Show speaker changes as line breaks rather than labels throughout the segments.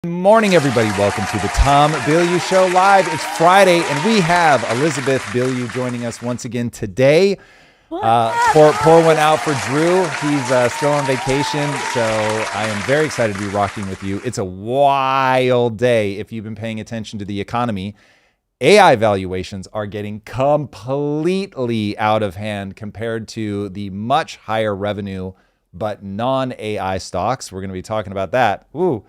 Good morning, everybody. Welcome to the Tom Bilyeu Show live. It's Friday, and we have Elizabeth Bilyeu joining us once again today. Pour one out for Drew. He's still on vacation, so I am very excited to be rocking with you. It's a wild day if you've been paying attention to the economy. AI valuations are getting completely out of hand compared to the much higher revenue, but non-AI stocks. We're going to be talking about that. Ooh.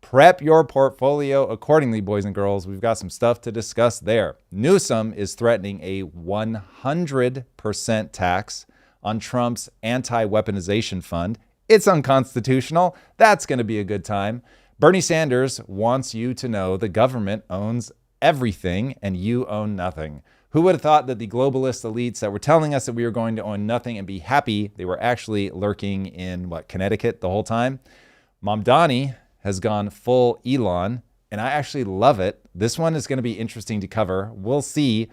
Prep your portfolio accordingly, boys and girls. We've got some stuff to discuss there. Newsom is threatening a 100% tax on Trump's anti-weaponization fund. It's unconstitutional. That's going to be a good time. Bernie Sanders wants you to know the government owns everything and you own nothing. Who would have thought that the globalist elites that were telling us that we were going to own nothing and be happy, they were actually lurking in, Connecticut the whole time? Mamdani has gone full Elon, and I actually love it. This one is going to be interesting to cover. We'll see.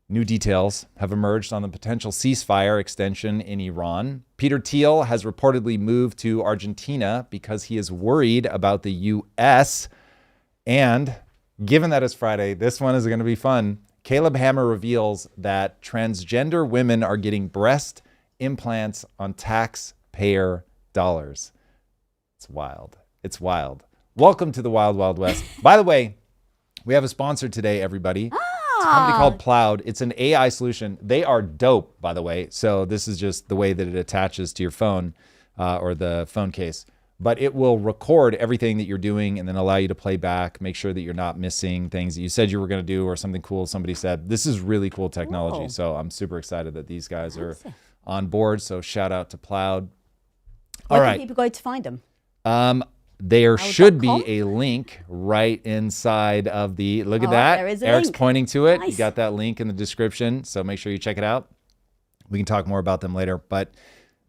New details have emerged on the potential ceasefire extension in Iran. Peter Thiel has reportedly moved to Argentina because he is worried about the U.S. And given that it's Friday, this one is going to be fun. Caleb Hammer reveals that transgender women are getting breast implants on taxpayer dollars. It's wild. It's wild. Welcome to the Wild Wild West. By the way, we have a sponsor today, everybody. It's a company called Plowd. It's an AI solution. They are dope, by the way. So this is just the way that it attaches to your phone or the phone case. But it will record everything that you're doing and then allow you to play back, make sure that you're not missing things that you said you were going to do or something cool somebody said. This is really cool technology. Whoa. So I'm super excited that these guys are on board. So shout out to Plowd.
Where can people go to find them?
There should be a link right inside of the, look at that.
There is a
Eric's
link.
pointing to it.
Nice.
You got that link in the description. So make sure you check it out. We can talk more about them later. But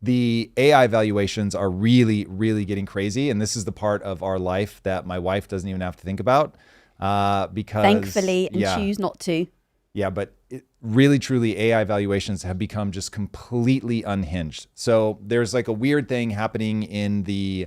the AI valuations are really, really getting crazy. And this is the part of our life that my wife doesn't even have to think about because
thankfully, and choose not to.
Yeah, but really, truly, AI valuations have become just completely unhinged. So there's like a weird thing happening in the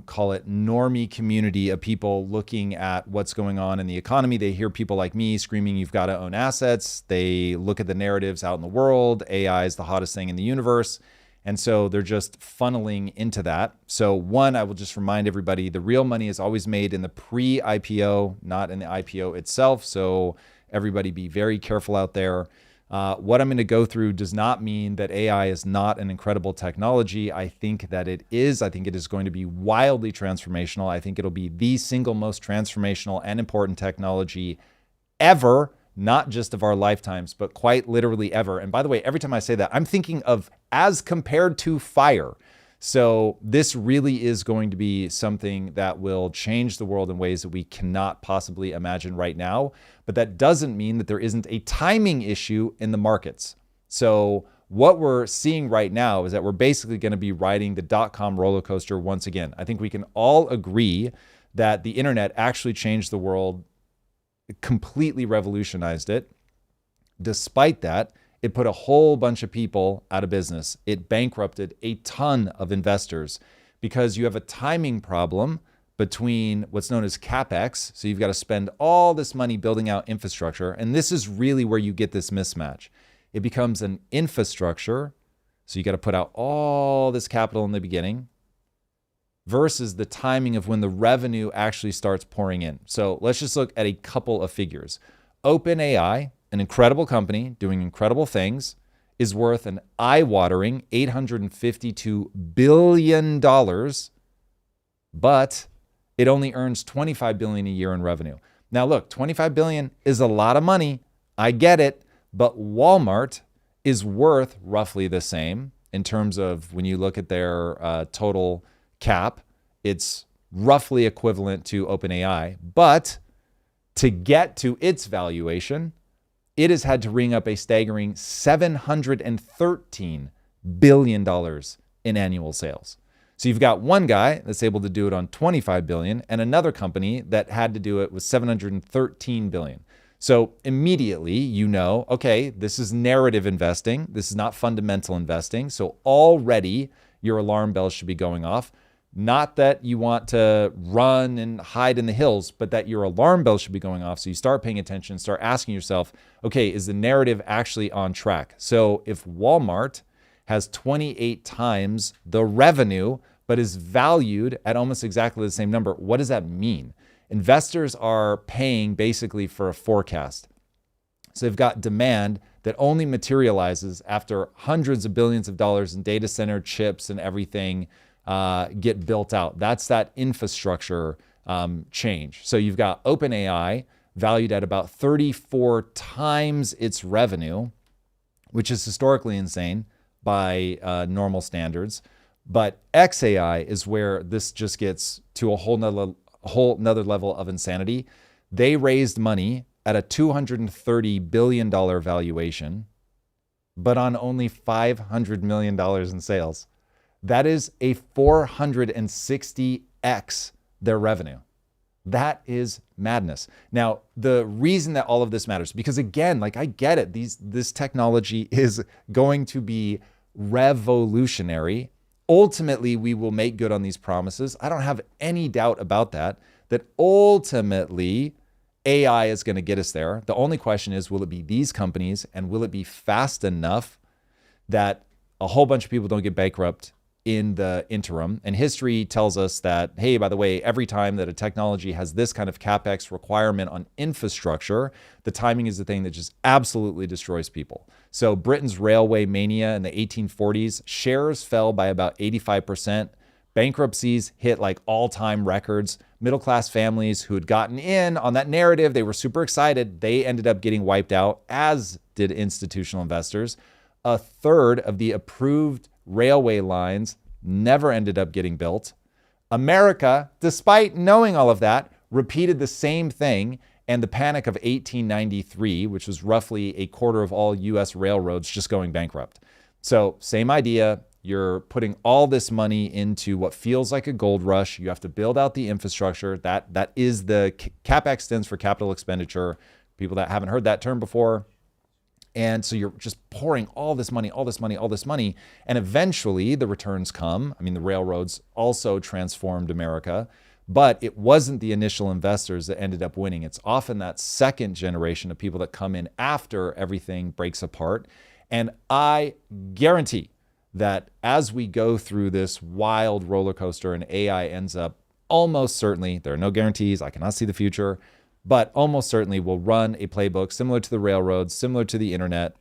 call it normie community of people looking at what's going on in the economy. They hear people like me screaming, you've got to own assets. They look at the narratives out in the world. AI is the hottest thing in the universe. And so they're just funneling into that. So one, I will just remind everybody, the real money is always made in the pre-IPO, not in the IPO itself. So everybody be very careful out there. What I'm going to go through does not mean that AI is not an incredible technology. I think that it is. I think it is going to be wildly transformational. I think it'll be the single most transformational and important technology ever, not just of our lifetimes, but quite literally ever. And by the way, every time I say that, I'm thinking of as compared to fire. So this really is going to be something that will change the world in ways that we cannot possibly imagine right now. But that doesn't mean that there isn't a timing issue in the markets. So what we're seeing right now is that we're basically going to be riding the dot-com roller coaster once again. I think we can all agree that the internet actually changed the world, completely revolutionized it. Despite that, it put a whole bunch of people out of business. It bankrupted a ton of investors because you have a timing problem between what's known as CapEx. So you've got to spend all this money building out infrastructure. And this is really where you get this mismatch. It becomes an infrastructure. So you got to put out all this capital in the beginning versus the timing of when the revenue actually starts pouring in. So let's just look at a couple of figures. OpenAI, an incredible company doing incredible things, is worth an eye-watering $852 billion, but it only earns $25 billion a year in revenue. Now look, $25 billion is a lot of money. I get it, but Walmart is worth roughly the same in terms of when you look at their total cap. It's roughly equivalent to OpenAI, but to get to its valuation, it has had to ring up a staggering $713 billion in annual sales. So you've got one guy that's able to do it on 25 billion and another company that had to do it with 713 billion. So immediately, you know, okay, this is narrative investing. This is not fundamental investing. So already your alarm bells should be going off. Not that you want to run and hide in the hills, but that your alarm bell should be going off. So you start paying attention, start asking yourself, okay, is the narrative actually on track? So if Walmart has 28 times the revenue, but is valued at almost exactly the same number, what does that mean? Investors are paying basically for a forecast. So they've got demand that only materializes after hundreds of billions of dollars in data center chips and everything get built out. That's that infrastructure change. So you've got OpenAI valued at about 34 times its revenue, which is historically insane by normal standards. But XAI is where this just gets to a whole nother level of insanity. They raised money at a $230 billion valuation, but on only $500 million in sales. That is a 460x their revenue. That is madness. Now, the reason that all of this matters, because again, like I get it, this technology is going to be revolutionary. Ultimately, we will make good on these promises. I don't have any doubt about that ultimately AI is going to get us there. The only question is, will it be these companies, and will it be fast enough that a whole bunch of people don't get bankrupt in the interim? And history tells us that, hey, by the way, every time that a technology has this kind of CapEx requirement on infrastructure, the timing is the thing that just absolutely destroys people. So Britain's railway mania in the 1840s, shares fell by about 85%. Bankruptcies hit like all-time records. Middle-class families who had gotten in on that narrative, they were super excited. They ended up getting wiped out, as did institutional investors. A third of the approved railway lines never ended up getting built. America, despite knowing all of that, repeated the same thing. And the panic of 1893, which was roughly a quarter of all US railroads just going bankrupt. So same idea. You're putting all this money into what feels like a gold rush. You have to build out the infrastructure. That is the CapEx stands for capital expenditure. People that haven't heard that term before. And so you're just pouring all this money. And eventually the returns come. I mean, the railroads also transformed America, but it wasn't the initial investors that ended up winning. It's often that second generation of people that come in after everything breaks apart. And I guarantee that as we go through this wild roller coaster and AI ends up almost certainly, there are no guarantees, I cannot see the future, but almost certainly will run a playbook similar to the railroads, similar to the internet.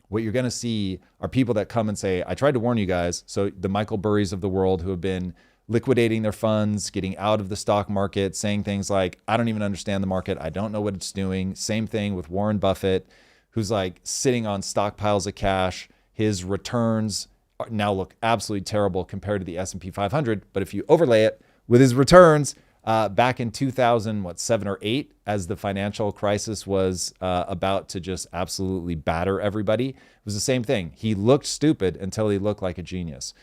What you're going to see are people that come and say, I tried to warn you guys. So the Michael Burrys of the world who have been liquidating their funds, getting out of the stock market, saying things like, I don't even understand the market. I don't know what it's doing. Same thing with Warren Buffett, who's like sitting on stockpiles of cash. His returns now look absolutely terrible compared to the S&P 500. But if you overlay it with his returns back in 2007 or 8, as the financial crisis was about to just absolutely batter everybody, it was the same thing. He looked stupid until he looked like a genius.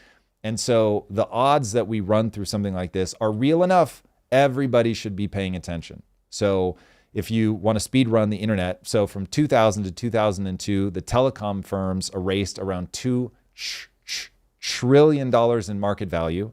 And so the odds that we run through something like this are real enough. Everybody should be paying attention. So if you want to speed run the internet, so from 2000 to 2002, the telecom firms erased around $2 trillion in market value.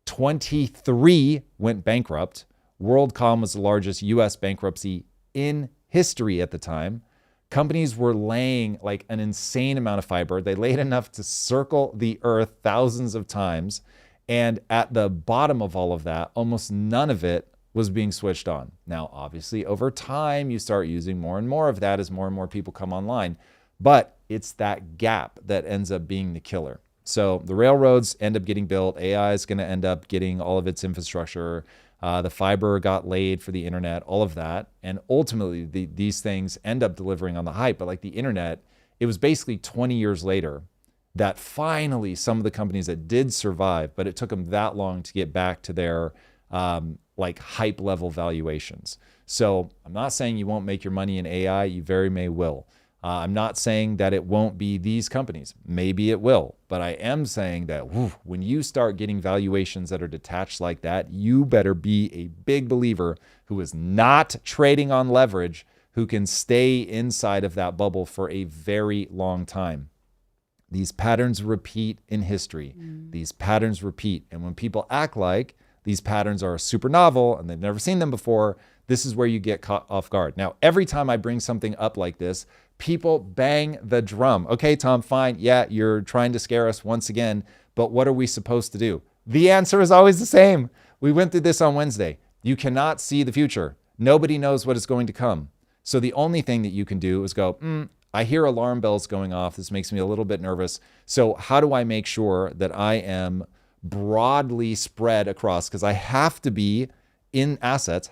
23 went bankrupt. WorldCom was the largest US bankruptcy in history at the time. Companies were laying like an insane amount of fiber. They laid enough to circle the earth thousands of times. And at the bottom of all of that, almost none of it was being switched on. Now, obviously, over time, you start using more and more of that as more and more people come online. But it's that gap that ends up being the killer. So the railroads end up getting built. AI is going to end up getting all of its infrastructure. The fiber got laid for the internet, all of that. And ultimately, these things end up delivering on the hype. But like the internet, it was basically 20 years later that finally some of the companies that did survive, but it took them that long to get back to their like hype level valuations. So I'm not saying you won't make your money in AI. You very may will. I'm not saying that it won't be these companies. Maybe it will. But I am saying that when you start getting valuations that are detached like that, you better be a big believer who is not trading on leverage, who can stay inside of that bubble for a very long time. These patterns repeat in history. These patterns repeat. And when people act like these patterns are super novel and they've never seen them before, this is where you get caught off guard. Now, every time I bring something up like this, people bang the drum. Okay, Tom, fine. Yeah, you're trying to scare us once again, but what are we supposed to do? The answer is always the same. We went through this on Wednesday. You cannot see the future. Nobody knows what is going to come. So the only thing that you can do is go, I hear alarm bells going off. This makes me a little bit nervous. So how do I make sure that I am broadly spread across? Because I have to be in assets,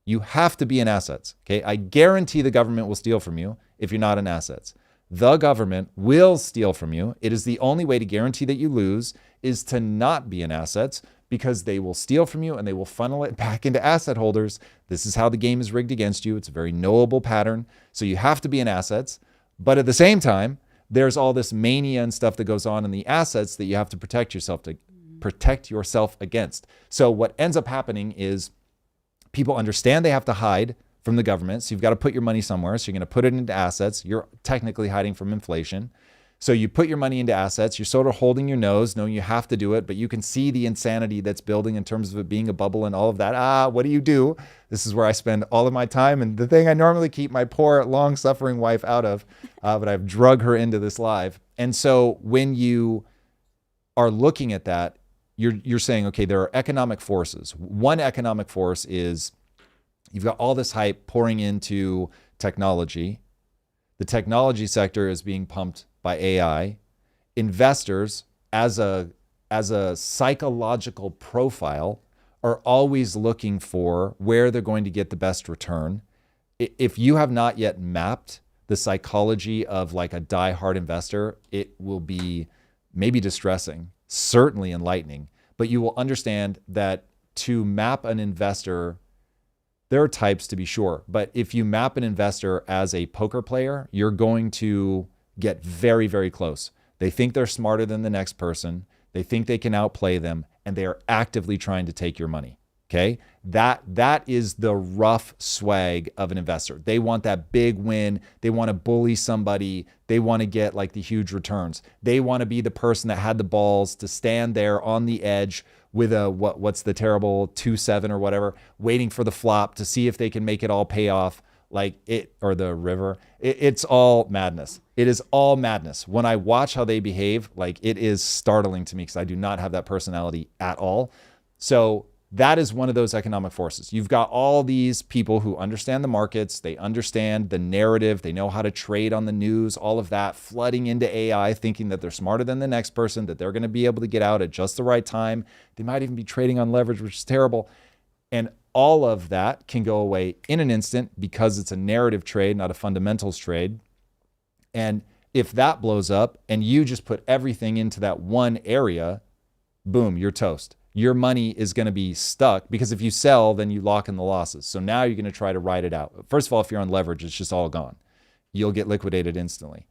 You have to be in assets, okay? I guarantee the government will steal from you if you're not in assets. The government will steal from you. It is the only way to guarantee that you lose is to not be in assets, because they will steal from you and they will funnel it back into asset holders. This is how the game is rigged against you. It's a very knowable pattern. So you have to be in assets. But at the same time, there's all this mania and stuff that goes on in the assets that you have to protect yourself against. So what ends up happening is people understand they have to hide from the government. So you've got to put your money somewhere. So you're going to put it into assets. You're technically hiding from inflation. So you put your money into assets. You're sort of holding your nose, knowing you have to do it, but you can see the insanity that's building in terms of it being a bubble and all of that. What do you do? This is where I spend all of my time, and the thing I normally keep my poor, long-suffering wife out of, but I've drug her into this live. And so when you are looking at that, you're saying, okay, there are economic forces. One economic force is you've got all this hype pouring into technology. The technology sector is being pumped by AI. Investors, as a psychological profile, are always looking for where they're going to get the best return. If you have not yet mapped the psychology of like a die-hard investor, it will be maybe distressing, certainly enlightening, but you will understand that to map an investor, there are types to be sure, but if you map an investor as a poker player, you're going to get very, very close. They think they're smarter than the next person. They think they can outplay them, and they are actively trying to take your money. Okay? That is the rough swag of an investor. They want that big win. They want to bully somebody. They want to get like the huge returns. They want to be the person that had the balls to stand there on the edge with a what's the terrible 2-7 or whatever, waiting for the flop to see if they can make it all pay off. Like it, or the river, it's all madness. It is all madness. When I watch how they behave, like it is startling to me because I do not have that personality at all. So that is one of those economic forces. You've got all these people who understand the markets. They understand the narrative. They know how to trade on the news, all of that, flooding into AI, thinking that they're smarter than the next person, that they're going to be able to get out at just the right time. They might even be trading on leverage, which is terrible. And all of that can go away in an instant because it's a narrative trade, not a fundamentals trade. And if that blows up and you just put everything into that one area, boom, you're toast. Your money is going to be stuck because if you sell, then you lock in the losses. So now you're going to try to ride it out. First of all, if you're on leverage, it's just all gone. You'll get liquidated instantly.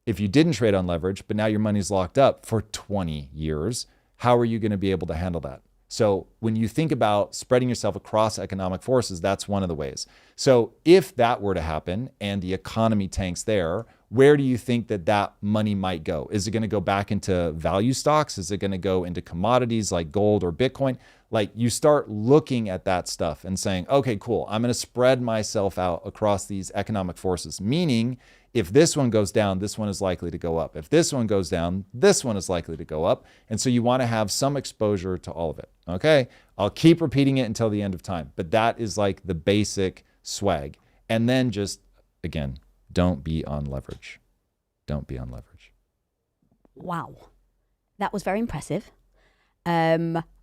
If you didn't trade on leverage, but now your money's locked up for 20 years, how are you going to be able to handle that? So when you think about spreading yourself across economic forces, that's one of the ways. So if that were to happen and the economy tanks there, where do you think that money might go? Is it going to go back into value stocks? Is it going to go into commodities like gold or Bitcoin? Like you start looking at that stuff and saying, okay, cool. I'm going to spread myself out across these economic forces, meaning if this one goes down, this one is likely to go up. If this one goes down, this one is likely to go up. And so you want to have some exposure to all of it. Okay. I'll keep repeating it until the end of time, but that is like the basic swag. And then just, again, don't be on leverage. Don't be on leverage.
Wow. That was very impressive.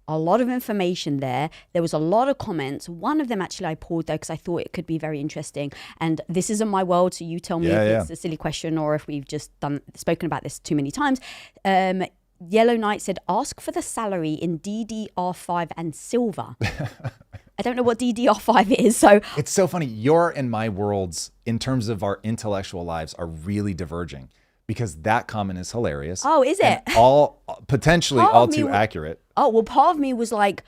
A lot of information there. There was a lot of comments. One of them actually I pulled though because I thought it could be very interesting. And this isn't my world, so you tell me if it's a silly question or if we've just spoken about this too many times. Yellow Knight said, ask for the salary in DDR5 and silver. I don't know what DDR5 is, so...
It's so funny. Your and my worlds, in terms of our intellectual lives, are really diverging because that comment is hilarious.
Oh, is it?
All potentially all too accurate.
Oh, well, part of me was like,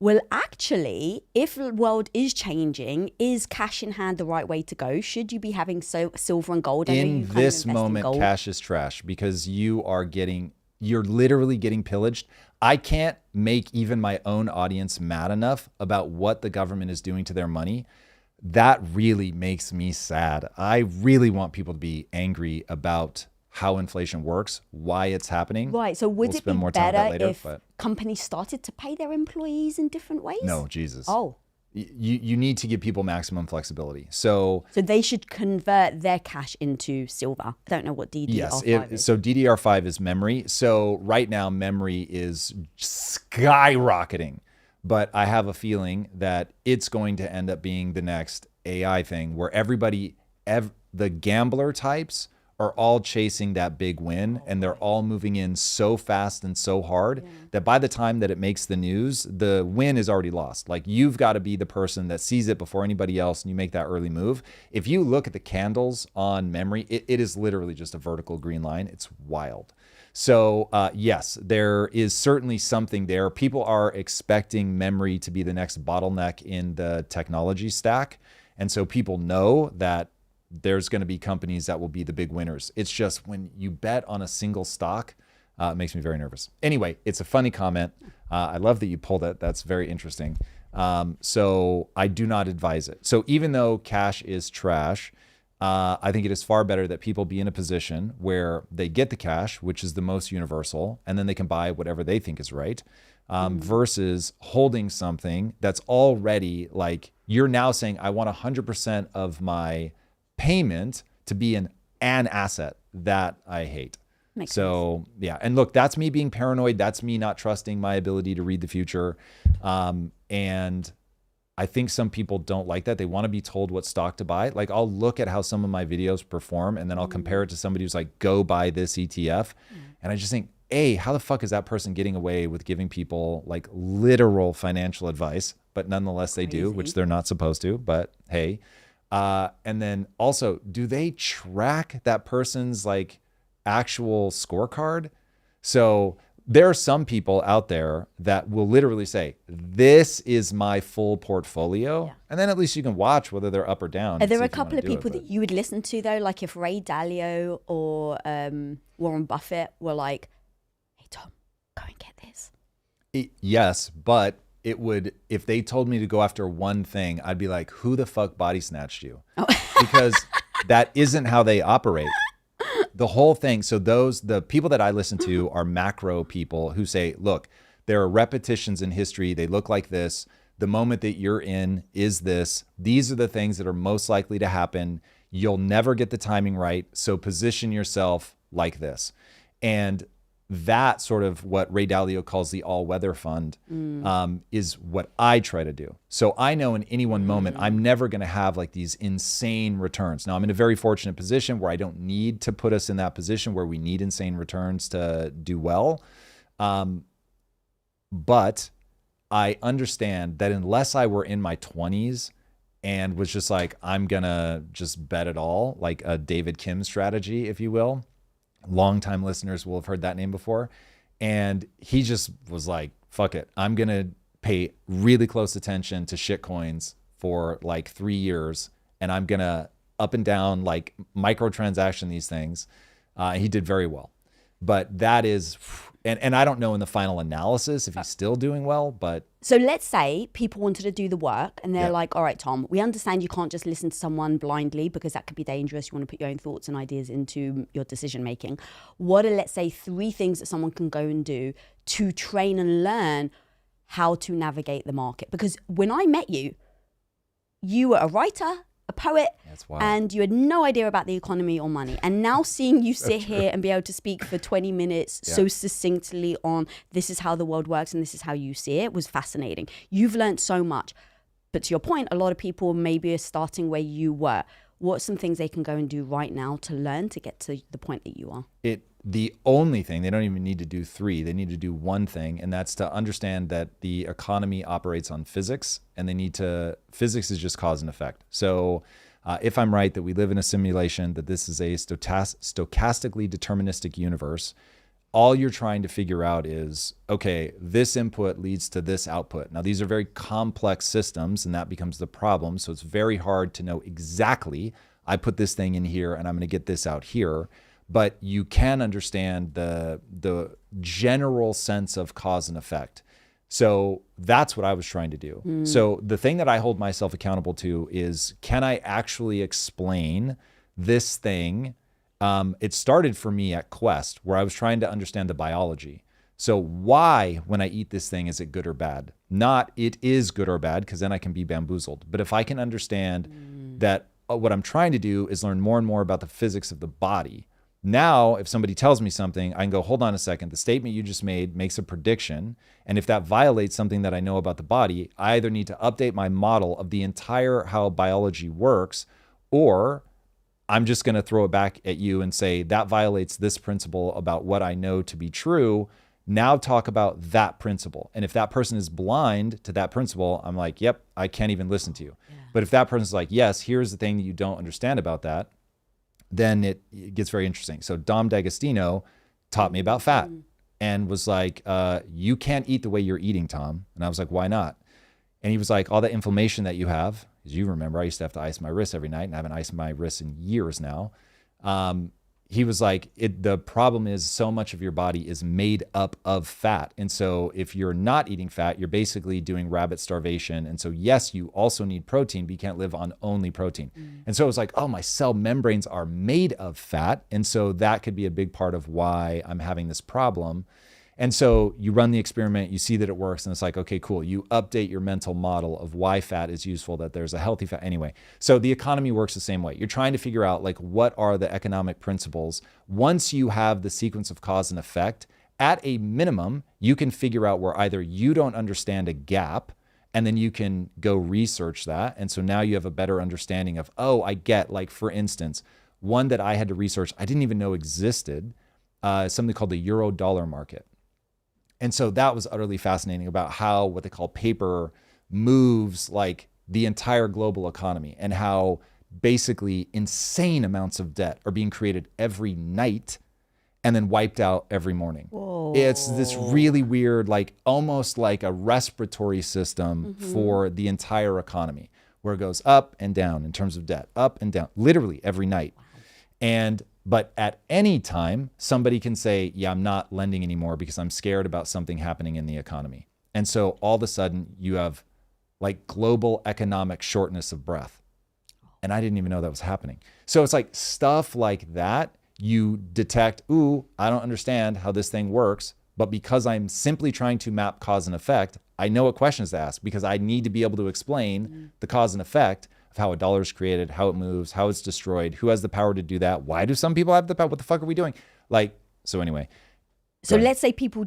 Well, actually, if the world is changing, is cash in hand the right way to go? Should you be having silver and gold? I know you
In
kind of
this
invest in
moment,
gold.
cash is trash because you're literally getting pillaged. I can't make even my own audience mad enough about what the government is doing to their money. That really makes me sad. I really want people to be angry about how inflation works, why it's happening.
Right. So would
We'll
it
spend
be
more time with that
better
later,
if
but
companies started to pay their employees in different ways?
no, Jesus.
Oh.
You need to give people maximum flexibility. So
they should convert their cash into silver. I don't know what DDR5 is.
So DDR5 is memory. So right now memory is skyrocketing, but I have a feeling that it's going to end up being the next AI thing where the gambler types are all chasing that big win, and they're all moving in so fast and so hard that by the time that it makes the news, the win is already lost. Like, you've got to be the person that sees it before anybody else and you make that early move. If you look at the candles on memory, it is literally just a vertical green line. It's wild. So yes, there is certainly something there. People are expecting memory to be the next bottleneck in the technology stack. And so people know that there's going to be companies that will be the big winners. It's just when you bet on a single stock, it makes me very nervous. Anyway, it's a funny comment. I love that you pulled it. That's very interesting. So I do not advise it. So even though cash is trash, I think it is far better that people be in a position where they get the cash, which is the most universal, and then they can buy whatever they think is right, versus holding something that's already like, you're now saying, I want 100% of my payment to be an asset. That I hate.
Makes
sense. Yeah. And look, that's me being paranoid. That's me not trusting my ability to read the future. And I think some people don't like that. They want to be told what stock to buy. Like, I'll look at how some of my videos perform and then I'll compare it to somebody who's like, go buy this ETF. And I just think, how the fuck is that person getting away with giving people like literal financial advice, but nonetheless they do, which they're not supposed to, but hey. And then also, do they track that person's like actual scorecard? So there are some people out there that will literally say, this is my full portfolio. Yeah. And then at least you can watch whether they're up or down.
Are there a couple of people that you would listen to though? Like if Ray Dalio or Warren Buffett were like, hey, Tom, go and get this.
Yes, but it would, if they told me to go after one thing, I'd be like, who the fuck body snatched you? Oh. Because that isn't how they operate. The whole thing. So the people that I listen to are macro people who say, look, there are repetitions in history. They look like this. The moment that you're in is this. These are the things that are most likely to happen. You'll never get the timing right. So position yourself like this. And that sort of what Ray Dalio calls the all-weather fund is what I try to do. So I know in any one moment, I'm never going to have like these insane returns. Now I'm in a very fortunate position where I don't need to put us in that position where we need insane returns to do well. But I understand that unless I were in my 20s and was just like, I'm going to just bet it all, like a David Kim strategy, if you will. Longtime listeners will have heard that name before. And he just was like, fuck it. I'm going to pay really close attention to shit coins for like 3 years. And I'm going to up and down, like microtransaction these things. He did very well. But that is, and I don't know in the final analysis if he's still doing well, but.
So let's say people wanted to do the work and they're like, all right, Tom, we understand you can't just listen to someone blindly because that could be dangerous. You want to put your own thoughts and ideas into your decision making. What are, let's say, 3 things that someone can go and do to train and learn how to navigate the market? Because when I met you, you were a writer, a poet, and you had no idea about the economy or money. And now seeing you sit here and be able to speak for 20 minutes so succinctly on this is how the world works and this is how you see it was fascinating. You've learned so much. But to your point, a lot of people maybe are starting where you were. What are some things they can go and do right now to learn to get to the point that you are?
The only thing, they don't even need to do 3, they need to do one thing, and that's to understand that the economy operates on physics, and physics is just cause and effect. So if I'm right that we live in a simulation, that this is a stochastically deterministic universe, all you're trying to figure out is, okay, this input leads to this output. Now, these are very complex systems, and that becomes the problem. So it's very hard to know exactly, I put this thing in here and I'm going to get this out here. But you can understand the general sense of cause and effect. So that's what I was trying to do. So the thing that I hold myself accountable to is, can I actually explain this thing? It started for me at Quest, where I was trying to understand the biology. So why, when I eat this thing, is it good or bad? Not it is good or bad, because then I can be bamboozled. But if I can understand that what I'm trying to do is learn more and more about the physics of the body. Now, if somebody tells me something, I can go, hold on a second. The statement you just made makes a prediction. And if that violates something that I know about the body, I either need to update my model of the entire how biology works, or I'm just going to throw it back at you and say, that violates this principle about what I know to be true. Now talk about that principle. And if that person is blind to that principle, I'm like, yep, I can't even listen to you. Yeah. But if that person's like, yes, here's the thing that you don't understand about that, then it gets very interesting. So Dom D'Agostino taught me about fat and was like, you can't eat the way you're eating, Tom. And I was like, why not? And he was like, all that inflammation that you have, as you remember, I used to have to ice my wrists every night, and I haven't iced my wrists in years now. He was like, the problem is so much of your body is made up of fat. And so if you're not eating fat, you're basically doing rabbit starvation. And so yes, you also need protein, but you can't live on only protein. And so it was like, oh, my cell membranes are made of fat. And so that could be a big part of why I'm having this problem. And so you run the experiment, you see that it works, and it's like, okay, cool. You update your mental model of why fat is useful, that there's a healthy fat. Anyway, so the economy works the same way. You're trying to figure out, like, what are the economic principles? Once you have the sequence of cause and effect, at a minimum, you can figure out where either you don't understand a gap, and then you can go research that. And so now you have a better understanding of, oh, I get, like, for instance, one that I had to research, I didn't even know existed, something called the euro dollar market. And so that was utterly fascinating about how what they call paper moves like the entire global economy, and how basically insane amounts of debt are being created every night and then wiped out every morning.
Whoa.
It's this really weird, like almost like a respiratory system for the entire economy, where it goes up and down in terms of debt, up and down, literally every night. But at any time, somebody can say, yeah, I'm not lending anymore because I'm scared about something happening in the economy. And so all of a sudden you have like global economic shortness of breath. And I didn't even know that was happening. So it's like stuff like that, you detect, ooh, I don't understand how this thing works. But because I'm simply trying to map cause and effect, I know what questions to ask, because I need to be able to explain the cause and effect of how a dollar is created, how it moves, how it's destroyed, who has the power to do that, why do some people have the power, what the fuck are we doing? Like, so anyway.
So let's say people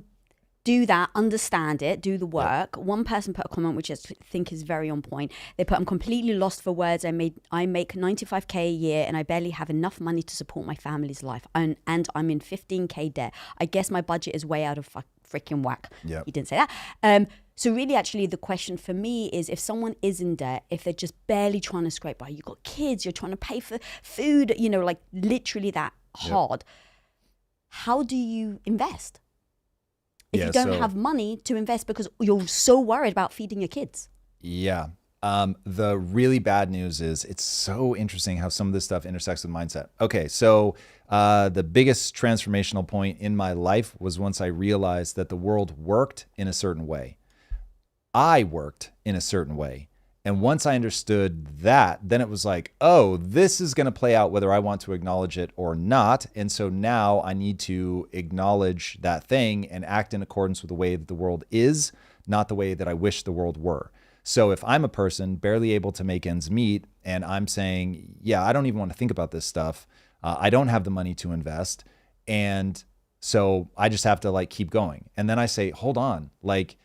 do that, understand it, do the work. Yep. One person put a comment which I think is very on point. They put, I'm completely lost for words. I make 95K a year and I barely have enough money to support my family's life. And I'm in 15K debt. I guess my budget is way out of freaking whack.
Yep.
You didn't say that. So really, actually, the question for me is, if someone is in debt, if they're just barely trying to scrape by, you've got kids, you're trying to pay for food, you know, like literally that hard. How do you invest if you don't have money to invest because you're so worried about feeding your kids?
Yeah. The really bad news is it's so interesting how some of this stuff intersects with mindset. Okay, so the biggest transformational point in my life was once I realized that the world worked in a certain way. I worked in a certain way. And once I understood that, then it was like, oh, this is going to play out whether I want to acknowledge it or not. And so now I need to acknowledge that thing and act in accordance with the way that the world is, not the way that I wish the world were. So if I'm a person barely able to make ends meet and I'm saying, yeah, I don't even want to think about this stuff. I don't have the money to invest. And so I just have to like keep going. And then I say, hold on, like,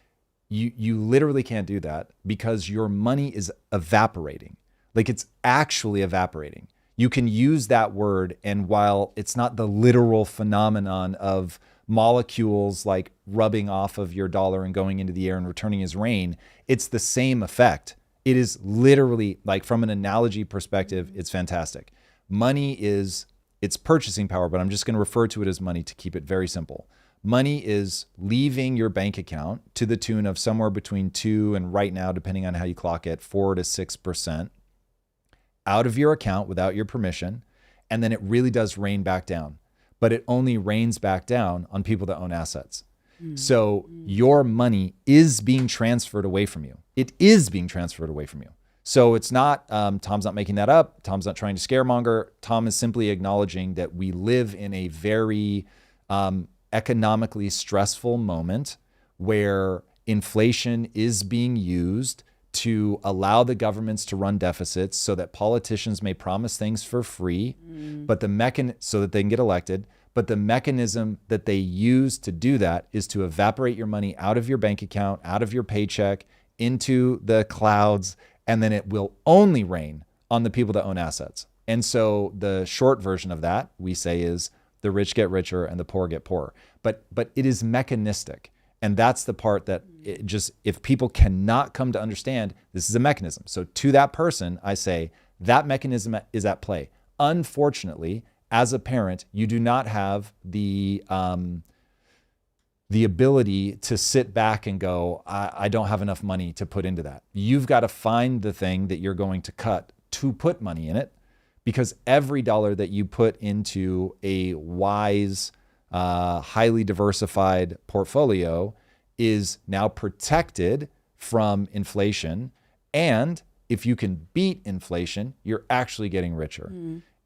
You literally can't do that because your money is evaporating. Like it's actually evaporating. You can use that word, and while it's not the literal phenomenon of molecules like rubbing off of your dollar and going into the air and returning as rain, it's the same effect. It is literally, like, from an analogy perspective, it's fantastic. Money is its purchasing power, but I'm just going to refer to it as money to keep it very simple. money is leaving your bank account to the tune of somewhere between 2 and right now, depending on how you clock it, 4 to 6% out of your account without your permission. And then it really does rain back down, but it only rains back down on people that own assets. So your money is being transferred away from you. It is being transferred away from you. So it's not, Tom's not making that up. Tom's not trying to scaremonger. Tom is simply acknowledging that we live in a very economically stressful moment where inflation is being used to allow the governments to run deficits so that politicians may promise things for free, but so that they can get elected. But the mechanism that they use to do that is to evaporate your money out of your bank account, out of your paycheck, into the clouds, and then it will only rain on the people that own assets. And so the short version of that, we say, is the rich get richer and the poor get poorer. But it is mechanistic. And that's the part that if people cannot come to understand, this is a mechanism. So to that person, I say that mechanism is at play. Unfortunately, as a parent, you do not have the ability to sit back and go, I don't have enough money to put into that. You've got to find the thing that you're going to cut to put money in it, because every dollar that you put into a wise, highly diversified portfolio is now protected from inflation. And if you can beat inflation, you're actually getting richer.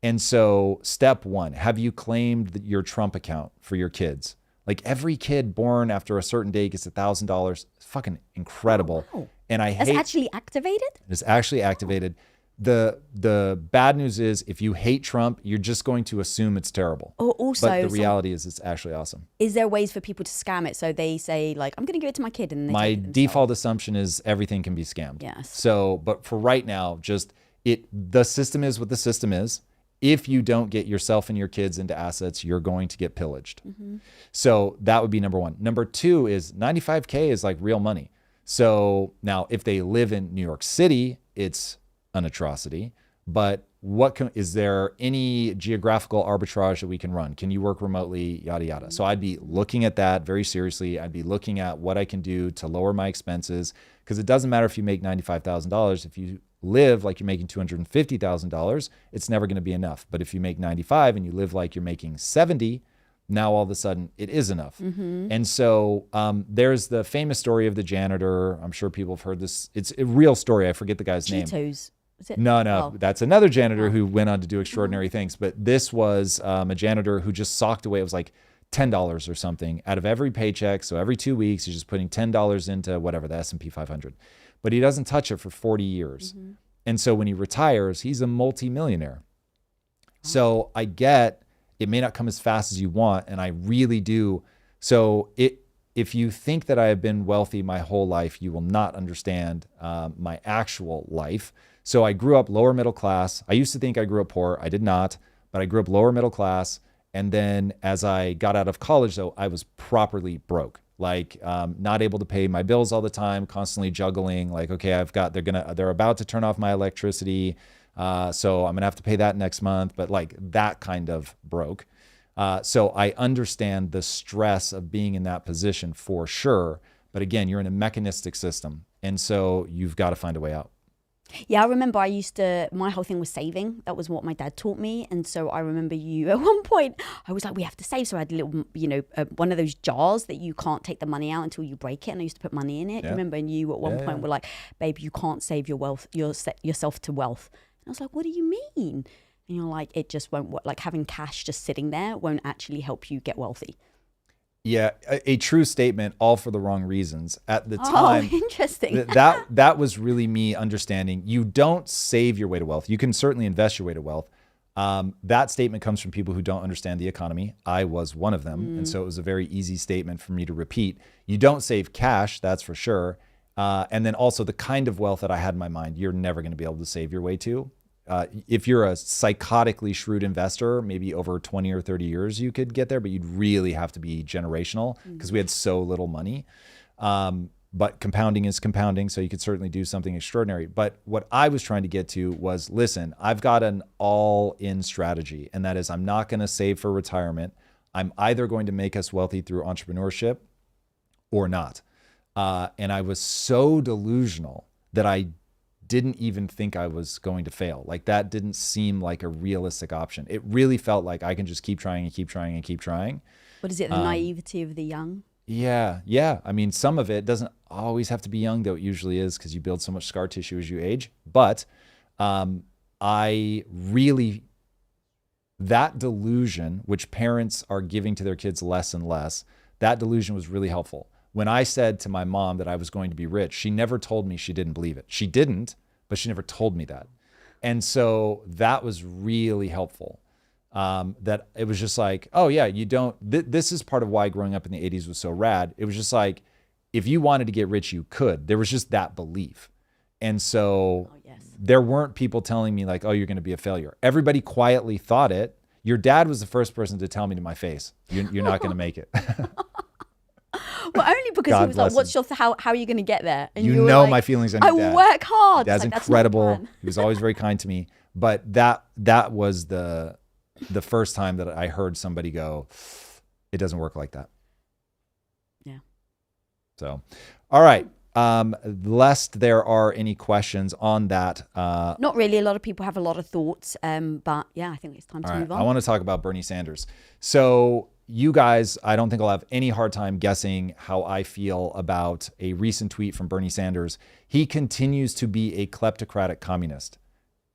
And so step one, have you claimed your Trump account for your kids? Like every kid born after a certain date gets $1,000. It's fucking incredible.
Oh, wow.
And
It's actually activated?
It's actually activated. The bad news is if you hate Trump, you're just going to assume it's terrible.
Oh, also,
but the reality is it's actually awesome.
Is there ways for people to scam it? So they say like, I'm going to give it to my kid. And they
my
take it
default assumption is everything can be scammed.
Yes.
So, but for right now, the system is what the system is. If you don't get yourself and your kids into assets, you're going to get pillaged. So that would be number one. Number two is 95K is like real money. So now if they live in New York City, it's an atrocity. But is there any geographical arbitrage that we can run? Can you work remotely, yada, yada. So I'd be looking at that very seriously. I'd be looking at what I can do to lower my expenses, because it doesn't matter if you make $95,000. If you live like you're making $250,000, it's never going to be enough. But if you make 95 and you live like you're making 70, now all of a sudden it is enough. And so there's the famous story of the janitor. I'm sure people have heard this. It's a real story. I forget the guy's name.
Cheetos. Is it?
No,
Oh.
that's another janitor who went on to do extraordinary things. But this was a janitor who just socked away. It was like $10 or something out of every paycheck. So every 2 weeks, he's just putting $10 into whatever, the S&P 500. But he doesn't touch it for 40 years. And so when he retires, he's a multimillionaire. So I get it may not come as fast as you want, and I really do. So if you think that I have been wealthy my whole life, you will not understand my actual life. So I grew up lower middle class. I used to think I grew up poor. I did not, but I grew up lower middle class. And then as I got out of college, though, I was properly broke. Like not able to pay my bills all the time, constantly juggling. Like, okay, they're about to turn off my electricity, so I'm gonna have to pay that next month. But like that kind of broke. So I understand the stress of being in that position for sure. But again, you're in a mechanistic system, and so you've got to find a way out.
Yeah, I remember my whole thing was saving. That was what my dad taught me. And so I remember at one point, I was like, we have to save. So I had a little, one of those jars that you can't take the money out until you break it. And I used to put money in it.
Yeah.
You remember? And you at one point were like, babe, you can't save yourself to wealth. And I was like, what do you mean? And you're like, it just won't work. Like having cash just sitting there won't actually help you get wealthy.
Yeah, a true statement, all for the wrong reasons. At the time,
interesting.
that was really me understanding you don't save your way to wealth. You can certainly invest your way to wealth. That statement comes from people who don't understand the economy. I was one of them. And so it was a very easy statement for me to repeat. You don't save cash, that's for sure. And then also the kind of wealth that I had in my mind, you're never going to be able to save your way to. If you're a psychotically shrewd investor, maybe over 20 or 30 years, you could get there, but you'd really have to be generational because we had so little money. But compounding is compounding, so you could certainly do something extraordinary. But what I was trying to get to was, listen, I've got an all-in strategy, and that is I'm not going to save for retirement. I'm either going to make us wealthy through entrepreneurship or not. And I was so delusional that I didn't even think I was going to fail. Like that didn't seem like a realistic option. It really felt like I can just keep trying and keep trying and keep trying.
What is it, the naivety of the young?
Yeah. I mean, some of it doesn't always have to be young, though it usually is, because you build so much scar tissue as you age. But I really, that delusion, which parents are giving to their kids less and less, that delusion was really helpful. When I said to my mom that I was going to be rich, she never told me she didn't believe it. She didn't, but she never told me that. And so that was really helpful. That it was just like, oh yeah, you don't, this is part of why growing up in the 80s was so rad. It was just like, if you wanted to get rich, you could. There was just that belief. And so there weren't people telling me like, oh, you're going to be a failure. Everybody quietly thought it. Your dad was the first person to tell me to my face, you're not going to make it.
Well, only because
God
he was like,
bless
"What's
him.
how are you going to get there?" And
You
were
know
like,
my feelings on your dad.
I work hard.
Dad's
It's like, that's not the
incredible.
plan.
He was always very kind to me. But that was the first time that I heard somebody go, "It doesn't work like that."
Yeah.
So, all right. Lest there are any questions on that.
Not really. A lot of people have a lot of thoughts. But yeah, I think it's time to move on.
I want to talk about Bernie Sanders. So you guys, I don't think I'll have any hard time guessing how I feel about a recent tweet from Bernie Sanders. He continues to be a kleptocratic communist.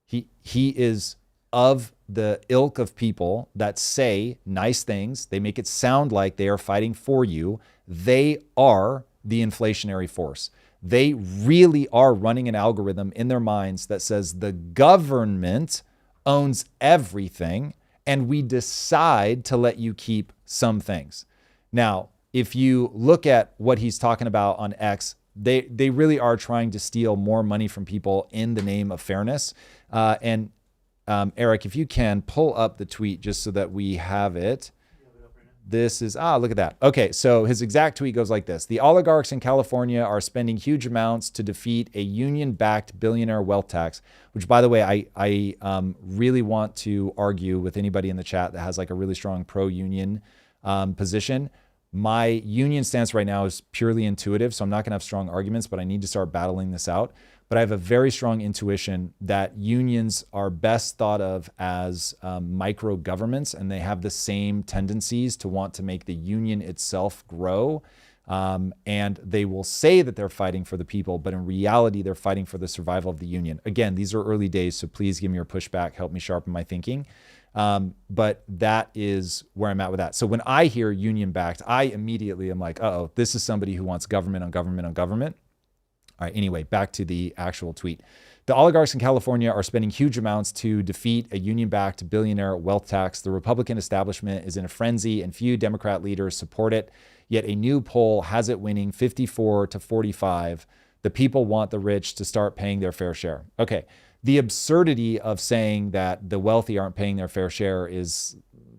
He is of the ilk of people that say nice things. They make it sound like they are fighting for you. They are the inflationary force. They really are running an algorithm in their minds that says the government owns everything and we decide to let you keep some things. Now, if you look at what he's talking about on X, they really are trying to steal more money from people in the name of fairness. Eric, if you can pull up the tweet just so that we have it. This is, look at that. Okay, so his exact tweet goes like this. The oligarchs in California are spending huge amounts to defeat a union-backed billionaire wealth tax, which, by the way, I really want to argue with anybody in the chat that has like a really strong pro-union position. My union stance right now is purely intuitive, so I'm not going to have strong arguments, but I need to start battling this out. But I have a very strong intuition that unions are best thought of as micro governments, and they have the same tendencies to want to make the union itself grow. And they will say that they're fighting for the people, but in reality, they're fighting for the survival of the union. Again, these are early days, so please give me your pushback, help me sharpen my thinking. But that is where I'm at with that. So when I hear union backed, I immediately am like, uh-oh, this is somebody who wants government on government on government. All right, anyway, back to the actual tweet. The oligarchs in California are spending huge amounts to defeat a union-backed billionaire wealth tax. The Republican establishment is in a frenzy and few Democrat leaders support it. Yet a new poll has it winning 54 to 45. The people want the rich to start paying their fair share. Okay, the absurdity of saying that the wealthy aren't paying their fair share is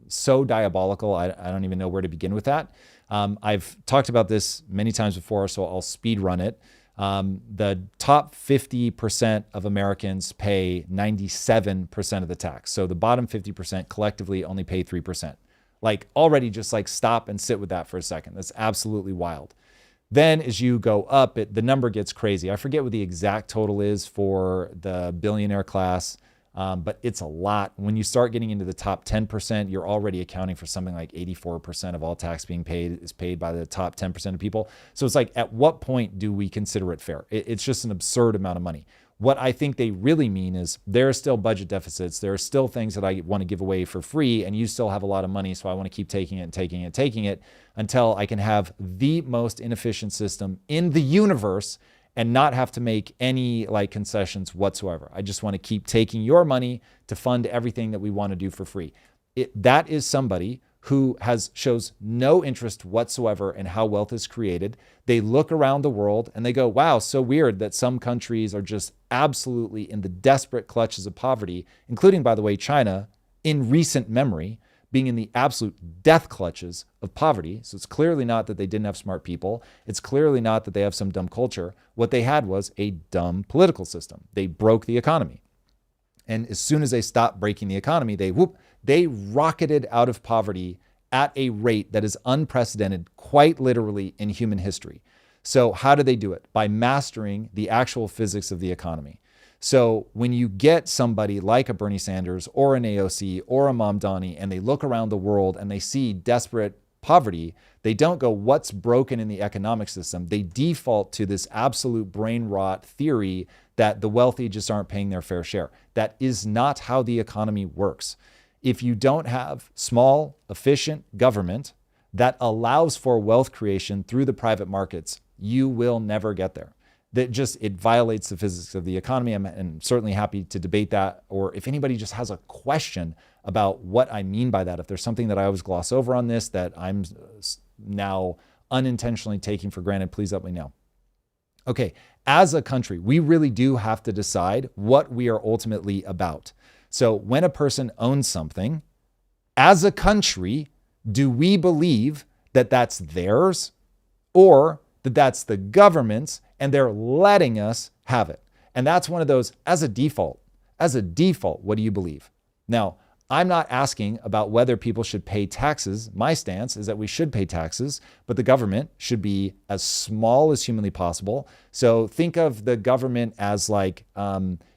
so diabolical. I don't even know where to begin with that. I've talked about this many times before, so I'll speed run it. The top 50% of Americans pay 97% of the tax. So the bottom 50% collectively only pay 3%. Like already just like stop and sit with that for a second. That's absolutely wild. Then as you go up, the number gets crazy. I forget what the exact total is for the billionaire class, but it's a lot. When you start getting into the top 10%, you're already accounting for something like 84% of all tax being paid is paid by the top 10% of people. So it's like, at what point do we consider it fair? It's just an absurd amount of money. What I think they really mean is there are still budget deficits. There are still things that I want to give away for free, and you still have a lot of money, so I want to keep taking it and taking it and taking it until I can have the most inefficient system in the universe and not have to make any like concessions whatsoever. I just want to keep taking your money to fund everything that we want to do for free. That is somebody who shows no interest whatsoever in how wealth is created. They look around the world and they go, wow, so weird that some countries are just absolutely in the desperate clutches of poverty, including, by the way, China, in recent memory, being in the absolute death clutches of poverty. So it's clearly not that they didn't have smart people. It's clearly not that they have some dumb culture. What they had was a dumb political system. They broke the economy. And as soon as they stopped breaking the economy, they rocketed out of poverty at a rate that is unprecedented, quite literally in human history. So how do they do it? By mastering the actual physics of the economy. So when you get somebody like a Bernie Sanders or an AOC or a Mamdani, and they look around the world and they see desperate poverty, they don't go, what's broken in the economic system? They default to this absolute brain rot theory that the wealthy just aren't paying their fair share. That is not how the economy works. If you don't have small, efficient government that allows for wealth creation through the private markets, you will never get there. It violates the physics of the economy. I'm certainly happy to debate that. Or if anybody just has a question about what I mean by that, if there's something that I always gloss over on this that I'm now unintentionally taking for granted, please let me know. Okay, as a country, we really do have to decide what we are ultimately about. So when a person owns something, as a country, do we believe that that's theirs, or that that's the government's and they're letting us have it? And that's one of those, as a default, what do you believe? Now, I'm not asking about whether people should pay taxes. My stance is that we should pay taxes, but the government should be as small as humanly possible. So think of the government as like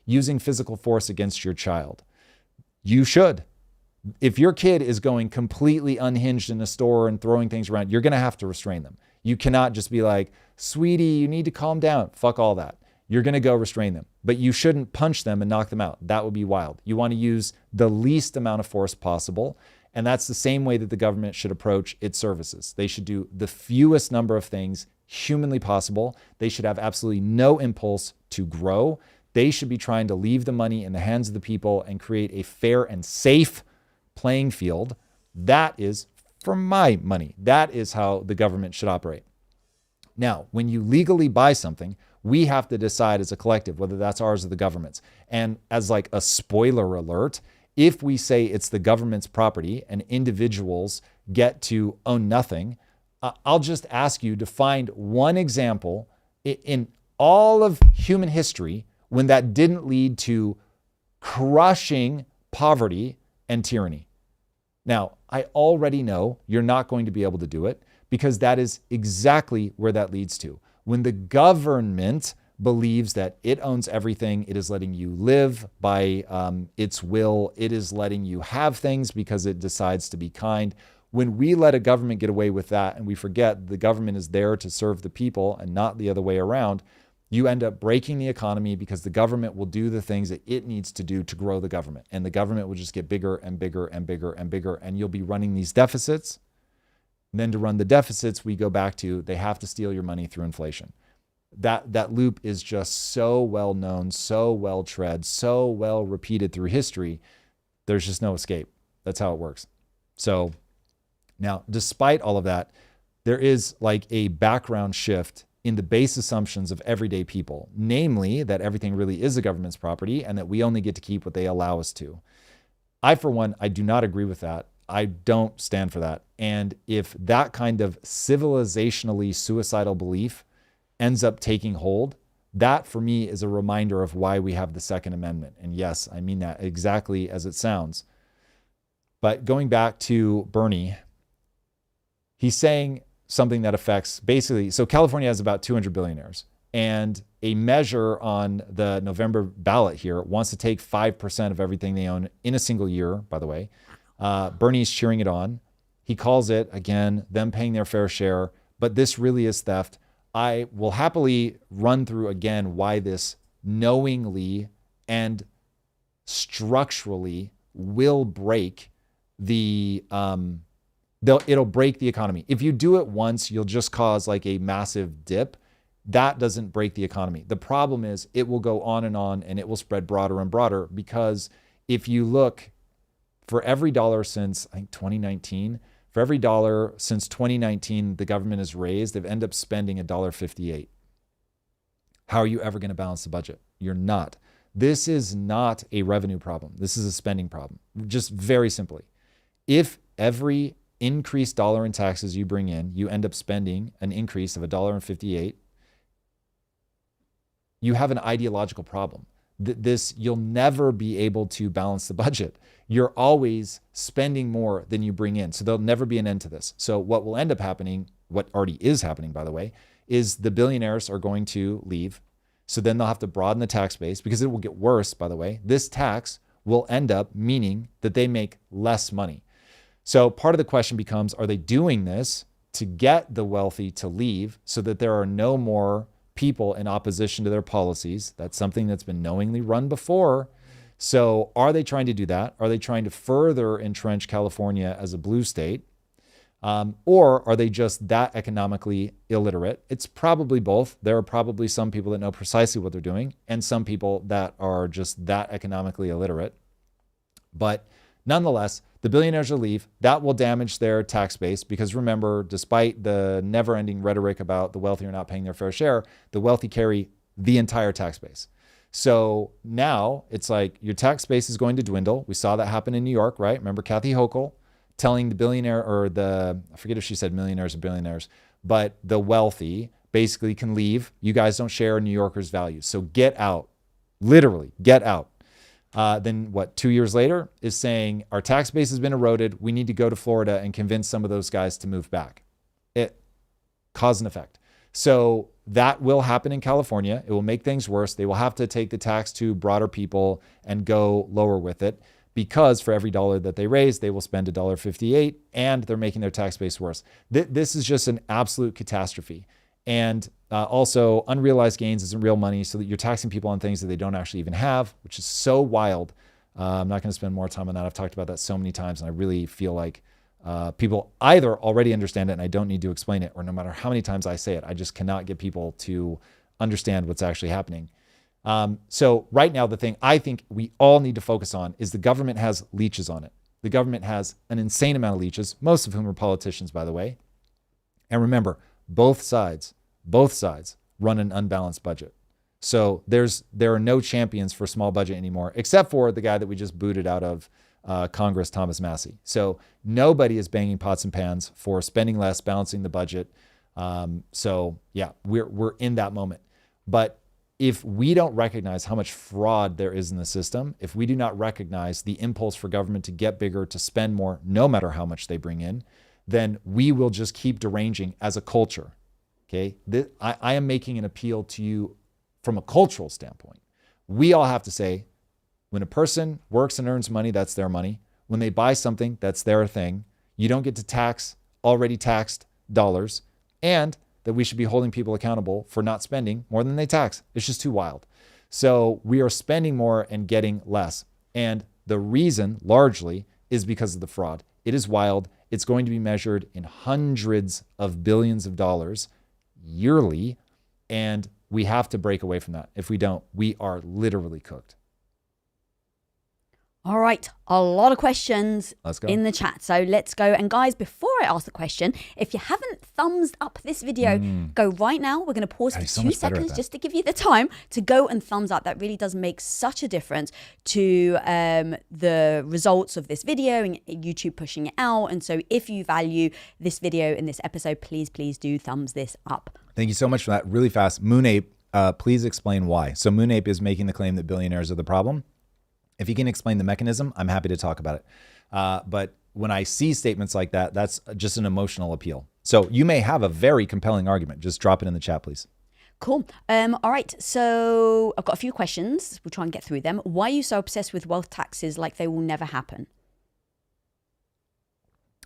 using physical force against your child. You should. If your kid is going completely unhinged in a store and throwing things around, you're going to have to restrain them. You cannot just be like, sweetie, you need to calm down. Fuck all that. You're going to go restrain them. But you shouldn't punch them and knock them out. That would be wild. You want to use the least amount of force possible. And that's the same way that the government should approach its services. They should do the fewest number of things humanly possible. They should have absolutely no impulse to grow. They should be trying to leave the money in the hands of the people and create a fair and safe playing field. That is, for my money, that is how the government should operate. Now, when you legally buy something, we have to decide as a collective whether that's ours or the government's. And as like a spoiler alert, if we say it's the government's property and individuals get to own nothing, I'll just ask you to find one example in all of human history when that didn't lead to crushing poverty and tyranny. Now, I already know you're not going to be able to do it, because that is exactly where that leads to. When the government believes that it owns everything, it is letting you live by its will, it is letting you have things because it decides to be kind. When we let a government get away with that and we forget the government is there to serve the people and not the other way around, you end up breaking the economy because the government will do the things that it needs to do to grow the government. And the government will just get bigger and bigger and bigger and bigger. And you'll be running these deficits. And then to run the deficits, we go back to they have to steal your money through inflation. That loop is just so well known, so well tread, so well repeated through history. There's just no escape. That's how it works. So now, despite all of that, there is like a background shift in the base assumptions of everyday people, namely that everything really is the government's property and that we only get to keep what they allow us to. I, for one, I do not agree with that. I don't stand for that. And if that kind of civilizationally suicidal belief ends up taking hold, that for me is a reminder of why we have the Second Amendment. And yes, I mean that exactly as it sounds. But going back to Bernie, he's saying something that affects basically, so California has about 200 billionaires. And a measure on the November ballot here wants to take 5% of everything they own in a single year, by the way. Bernie's cheering it on. He calls it, again, them paying their fair share, but this really is theft. I will happily run through again why this knowingly and structurally will break the, it'll break the economy. If you do it once, you'll just cause like a massive dip. That doesn't break the economy. The problem is it will go on and it will spread broader and broader, because if you look, for every dollar since, I think, 2019, for every dollar since 2019 the government has raised, they've ended up spending $1.58. How are you ever going to balance the budget? You're not. This is not a revenue problem. This is a spending problem. Just very simply. If every increased dollar in taxes you bring in, you end up spending an increase of $1.58, you have an ideological problem. You'll never be able to balance the budget. You're always spending more than you bring in. So there'll never be an end to this. So what will end up happening, what already is happening, by the way, is the billionaires are going to leave. So then they'll have to broaden the tax base, because it will get worse, by the way. This tax will end up meaning that they make less money. So part of the question becomes, are they doing this to get the wealthy to leave so that there are no more people in opposition to their policies? That's something that's been knowingly run before. So are they trying to do that? Are they trying to further entrench California as a blue state? Or are they just that economically illiterate? It's probably both. There are probably some people that know precisely what they're doing and some people that are just that economically illiterate. But nonetheless, the billionaires will leave. That will damage their tax base, because remember, despite the never-ending rhetoric about the wealthy are not paying their fair share, the wealthy carry the entire tax base. So now it's like your tax base is going to dwindle. We saw that happen in New York, right? Remember Kathy Hochul telling the billionaire, or I forget if she said millionaires or billionaires, but the wealthy basically can leave. You guys don't share New Yorkers' values. So get out, literally get out. Then 2 years later is saying our tax base has been eroded. We need to go to Florida and convince some of those guys to move back. Cause and effect. So that will happen in California. It will make things worse. They will have to take the tax to broader people and go lower with it, because for every dollar that they raise, they will spend $1.58, and they're making their tax base worse. This is just an absolute catastrophe. And also, unrealized gains isn't real money, so that you're taxing people on things that they don't actually even have, which is so wild. I'm not going to spend more time on that. I've talked about that so many times, and I really feel like people either already understand it and I don't need to explain it, or no matter how many times I say it, I just cannot get people to understand what's actually happening. So right now, the thing I think we all need to focus on is the government has leeches on it. The government has an insane amount of leeches, most of whom are politicians, by the way. And remember, both sides run an unbalanced budget. So there are no champions for small budget anymore, except for the guy that we just booted out of Congress, Thomas Massie. So nobody is banging pots and pans for spending less, balancing the budget. So yeah, we're in that moment. But if we don't recognize how much fraud there is in the system, if we do not recognize the impulse for government to get bigger, to spend more, no matter how much they bring in, then we will just keep deranging as a culture. Okay, I am making an appeal to you from a cultural standpoint. We all have to say, when a person works and earns money, that's their money. When they buy something, that's their thing. You don't get to tax already taxed dollars, and that we should be holding people accountable for not spending more than they tax. It's just too wild. So we are spending more and getting less. And the reason largely is because of the fraud. It is wild. It's going to be measured in hundreds of billions of dollars yearly. And we have to break away from that. If we don't, we are literally cooked.
All right, a lot of questions in the chat. So let's go. And guys, before I ask the question, if you haven't thumbs up this video, go right now. We're going to pause for 2 seconds just to give you the time to go and thumbs up. That really does make such a difference to the results of this video and YouTube pushing it out. And so if you value this video in this episode, please do thumbs this up.
Thank you so much for that. Really fast. Moonape, please explain why. So Moonape is making the claim that billionaires are the problem. If you can explain the mechanism, I'm happy to talk about it. But when I see statements like that, that's just an emotional appeal. So you may have a very compelling argument. Just drop it in the chat, please.
Cool. All right. So I've got a few questions. We'll try and get through them. Why are you so obsessed with wealth taxes like they will never happen?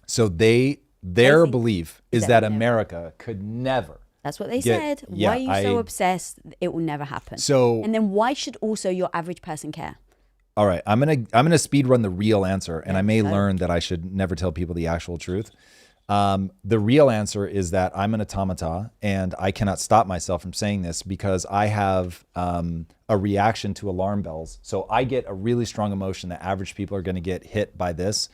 So their belief is that America could never.
That's what they said. Why are you so obsessed? It will never happen. So, and then why should also your average person care?
All right, I'm gonna speed run the real answer, and I may learn that I should never tell people the actual truth. The real answer is that I'm an automata, and I cannot stop myself from saying this because I have a reaction to alarm bells. So I get a really strong emotion that average people are going to get hit by this.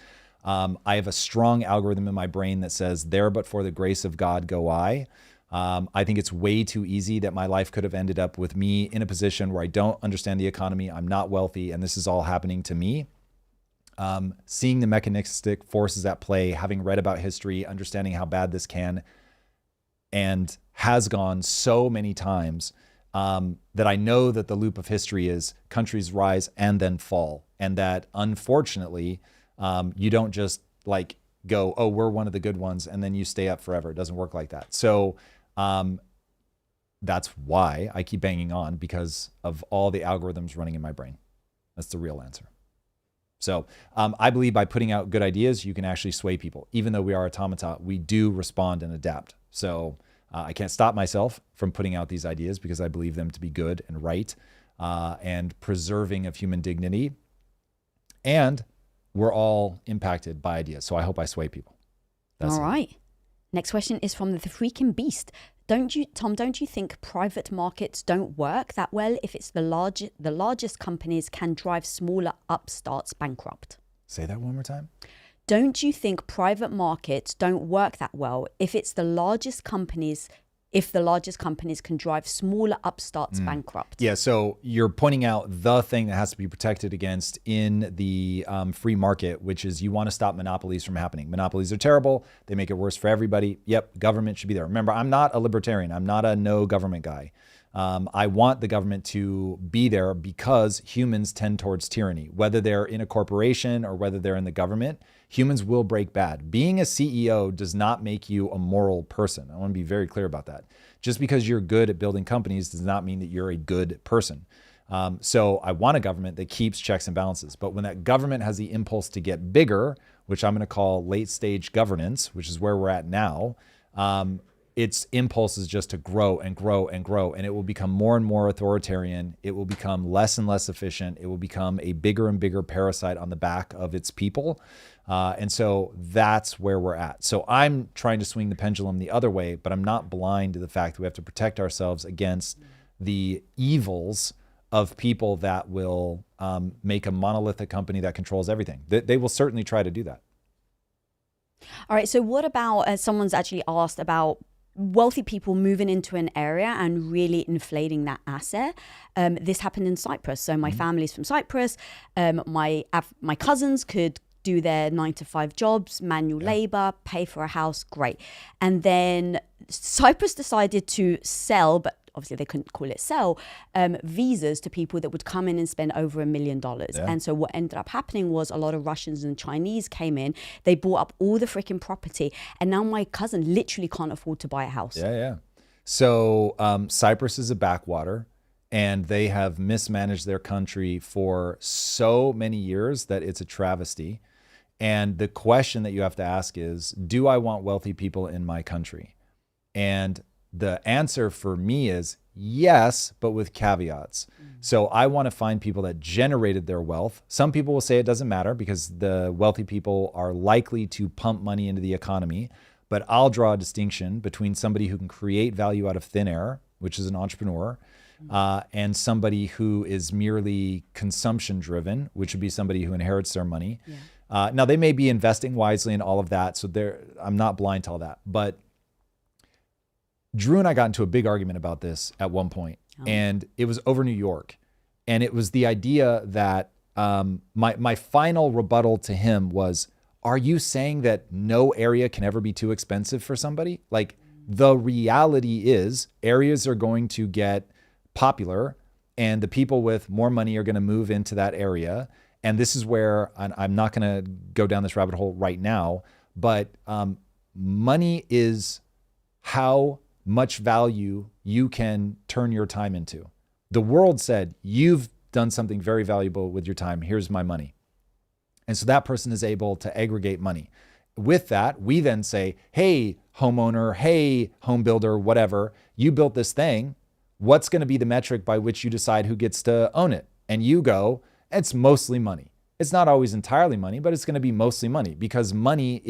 I have a strong algorithm in my brain that says, "There, but for the grace of God, go I." I think it's way too easy that my life could have ended up with me in a position where I don't understand the economy, I'm not wealthy, and this is all happening to me. Seeing the mechanistic forces at play, having read about history, understanding how bad this can and has gone so many times, that I know that the loop of history is countries rise and then fall. And that unfortunately, you don't just like go, oh, we're one of the good ones, and then you stay up forever. It doesn't work like that. So that's why I keep banging on, because of all the algorithms running in my brain. That's the real answer. So I believe by putting out good ideas, you can actually sway people. Even though we are automata, we do respond and adapt. So I can't stop myself from putting out these ideas because I believe them to be good and right and preserving of human dignity. And we're all impacted by ideas. So I hope I sway people.
All right. Next question is from the freaking beast. Tom, don't you think private markets don't work that well if it's the largest companies can drive smaller upstarts bankrupt?
Say that one more time.
Don't you think private markets don't work that well if the largest companies can drive smaller upstarts bankrupt?
Yeah, so you're pointing out the thing that has to be protected against in the free market, which is you want to stop monopolies from happening. Monopolies are terrible. They make it worse for everybody. Yep, government should be there. Remember, I'm not a libertarian. I'm not a no government guy. I want the government to be there because humans tend towards tyranny. Whether they're in a corporation or whether they're in the government, humans will break bad. Being a CEO does not make you a moral person. I want to be very clear about that. Just because you're good at building companies does not mean that you're a good person. So I want a government that keeps checks and balances. But when that government has the impulse to get bigger, which I'm going to call late stage governance, which is where we're at now, its impulse is just to grow and grow and grow, and it will become more and more authoritarian. It will become less and less efficient. It will become a bigger and bigger parasite on the back of its people. And so that's where we're at. So I'm trying to swing the pendulum the other way, but I'm not blind to the fact that we have to protect ourselves against the evils of people that will make a monolithic company that controls everything. They will certainly try to do that.
All right. So what about, someone's actually asked about wealthy people moving into an area and really inflating that asset. This happened in Cyprus. So my family's from Cyprus. My cousins could do their 9-to-5 jobs, manual labor, pay for a house, great. And then Cyprus decided to sell, but obviously they couldn't call it sell, visas to people that would come in and spend over $1 million. Yeah. And so what ended up happening was a lot of Russians and Chinese came in, they bought up all the freaking property, and now my cousin literally can't afford to buy a house.
Yeah. So Cyprus is a backwater, and they have mismanaged their country for so many years that it's a travesty. And the question that you have to ask is, do I want wealthy people in my country? And the answer for me is yes, but with caveats. So I want to find people that generated their wealth. Some people will say it doesn't matter because the wealthy people are likely to pump money into the economy. But I'll draw a distinction between somebody who can create value out of thin air, which is an entrepreneur, and somebody who is merely consumption driven, which would be somebody who inherits their money. Yeah. Now, they may be investing wisely in all of that. So I'm not blind to all that. But Drew and I got into a big argument about this at one point, and it was over New York. And it was the idea that my final rebuttal to him was, are you saying that no area can ever be too expensive for somebody? Like, the reality is areas are going to get popular and the people with more money are going to move into that area. And this is where, I'm not going to go down this rabbit hole right now, but money is how much value you can turn your time into. The world said, you've done something very valuable with your time. Here's my money. And so that person is able to aggregate money. With that, we then say, hey, homeowner, hey, home builder, whatever, you built this thing. What's going to be the metric by which you decide who gets to own it? And you go, it's mostly money. It's not always entirely money, but it's going to be mostly money because money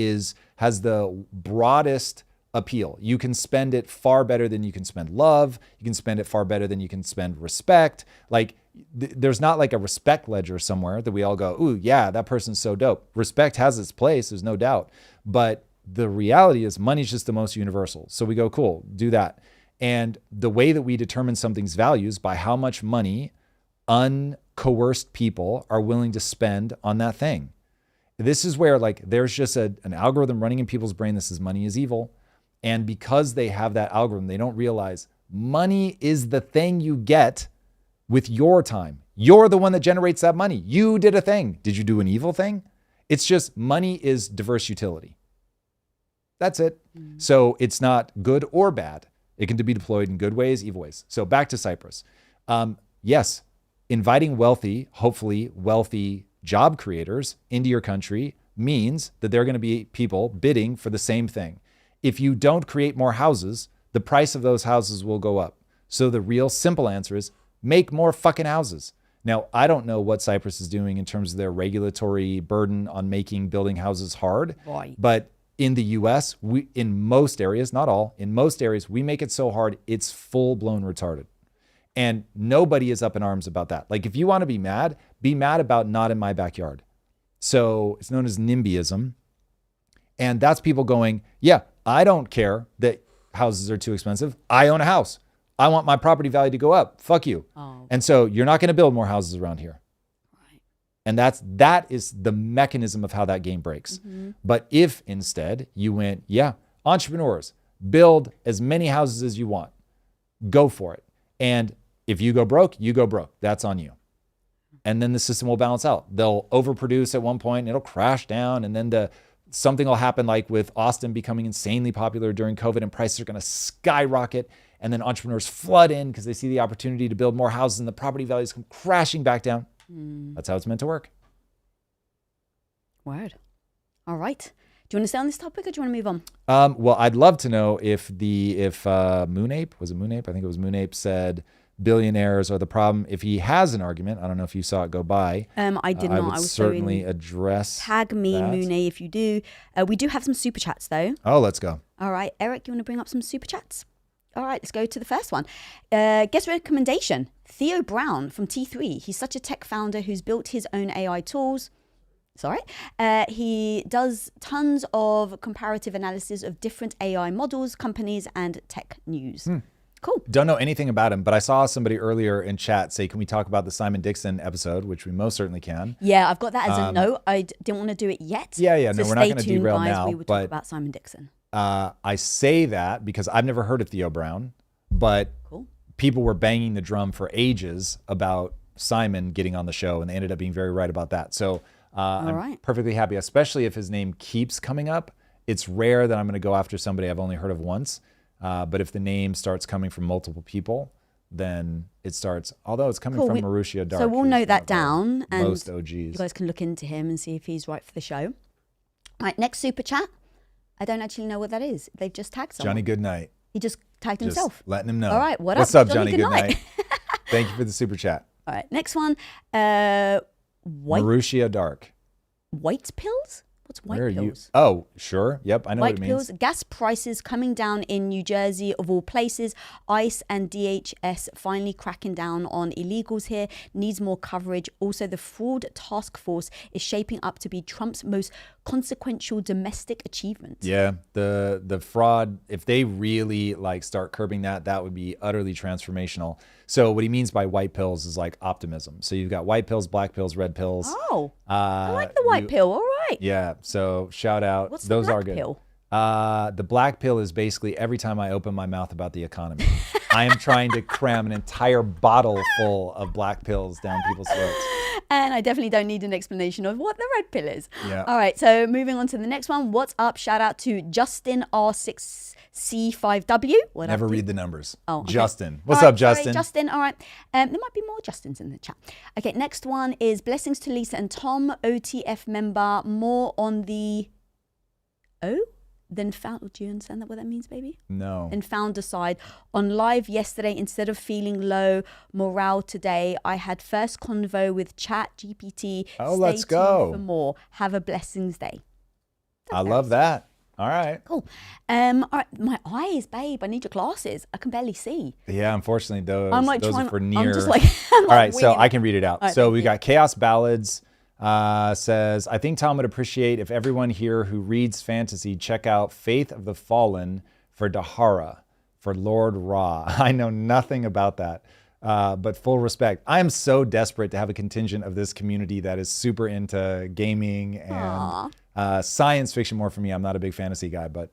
has the broadest appeal. You can spend it far better than you can spend love. You can spend it far better than you can spend respect. Like there's not like a respect ledger somewhere that we all go, ooh, yeah, that person's so dope. Respect has its place, there's no doubt. But the reality is money's just the most universal. So we go, cool, do that. And the way that we determine something's values by how much money uncoerced people are willing to spend on that thing. This is where like there's just an algorithm running in people's brain that says money is evil. And because they have that algorithm, they don't realize Money is the thing you get with your time. You're the one that generates that money. You did a thing. Did you do an evil thing? It's just money is diverse utility. That's it. So it's not good or bad. It can be deployed in good ways, evil ways. So back to Cyprus. Yes, inviting hopefully wealthy job creators into your country means that there are going to be people bidding for the same thing. If you don't create more houses, the price of those houses will go up. So the real simple answer is make more fucking houses. Now, I don't know what Cyprus is doing in terms of their regulatory burden on making building houses hard.
Right.
But in the US, in most areas, not all, in most areas, we make it so hard, it's full-blown retarded. And nobody is up in arms about that. Like, if you want to be mad about not in my backyard. So it's known as NIMBYism. And that's people going, yeah, I don't care that houses are too expensive. I own a house. I want my property value to go up. Fuck you.
Oh.
And so you're not going to build more houses around here.
Right.
And that is the mechanism of how that game breaks.
Mm-hmm.
But if instead you went, yeah, entrepreneurs, build as many houses as you want. Go for it. And if you go broke, you go broke. That's on you. And then the system will balance out. They'll overproduce at one point, and it'll crash down, and then something will happen like with Austin becoming insanely popular during COVID, and prices are going to skyrocket. And then entrepreneurs flood in because they see the opportunity to build more houses, and the property values come crashing back down. That's how it's meant to work.
Word. All right. Do you want to stay on this topic, or do you want to move on?
Well, I'd love to know if Moonape, was it Moonape? I think it was Moonape said billionaires are the problem. If he has an argument, I don't know if you saw it go by.
I did not.
I would certainly address
Tag me,
that.
Moonay, if you do. We do have some super chats, though.
Oh, let's go.
All right. Eric, you want to bring up some super chats? All right, let's go to the first one. Guest recommendation, Theo Brown from T3. He's such a tech founder who's built his own AI tools. Sorry. He does tons of comparative analysis of different AI models, companies, and tech news. Cool.
Don't know anything about him, but I saw somebody earlier in chat say, can we talk about the Simon Dixon episode, which we most certainly can.
Yeah, I've got that as a note. I didn't want to do it yet.
Yeah.
So
No, we're not going to
stay tuned,
derail
guys.
now.
We will talk about Simon Dixon.
I say that because I've never heard of Theo Brown, but
Cool.
people were banging the drum for ages about Simon getting on the show, and they ended up being very right about that. So I'm perfectly happy, especially if his name keeps coming up. It's rare that I'm going to go after somebody I've only heard of once. But if the name starts coming from multiple people, then it starts, although it's coming from Marussia Dark.
So we'll note that down, and
most OGs.
You guys can look into him and see if he's right for the show. All right, next super chat. I don't actually know what that is. They've just tagged someone.
Johnny Goodnight.
He just tagged himself.
Letting him know.
All right,
what's up, Johnny Goodnight? Thank you for the super chat.
All right, next one.
Marussia Dark.
White pills? What's white
Where are
pills?
You? Oh, sure. Yep, I know
White
what it means.
pills, gas prices coming down in New Jersey, of all places. ICE and DHS finally cracking down on illegals here. Needs more coverage. Also, the fraud task force is shaping up to be Trump's most consequential domestic achievement.
Yeah, the fraud, if they really start curbing that, that would be utterly transformational. So what he means by white pills is like optimism. So you've got white pills, black pills, red pills.
Oh, I like the white pill. All right.
Yeah. So shout out.
What's
Those
the black
are good.
pill?
The black pill is basically every time I open my mouth about the economy, I am trying to cram an entire bottle full of black pills down people's throats.
And I definitely don't need an explanation of what the red pill is.
Yeah.
All right. So moving on to the next one. What's up? Shout out to Justin R6C5W.
Never read the numbers.
Oh, okay.
Justin. What's up, Justin?
Sorry, Justin. All right. There might be more Justins in the chat. Okay. Next one is blessings to Lisa and Tom, OTF member. More on the then found. Do you understand what that means, baby?
No.
And founder side. On live yesterday, instead of feeling low morale today, I had first convo with Chat GPT.
Oh,
Stay
let's go.
tuned for more. Have a blessings day.
I love that. All right.
Cool. All right. My eyes, babe. I need your glasses. I can barely see.
Yeah, unfortunately, those are for near.
I'm just like.
All right, so I can read it out.
Right,
so we got Chaos Ballads. Says, I think Tom would appreciate if everyone here who reads fantasy check out Faith of the Fallen for Dahara, for Lord Ra. I know nothing about that, but full respect. I am so desperate to have a contingent of this community that is super into gaming and science fiction more for me. I'm not a big fantasy guy, but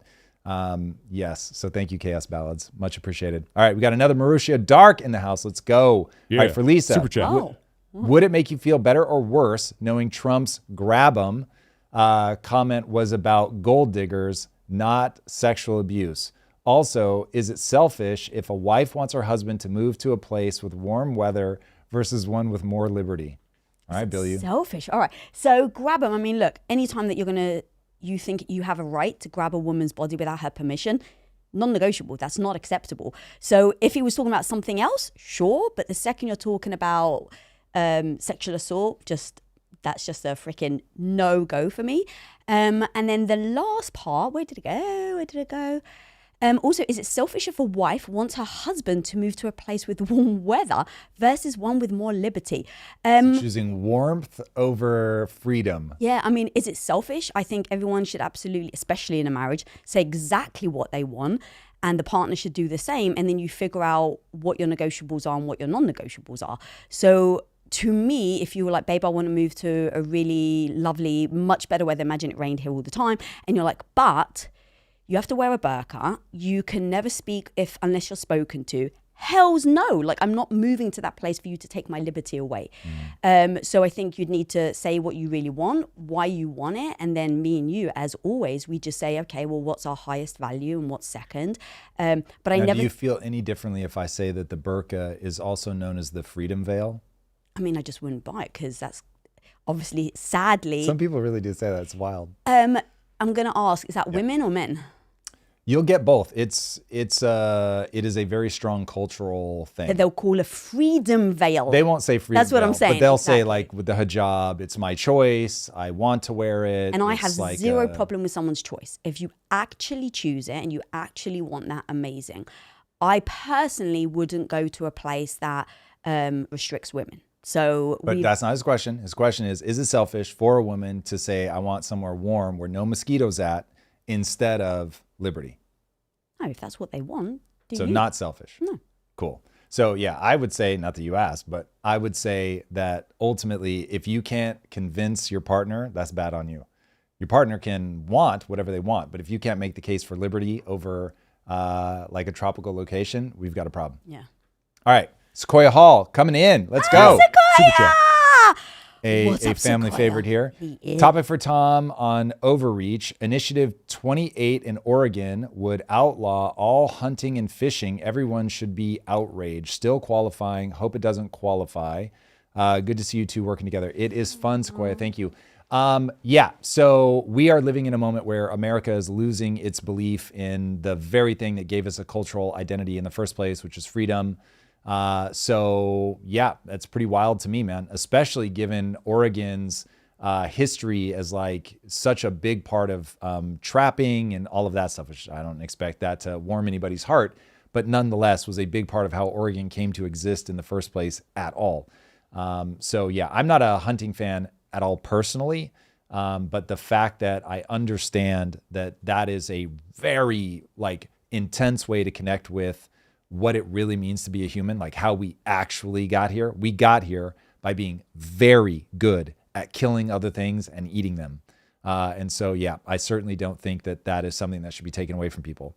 Yes. So thank you, Chaos Ballads. Much appreciated. All right. We got another Marussia Dark in the house. Let's go.
Yeah.
All right. For Lisa.
Super chat.
Oh.
Would it make you feel better or worse knowing Trump's grab 'em comment was about gold diggers, not sexual abuse? Also, is it selfish if a wife wants her husband to move to a place with warm weather versus one with more liberty? All right, Bilyeu.
Selfish. All right. So grab them. I mean, look, anytime that you think you have a right to grab a woman's body without her permission, non-negotiable. That's not acceptable. So if he was talking about something else, sure. But the second you're talking about sexual assault, that's just a freaking no-go for me. And then the last part, where did it go? Also, is it selfish if a wife wants her husband to move to a place with warm weather versus one with more liberty?
So choosing warmth over freedom.
Yeah, I mean, is it selfish? I think everyone should absolutely, especially in a marriage, say exactly what they want, and the partner should do the same, and then you figure out what your negotiables are and what your non-negotiables are. So to me, if you were like, babe, I want to move to a really lovely, much better weather, imagine it rained here all the time, and you're like, but you have to wear a burqa, you can never speak unless you're spoken to. Hell's no, like I'm not moving to that place for you to take my liberty away. So I think you'd need to say what you really want, why you want it, and then me and you, as always, we just say, okay, well, what's our highest value and what's second? But I
now,
never.
do you feel any differently if I say that the burqa is also known as the freedom veil?
I mean, I just wouldn't buy it because that's obviously, sadly.
Some people really do say that. It's wild.
I'm gonna ask: is that women or men?
You'll get both. It is a very strong cultural thing.
That they'll call a freedom veil.
They won't say freedom.
That's what I'm saying.
But they'll say
exactly.
like with the hijab, it's my choice. I want to wear it.
And I
It's
have
like
zero problem with someone's choice. If you actually choose it and you actually want that, amazing. I personally wouldn't go to a place that restricts women.
But that's not his question. His question is it selfish for a woman to say, I want somewhere warm where no mosquitoes at instead of liberty?
No, if that's what they want.
So not selfish.
No.
Cool. So yeah, I would say, not that you asked, but I would say that ultimately, if you can't convince your partner, that's bad on you. Your partner can want whatever they want, but if you can't make the case for liberty over like a tropical location, we've got a problem.
Yeah.
All right. Sequoia Hall coming in. Let's go.
Sequoia!
Super chat. A
What's up,
family
Sequoia?
favorite here.
He is.
Topic for Tom on overreach. Initiative 28 in Oregon would outlaw all hunting and fishing. Everyone should be outraged. Still qualifying. Hope it doesn't qualify. Good to see you two working together. It is fun, Sequoia. Thank you. Yeah, so we are living in a moment where America is losing its belief in the very thing that gave us a cultural identity in the first place, which is freedom. So yeah, that's pretty wild to me, man, especially given Oregon's history as like such a big part of trapping and all of that stuff, which I don't expect that to warm anybody's heart, but nonetheless was a big part of how Oregon came to exist in the first place at all. So yeah, I'm not a hunting fan at all personally, but the fact that I understand that that is a very like intense way to connect with what it really means to be a human, like how we actually got here. We got here by being very good at killing other things and eating them. And so, yeah, I certainly don't think that that is something that should be taken away from people.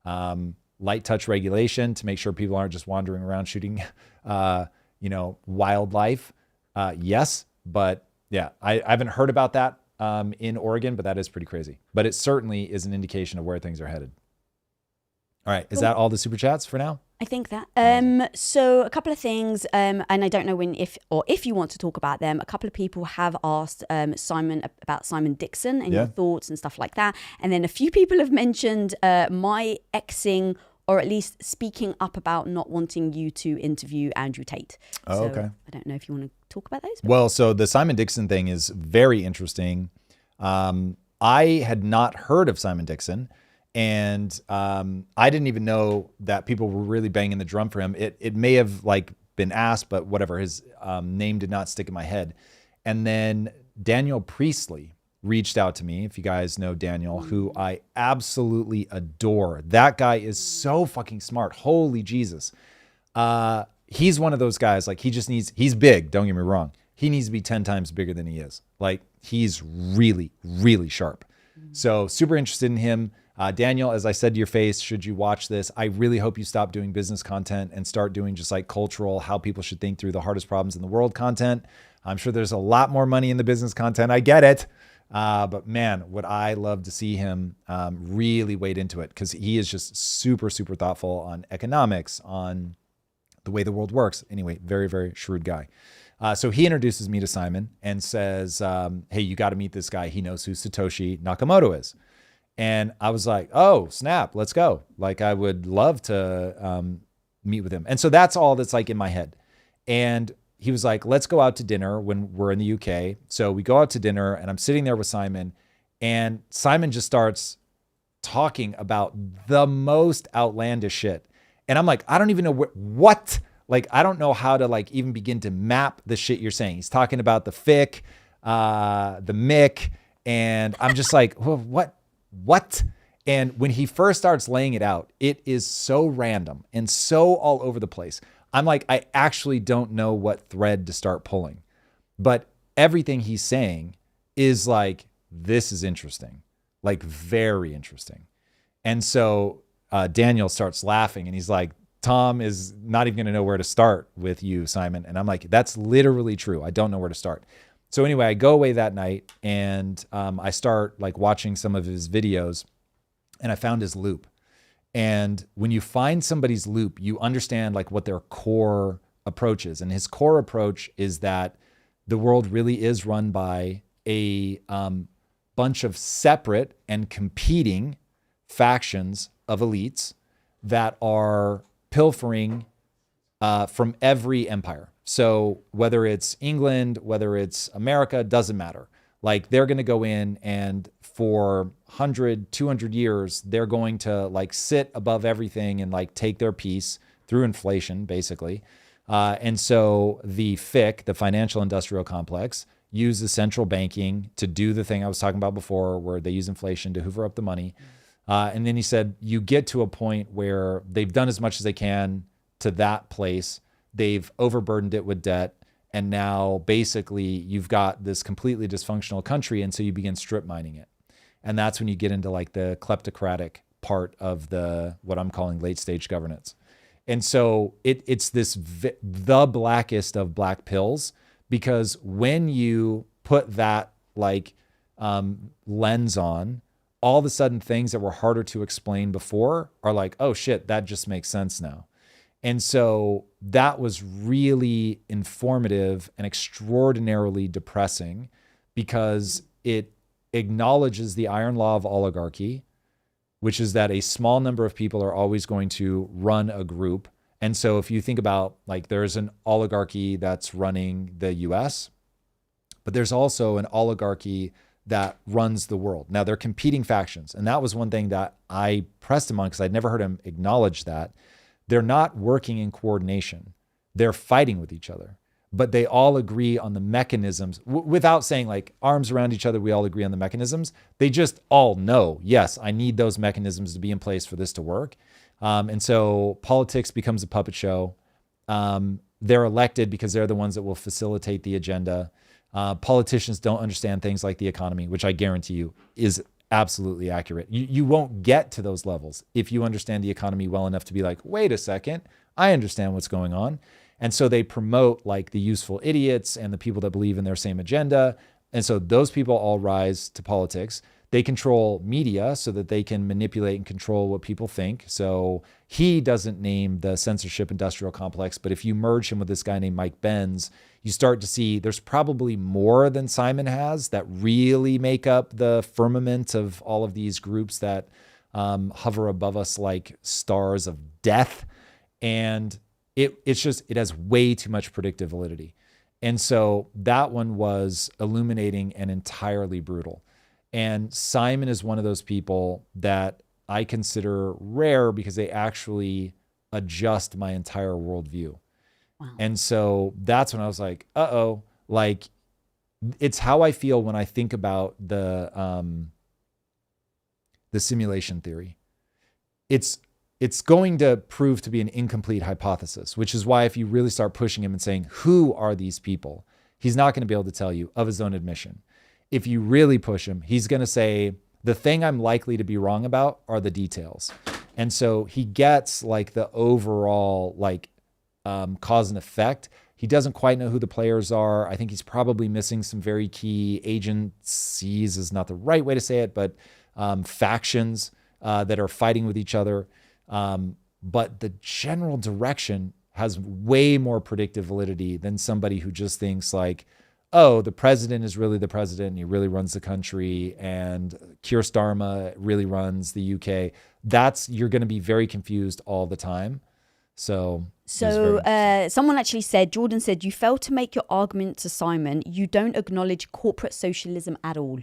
Light touch regulation to make sure people aren't just wandering around shooting, wildlife. Yes, but yeah, I haven't heard about that in Oregon, but that is pretty crazy. But it certainly is an indication of where things are headed. All right. Is that all the super chats for now?
I think that. So a couple of things, and I don't know if you want to talk about them. A couple of people have asked Simon about Simon Dixon and your thoughts and stuff like that. And then a few people have mentioned my exing, or at least speaking up about not wanting you to interview Andrew Tate.
Oh, okay.
I don't know if you want to talk about those.
Well, so the Simon Dixon thing is very interesting. I had not heard of Simon Dixon. And I didn't even know that people were really banging the drum for him. It may have like been asked, but whatever. His name did not stick in my head. And then Daniel Priestley reached out to me. If you guys know Daniel, who I absolutely adore. That guy is so fucking smart. Holy Jesus. He's one of those guys. Like he's big. Don't get me wrong. He needs to be 10 times bigger than he is. Like he's really, really sharp. So super interested in him. Daniel, as I said to your face, should you watch this, I really hope you stop doing business content and start doing just like cultural, how people should think through the hardest problems in the world content. I'm sure there's a lot more money in the business content. I get it. But man, would I love to see him really wade into it, because he is just super, super thoughtful on economics, on the way the world works. Anyway, very, very shrewd guy. So he introduces me to Simon and says, hey, you got to meet this guy. He knows who Satoshi Nakamoto is. And I was like, oh, snap, let's go. Like, I would love to meet with him. And so that's all that's like in my head. And he was like, let's go out to dinner when we're in the UK. So we go out to dinner and I'm sitting there with Simon, and Simon just starts talking about the most outlandish shit. And I'm like, I don't even know what, like, I don't know how to like even begin to map the shit you're saying. He's talking about the FIC, the MIC, and I'm just like, well, what? And when he first starts laying it out, it is so random and so all over the place. I'm like, I actually don't know what thread to start pulling. But everything he's saying is like, this is interesting, like very interesting. And so Daniel starts laughing and he's like, Tom is not even going to know where to start with you, Simon. And I'm like, that's literally true. I don't know where to start. So anyway, I go away that night and I start like watching some of his videos, and I found his loop. And when you find somebody's loop, you understand like what their core approach is. And his core approach is that the world really is run by a bunch of separate and competing factions of elites that are pilfering from every empire. So whether it's England, whether it's America, doesn't matter. Like, they're going to go in and for 100, 200 years, they're going to like sit above everything and like take their piece through inflation, basically. And so the FIC, the financial industrial complex, uses central banking to do the thing I was talking about before, where they use inflation to hoover up the money. And then he said, you get to a point where they've done as much as they can to that place. They've overburdened it with debt. And now basically you've got this completely dysfunctional country. And so you begin strip mining it. And that's when you get into like the kleptocratic part of what I'm calling late stage governance. And so it's the blackest of black pills, because when you put that like lens on, all of a sudden things that were harder to explain before are like, oh shit, that just makes sense now. And so that was really informative and extraordinarily depressing, because it acknowledges the iron law of oligarchy, which is that a small number of people are always going to run a group. And so if you think about like, there's an oligarchy that's running the US, but there's also an oligarchy that runs the world. Now they're competing factions. And that was one thing that I pressed him on, because I'd never heard him acknowledge that. They're not working in coordination. They're fighting with each other, but they all agree on the mechanisms without saying like arms around each other. We all agree on the mechanisms. They just all know, yes, I need those mechanisms to be in place for this to work. And so politics becomes a puppet show. They're elected because they're the ones that will facilitate the agenda. Politicians don't understand things like the economy, which I guarantee you is absolutely accurate. You won't get to those levels if you understand the economy well enough to be like, wait a second, I understand what's going on. And so they promote like the useful idiots and the people that believe in their same agenda. And so those people all rise to politics. They control media so that they can manipulate and control what people think. So he doesn't name the censorship industrial complex, but if you merge him with this guy named Mike Benz, you start to see there's probably more than Simon has that really make up the firmament of all of these groups that hover above us like stars of death. And it has way too much predictive validity. And so that one was illuminating and entirely brutal. And Simon is one of those people that I consider rare, because they actually adjust my entire worldview. Wow. And so that's when I was like, like it's how I feel when I think about the simulation theory. It's going to prove to be an incomplete hypothesis, which is why if you really start pushing him and saying, who are these people? He's not going to be able to tell you of his own admission. If you really push him, he's going to say, The thing I'm likely to be wrong about are the details. And so he gets like the overall like cause and effect. He doesn't quite know who the players are. I think he's probably missing some very key agencies is not the right way to say it, but factions that are fighting with each other. But the general direction has way more predictive validity than somebody who just thinks like, oh, the president is really the president and he really runs the country and Keir Starmer really runs the UK. You're going to be very confused all the time. So
someone actually said, Jordan said, you failed to make your argument to Simon. You don't acknowledge corporate socialism at all.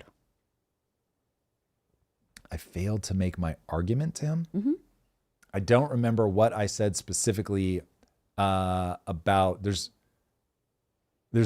I failed to make my argument to him?
Mm-hmm.
I don't remember what I said specifically about, there's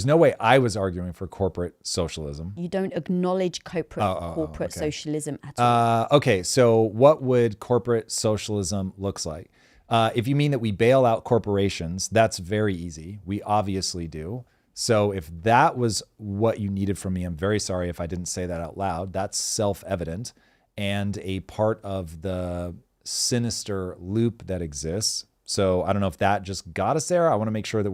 no way I was arguing for corporate socialism.
You don't acknowledge corporate socialism at all.
Okay, so what would corporate socialism looks like? If you mean that we bail out corporations, that's very easy. We obviously do. So if that was what you needed from me, I'm very sorry if I didn't say that out loud. That's self-evident and a part of the sinister loop that exists. So I don't know if that just got us there. I want to make sure that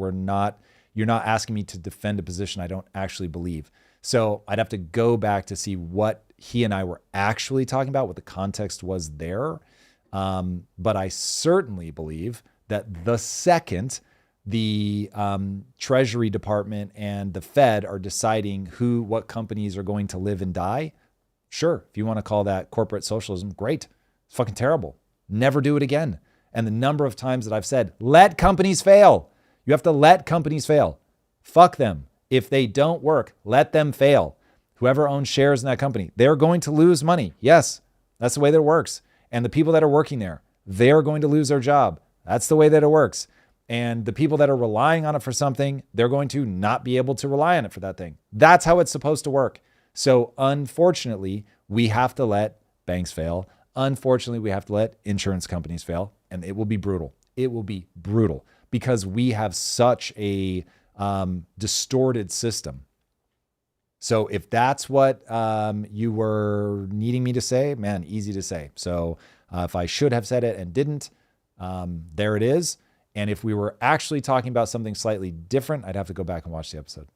you're not asking me to defend a position I don't actually believe. So I'd have to go back to see what he and I were actually talking about, what the context was there. But I certainly believe that the second the Treasury Department and the Fed are deciding what companies are going to live and die, sure, if you want to call that corporate socialism, great. It's fucking terrible. Never do it again. And the number of times that I've said, let companies fail. You have to let companies fail. Fuck them. If they don't work, let them fail. Whoever owns shares in that company, they're going to lose money. Yes, that's the way that it works. And the people that are working there, they're going to lose their job. That's the way that it works. And the people that are relying on it for something, they're going to not be able to rely on it for that thing. That's how it's supposed to work. So unfortunately, we have to let banks fail. Unfortunately, we have to let insurance companies fail. And it will be brutal. It will be brutal because we have such a distorted system. So if that's what you were needing me to say, man, easy to say. So if I should have said it and didn't, there it is. And if we were actually talking about something slightly different, I'd have to go back and watch the episode.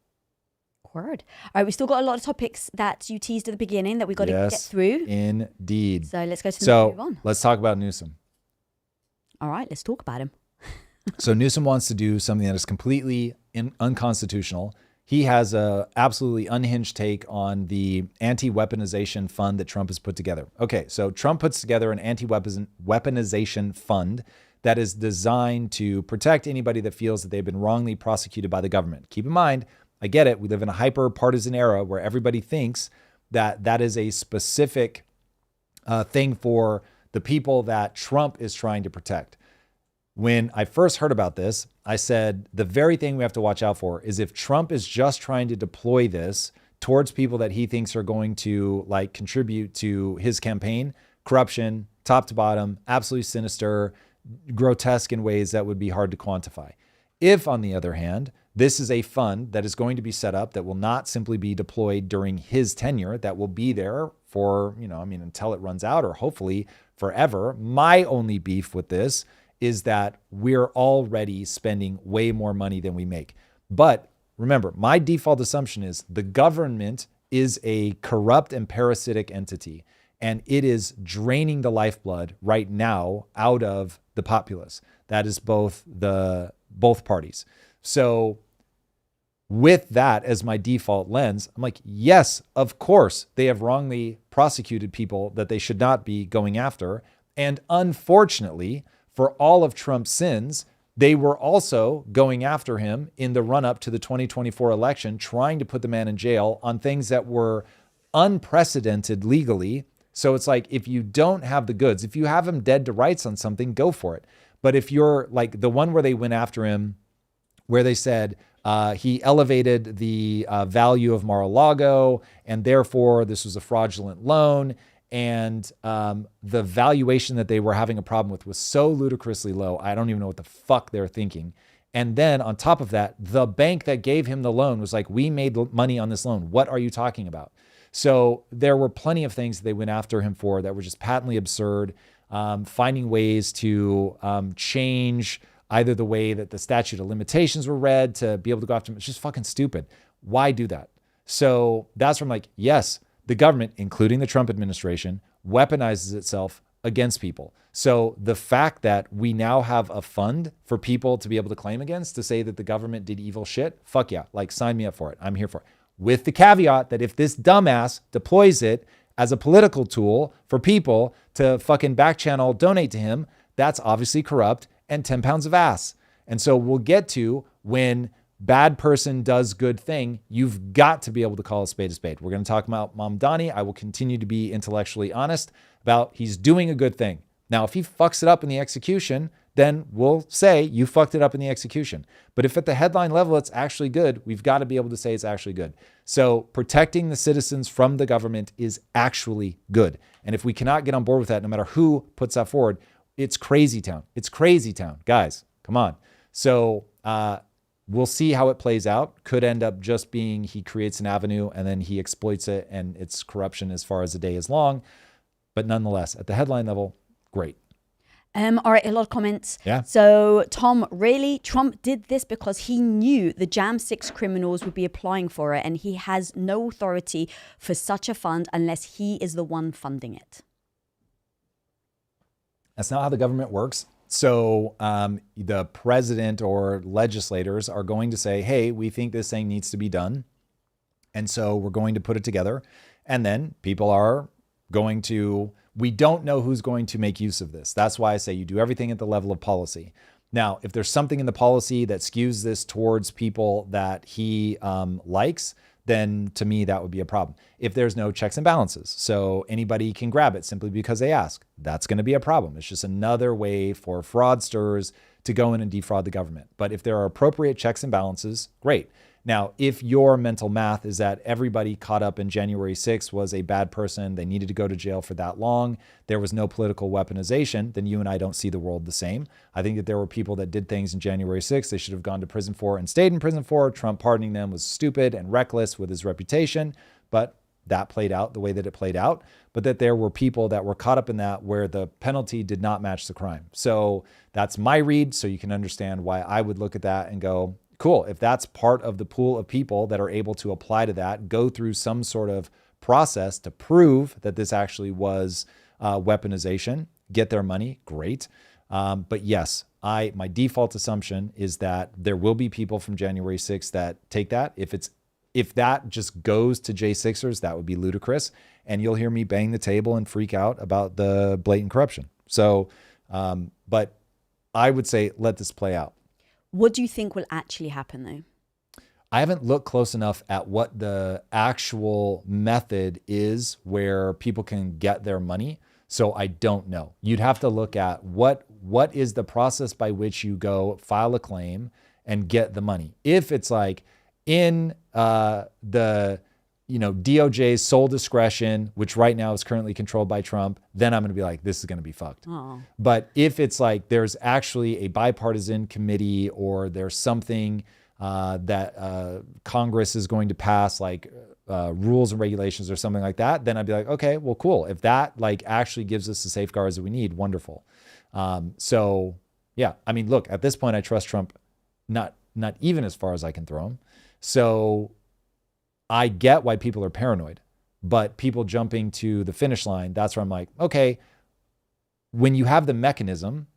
Word. All right, we still got a lot of topics that you teased at the beginning that we got to get through.
Indeed.
So let's go to the move on.
Let's talk about Newsom.
All right, let's talk about him.
So Newsom wants to do something that is completely unconstitutional. He has a absolutely unhinged take on the anti-weaponization fund that Trump has put together. Okay, so Trump puts together an anti-weaponization fund that is designed to protect anybody that feels that they've been wrongly prosecuted by the government. Keep in mind, I get it. We live in a hyper-partisan era where everybody thinks that that is a specific thing for the people that Trump is trying to protect. When I first heard about this, I said the very thing we have to watch out for is if Trump is just trying to deploy this towards people that he thinks are going to like contribute to his campaign, corruption, top to bottom, absolutely sinister, grotesque in ways that would be hard to quantify. If, on the other hand, this is a fund that is going to be set up that will not simply be deployed during his tenure, that will be there for, until it runs out or hopefully forever. My only beef with this is that we're already spending way more money than we make. But remember, my default assumption is the government is a corrupt and parasitic entity, and it is draining the lifeblood right now out of the populace. That is both parties. So with that as my default lens, I'm like, yes, of course, they have wrongly prosecuted people that they should not be going after. And unfortunately, for all of Trump's sins, they were also going after him in the run-up to the 2024 election, trying to put the man in jail on things that were unprecedented legally. So it's like, if you don't have the goods, if you have him dead to rights on something, go for it. But if you're like the one where they went after him, where they said he elevated the value of Mar-a-Lago, and therefore this was a fraudulent loan, and the valuation that they were having a problem with was so ludicrously low, I don't even know what the fuck they're thinking. And then on top of that, the bank that gave him the loan was like, we made money on this loan. What are you talking about? So there were plenty of things that they went after him for that were just patently absurd. Finding ways to change either the way that the statute of limitations were read to be able to go after him. It's just fucking stupid. Why do that? So that's from like, yes, the government, including the Trump administration, weaponizes itself against people. So the fact that we now have a fund for people to be able to claim against to say that the government did evil shit, fuck yeah, like sign me up for it. I'm here for it. With the caveat that if this dumbass deploys it as a political tool for people to fucking back channel donate to him, that's obviously corrupt and 10 pounds of ass. And so we'll get to when bad person does good thing, you've got to be able to call a spade a spade. We're going to talk about Mamdani. I will continue to be intellectually honest about he's doing a good thing. Now, if he fucks it up in the execution, then we'll say you fucked it up in the execution. But if at the headline level it's actually good, we've got to be able to say it's actually good. So protecting the citizens from the government is actually good. And if we cannot get on board with that, no matter who puts that forward, it's crazy town. It's crazy town. Guys, come on. So we'll see how it plays out. Could end up just being he creates an avenue and then he exploits it and it's corruption as far as the day is long. But nonetheless, at the headline level, great.
All right, a lot of comments.
Yeah.
So, Tom, really? Trump did this because he knew the Jam 6 criminals would be applying for it, and he has no authority for such a fund unless he is the one funding it.
That's not how the government works. So the president or legislators are going to say, hey, we think this thing needs to be done. And so we're going to put it together. And then people are going to, we don't know who's going to make use of this. That's why I say you do everything at the level of policy. Now, if there's something in the policy that skews this towards people that he likes, then to me, that would be a problem. If there's no checks and balances, so anybody can grab it simply because they ask, that's going to be a problem. It's just another way for fraudsters to go in and defraud the government. But if there are appropriate checks and balances, great. Now, if your mental math is that everybody caught up in January 6th was a bad person, they needed to go to jail for that long, there was no political weaponization, then you and I don't see the world the same. I think that there were people that did things in January 6th they should have gone to prison for and stayed in prison for. Trump pardoning them was stupid and reckless with his reputation, but that played out the way that it played out. But that there were people that were caught up in that where the penalty did not match the crime. So that's my read, so you can understand why I would look at that and go, cool, if that's part of the pool of people that are able to apply to that, go through some sort of process to prove that this actually was weaponization, get their money, great. But yes, my default assumption is that there will be people from January 6th that take that. If that just goes to J6ers, that would be ludicrous. And you'll hear me bang the table and freak out about the blatant corruption. So, but I would say let this play out.
What do you think will actually happen, though?
I haven't looked close enough at what the actual method is where people can get their money. So I don't know. You'd have to look at what is the process by which you go file a claim and get the money. If it's like in the DOJ's sole discretion, which right now is currently controlled by Trump, then I'm going to be like, this is going to be fucked.
Oh.
But if it's like there's actually a bipartisan committee or there's something that Congress is going to pass, like rules and regulations or something like that, then I'd be like, okay, well, cool. If that like actually gives us the safeguards that we need, wonderful. So yeah, I mean, look, at this point, I trust Trump, not even as far as I can throw him. So I get why people are paranoid, but people jumping to the finish line, that's where I'm like, okay, when you have the mechanism,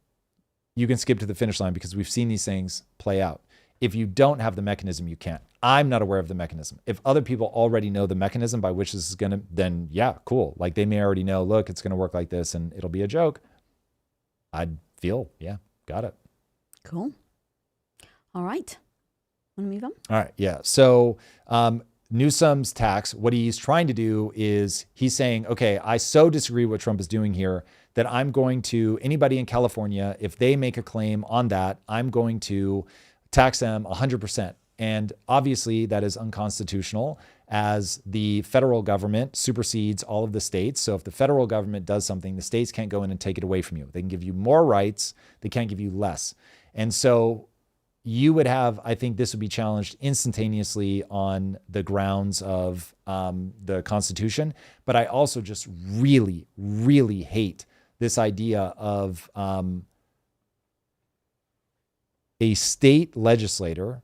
you can skip to the finish line because we've seen these things play out. If you don't have the mechanism, you can't. I'm not aware of the mechanism. If other people already know the mechanism by which this is going to, then yeah, cool. Like they may already know, look, it's going to work like this and it'll be a joke. I'd feel, yeah, got it.
Cool. All right. Want to move on? All
right. Yeah. So, Newsom's tax, what he's trying to do is he's saying, okay, I so disagree with what Trump is doing here that I'm going to, anybody in California, if they make a claim on that, I'm going to tax them 100%. And obviously that is unconstitutional as the federal government supersedes all of the states. So if the federal government does something, the states can't go in and take it away from you. They can give you more rights. They can't give you less. And so you would have, I think this would be challenged instantaneously on the grounds of the Constitution. But I also just really, really hate this idea of a state legislator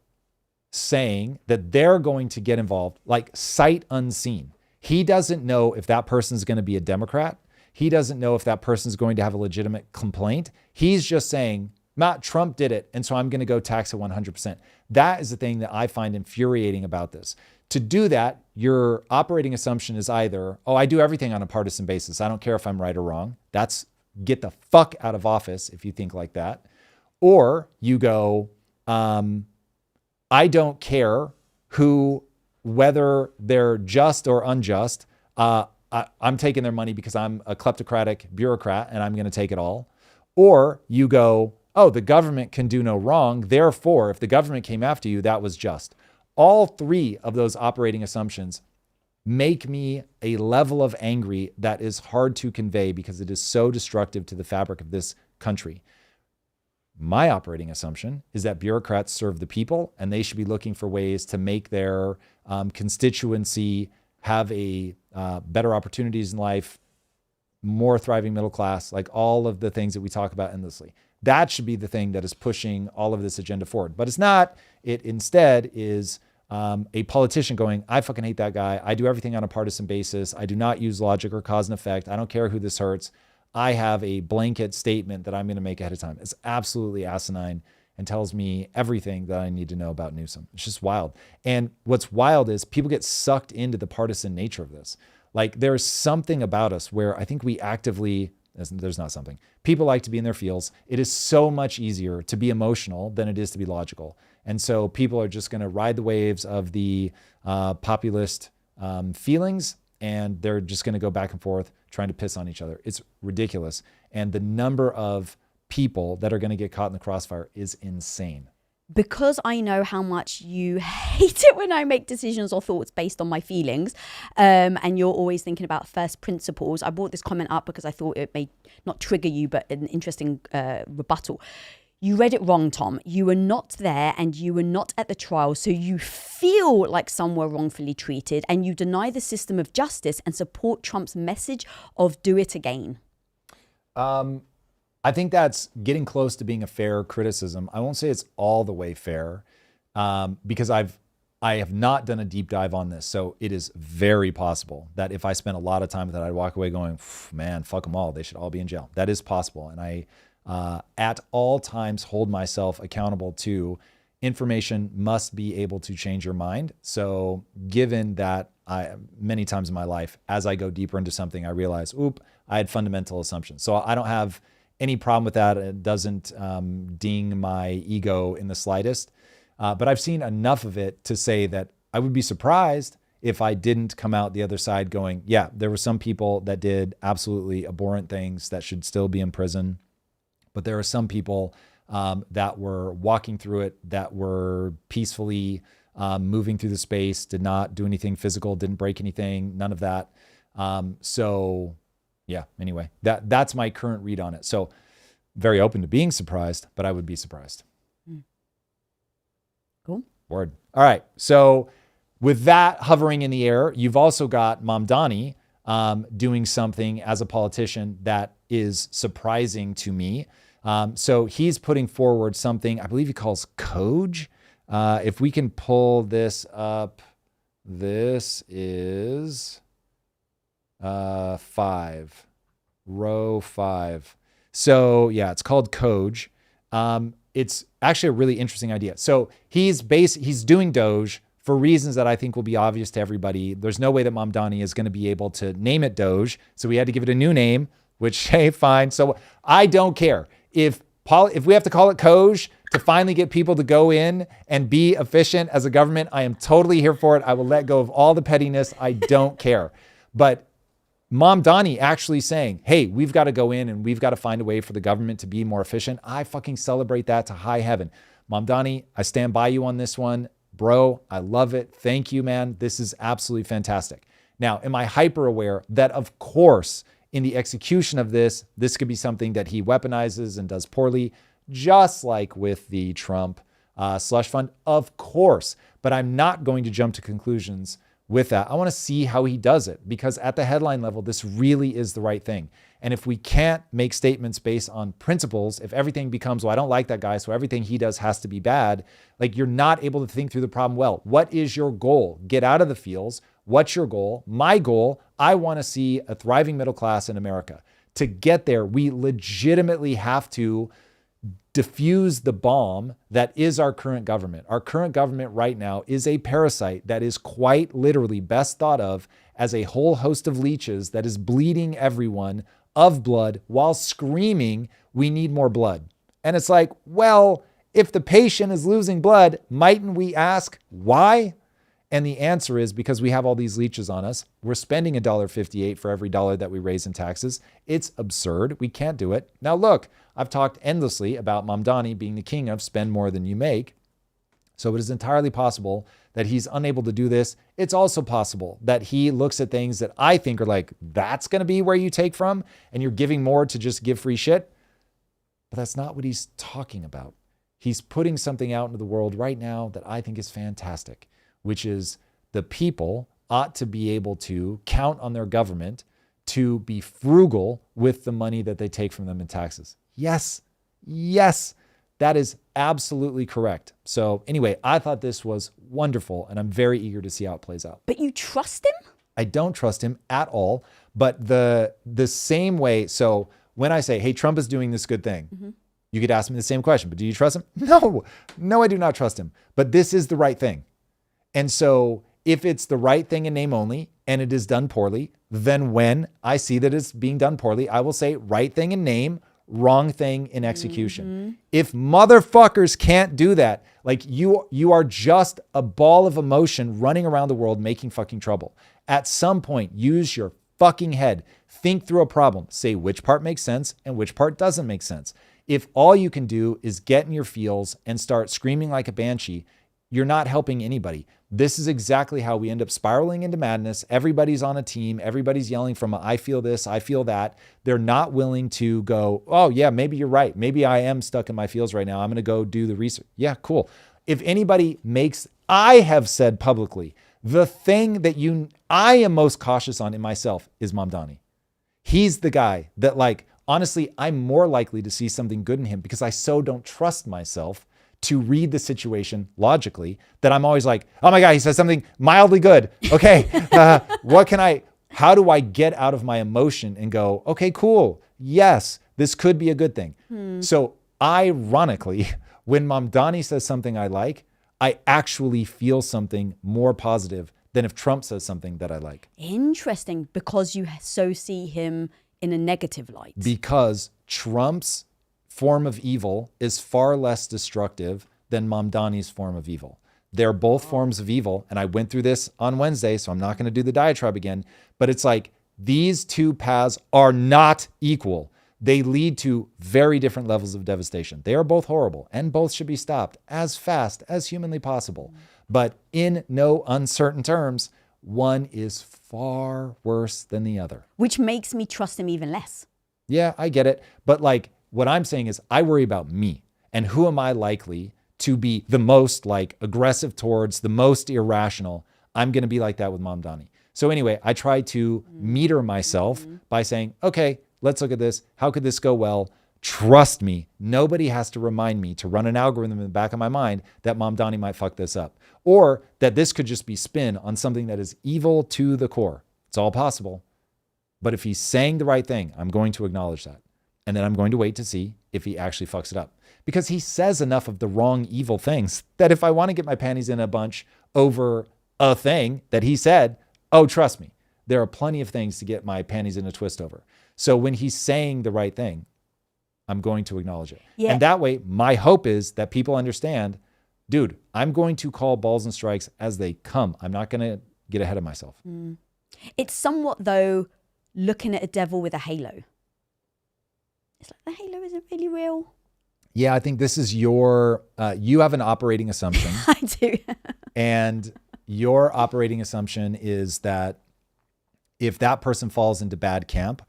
saying that they're going to get involved, like sight unseen. He doesn't know if that person is going to be a Democrat. He doesn't know if that person is going to have a legitimate complaint. He's just saying, Matt, Trump did it, and so I'm going to go tax it 100%. That is the thing that I find infuriating about this. To do that, your operating assumption is either, oh, I do everything on a partisan basis. I don't care if I'm right or wrong. That's get the fuck out of office if you think like that. Or you go, I don't care whether they're just or unjust. I'm taking their money because I'm a kleptocratic bureaucrat and I'm going to take it all. Or you go, oh, the government can do no wrong. Therefore, if the government came after you, that was just. All three of those operating assumptions make me a level of angry that is hard to convey because it is so destructive to the fabric of this country. My operating assumption is that bureaucrats serve the people and they should be looking for ways to make their constituency have better opportunities in life, more thriving middle class, like all of the things that we talk about endlessly. That should be the thing that is pushing all of this agenda forward. But it's not. It instead is a politician going, I fucking hate that guy. I do everything on a partisan basis. I do not use logic or cause and effect. I don't care who this hurts. I have a blanket statement that I'm going to make ahead of time. It's absolutely asinine and tells me everything that I need to know about Newsom. It's just wild. And what's wild is people get sucked into the partisan nature of this. Like there's something about us where I think we actively, there's not something. People like to be in their feels. It is so much easier to be emotional than it is to be logical. And so people are just going to ride the waves of the populist feelings, and they're just going to go back and forth trying to piss on each other. It's ridiculous. And the number of people that are going to get caught in the crossfire is insane.
Because I know how much you hate it when I make decisions or thoughts based on my feelings, and you're always thinking about first principles. I brought this comment up because I thought it may not trigger you, but an interesting rebuttal. You read it wrong, Tom. You were not there and you were not at the trial, so you feel like some were wrongfully treated, and you deny the system of justice and support Trump's message of do it again.
I think that's getting close to being a fair criticism. I won't say it's all the way fair because I have not done a deep dive on this. So it is very possible that if I spent a lot of time with it, I'd walk away going, man, fuck them all. They should all be in jail. That is possible. And I, at all times, hold myself accountable to information must be able to change your mind. So given that many times in my life, as I go deeper into something, I realize, I had fundamental assumptions. So I don't have any problem with that. It doesn't ding my ego in the slightest. But I've seen enough of it to say that I would be surprised if I didn't come out the other side going, yeah, there were some people that did absolutely abhorrent things that should still be in prison. But there are some people that were walking through it, that were peacefully moving through the space, did not do anything physical, didn't break anything, none of that. So yeah, anyway, that's my current read on it. So very open to being surprised, but I would be surprised.
Cool.
Word. All right. So with that hovering in the air, you've also got Mamdani doing something as a politician that is surprising to me. So he's putting forward something I believe he calls Coj. If we can pull this up, this is 5, row 5. So yeah, it's called Coj. It's actually a really interesting idea. So he's doing Doge for reasons that I think will be obvious to everybody. There's no way that Mamdani is going to be able to name it Doge. So we had to give it a new name, which, hey, fine. So I don't care. If we have to call it Coj to finally get people to go in and be efficient as a government, I am totally here for it. I will let go of all the pettiness. I don't care. But Mamdani actually saying, hey, we've got to go in and we've got to find a way for the government to be more efficient. I fucking celebrate that to high heaven. Mamdani, I stand by you on this one. Bro, I love it. Thank you, man. This is absolutely fantastic. Now, am I hyper aware that, of course, in the execution of this could be something that he weaponizes and does poorly, just like with the Trump slush fund? Of course. But I'm not going to jump to conclusions with that. I want to see how he does it, because at the headline level, this really is the right thing. And if we can't make statements based on principles, if everything becomes, well, I don't like that guy, so everything he does has to be bad, like you're not able to think through the problem well. What is your goal? Get out of the fields. What's your goal? My goal, I want to see a thriving middle class in America. To get there, we legitimately have to diffuse the bomb that is our current government. Our current government right now is a parasite that is quite literally best thought of as a whole host of leeches that is bleeding everyone of blood while screaming, we need more blood. And it's like, well, if the patient is losing blood, mightn't we ask why? And the answer is because we have all these leeches on us. We're spending $1.58 for every dollar that we raise in taxes. It's absurd. We can't do it. Now, look, I've talked endlessly about Mamdani being the king of spend more than you make. So it is entirely possible that he's unable to do this. It's also possible that he looks at things that I think are like, that's going to be where you take from, and you're giving more to just give free shit. But that's not what he's talking about. He's putting something out into the world right now that I think is fantastic, which is the people ought to be able to count on their government to be frugal with the money that they take from them in taxes. Yes, that is absolutely correct. So anyway, I thought this was wonderful, and I'm very eager to see how it plays out.
But you trust him?
I don't trust him at all. But the same way, so when I say, hey, Trump is doing this good thing, you could ask me the same question, but do you trust him? No, I do not trust him. But this is the right thing. And so if it's the right thing in name only and it is done poorly, then when I see that it's being done poorly, I will say right thing in name, wrong thing in execution. If motherfuckers can't do that, like you are just a ball of emotion running around the world making fucking trouble. At some point, use your fucking head. Think through a problem. Say which part makes sense and which part doesn't make sense. If all you can do is get in your feels and start screaming like a banshee, you're not helping anybody. This is exactly how we end up spiraling into madness. Everybody's on a team. Everybody's yelling from I feel this, I feel that. They're not willing to go, oh yeah, maybe you're right. Maybe I am stuck in my feels right now. I'm going to go do the research. Yeah, cool. If anybody I have said publicly, the thing that I am most cautious on in myself is Mamdani. He's the guy that honestly, I'm more likely to see something good in him because I so don't trust myself to read the situation logically that I'm always like, oh my God, he says something mildly good. Okay, how do I get out of my emotion and go, okay, cool. Yes, this could be a good thing. So ironically, when Mamdani says something I like, I actually feel something more positive than if Trump says something that I like.
Interesting, because you so see him in a negative light.
Because Trump's form of evil is far less destructive than Mamdani's form of evil. They're both forms of evil. And I went through this on Wednesday, so I'm not going to do the diatribe again. But it's like these two paths are not equal. They lead to very different levels of devastation. They are both horrible and both should be stopped as fast as humanly possible. But in no uncertain terms, one is far worse than the other.
Which makes me trust him even less.
Yeah, I get it. But what I'm saying is I worry about me and who am I likely to be the most aggressive towards, the most irrational. I'm going to be like that with Mamdani. So anyway, I try to meter myself by saying, okay, let's look at this. How could this go well? Trust me. Nobody has to remind me to run an algorithm in the back of my mind that Mamdani might fuck this up, or that this could just be spin on something that is evil to the core. It's all possible. But if he's saying the right thing, I'm going to acknowledge that. And then I'm going to wait to see if he actually fucks it up. Because he says enough of the wrong, evil things that if I want to get my panties in a bunch over a thing that he said, oh, trust me, there are plenty of things to get my panties in a twist over. So when he's saying the right thing, I'm going to acknowledge it. Yeah. And that way, my hope is that people understand, dude, I'm going to call balls and strikes as they come. I'm not going to get ahead of myself.
It's somewhat, though, looking at a devil with a halo. It's like the halo isn't really real.
Yeah, I think this is you have an operating assumption.
I do.
And your operating assumption is that if that person falls into bad camp,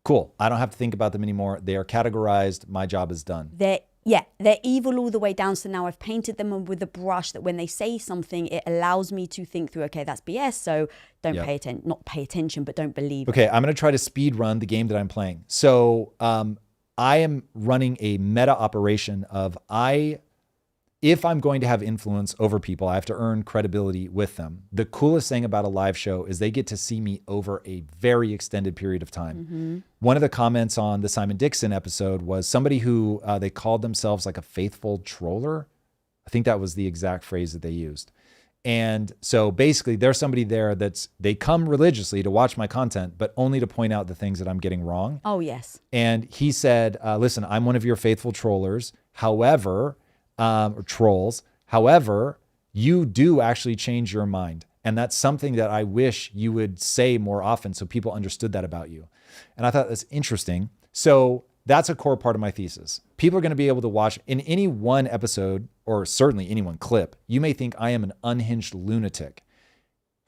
cool, I don't have to think about them anymore. They are categorized. My job is done.
There Yeah, they're evil all the way down. So now I've painted them with a brush that when they say something, it allows me to think through, okay, that's BS. So don't not pay attention, but don't believe
Okay,
it.
I'm going to try to speed run the game that I'm playing. So I am running a meta operation of if I'm going to have influence over people, I have to earn credibility with them. The coolest thing about a live show is they get to see me over a very extended period of time.
Mm-hmm.
One of the comments on the Simon Dixon episode was somebody who they called themselves like a faithful troller. I think that was the exact phrase that they used. And so basically there's somebody there they come religiously to watch my content, but only to point out the things that I'm getting wrong.
Oh, yes.
And he said, listen, I'm one of your faithful trollers. However, or trolls. However, you do actually change your mind. And that's something that I wish you would say more often so people understood that about you. And I thought that's interesting. So that's a core part of my thesis. People are going to be able to watch in any one episode, or certainly any one clip. You may think I am an unhinged lunatic.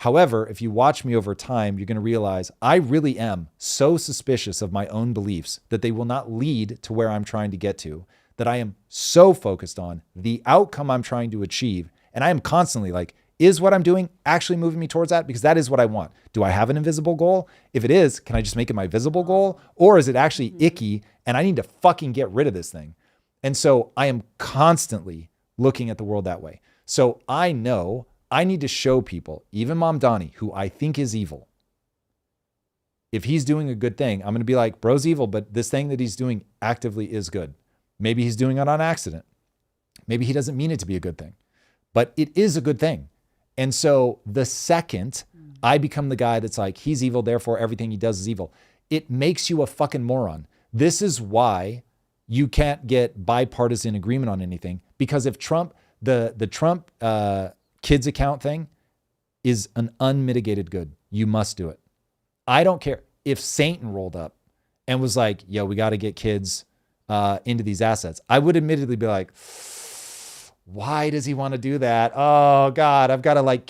However, if you watch me over time, you're going to realize I really am so suspicious of my own beliefs that they will not lead to where I'm trying to get to, that I am so focused on the outcome I'm trying to achieve. And I am constantly like, is what I'm doing actually moving me towards that? Because that is what I want. Do I have an invisible goal? If it is, can I just make it my visible goal? Or is it actually icky and I need to fucking get rid of this thing? And so I am constantly looking at the world that way. So I know I need to show people, even Mamdani, who I think is evil, if he's doing a good thing, I'm going to be like, bro's evil, but this thing that he's doing actively is good. Maybe he's doing it on accident. Maybe he doesn't mean it to be a good thing, but it is a good thing. And so the second I become the guy that's like, he's evil, therefore everything he does is evil, it makes you a fucking moron. This is why you can't get bipartisan agreement on anything, because if Trump, the Trump kids account thing is an unmitigated good, you must do it. I don't care if Satan rolled up and was like, yo, we got to get kids into these assets. I would admittedly be like, why does he want to do that? Oh God, I've got to like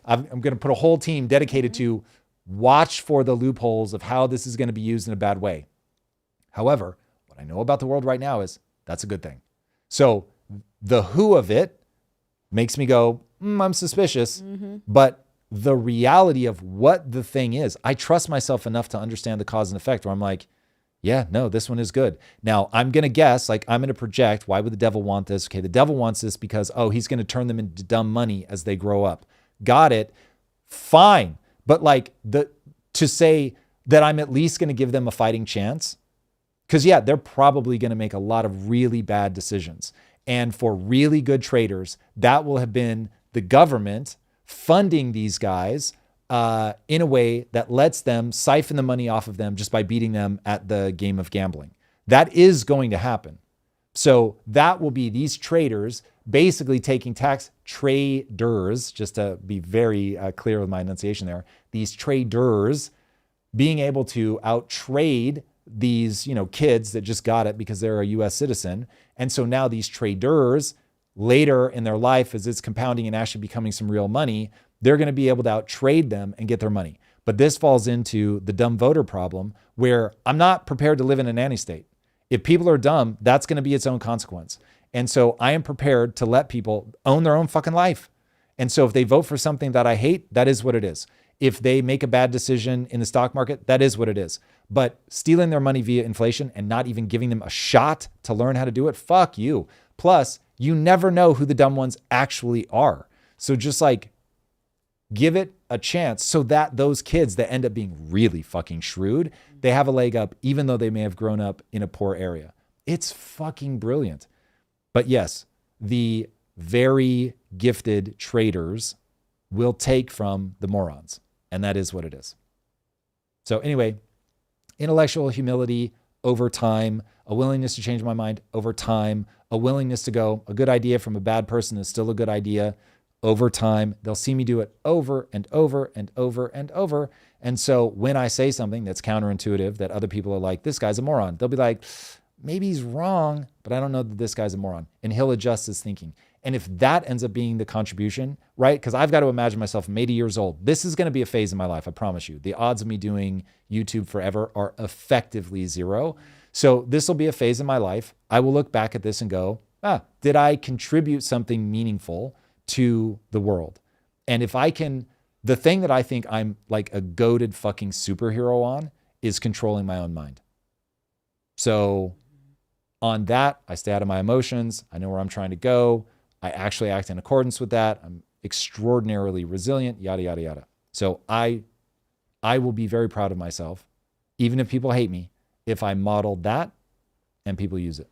I'm going to put a whole team dedicated to watch for the loopholes of how this is going to be used in a bad way. However, what I know about the world right now is that's a good thing. So the who of it makes me go, I'm suspicious, but the reality of what the thing is, I trust myself enough to understand the cause and effect where I'm like, yeah, no, this one is good. Now I'm going to guess, like I'm going to project, why would the devil want this? Okay, the devil wants this because, he's going to turn them into dumb money as they grow up. Got it. Fine. But like to say that I'm at least going to give them a fighting chance, because yeah, they're probably going to make a lot of really bad decisions. And for really good traders, that will have been the government funding these guys in a way that lets them siphon the money off of them just by beating them at the game of gambling. That is going to happen. So that will be these traders basically taking traders, just to be very clear with my enunciation there, these traders being able to outtrade these, kids that just got it because they're a US citizen. And so now these traders later in their life, as it's compounding and actually becoming some real money, they're going to be able to outtrade them and get their money. But this falls into the dumb voter problem where I'm not prepared to live in a nanny state. If people are dumb, that's going to be its own consequence. And so I am prepared to let people own their own fucking life. And so if they vote for something that I hate, that is what it is. If they make a bad decision in the stock market, that is what it is. But stealing their money via inflation and not even giving them a shot to learn how to do it, fuck you. Plus, you never know who the dumb ones actually are. So just like give it a chance so that those kids that end up being really fucking shrewd, they have a leg up, even though they may have grown up in a poor area. It's fucking brilliant. But yes, the very gifted traders will take from the morons. And that is what it is. So anyway, intellectual humility over time, a willingness to change my mind over time, a willingness to go, a good idea from a bad person is still a good idea over time. They'll see me do it over and over and over and over. And so when I say something that's counterintuitive, that other people are like, this guy's a moron, they'll be like, maybe he's wrong, but I don't know that this guy's a moron. And he'll adjust his thinking. And if that ends up being the contribution, right? Because I've got to imagine myself, I'm 80 years old. This is going to be a phase in my life, I promise you. The odds of me doing YouTube forever are effectively zero. So this will be a phase in my life. I will look back at this and go, did I contribute something meaningful to the world? And if I can, the thing that I think I'm like a goated fucking superhero on is controlling my own mind. So on that, I stay out of my emotions. I know where I'm trying to go. I actually act in accordance with that. I'm extraordinarily resilient, yada, yada, yada. So I will be very proud of myself, even if people hate me, if I modeled that and people use it.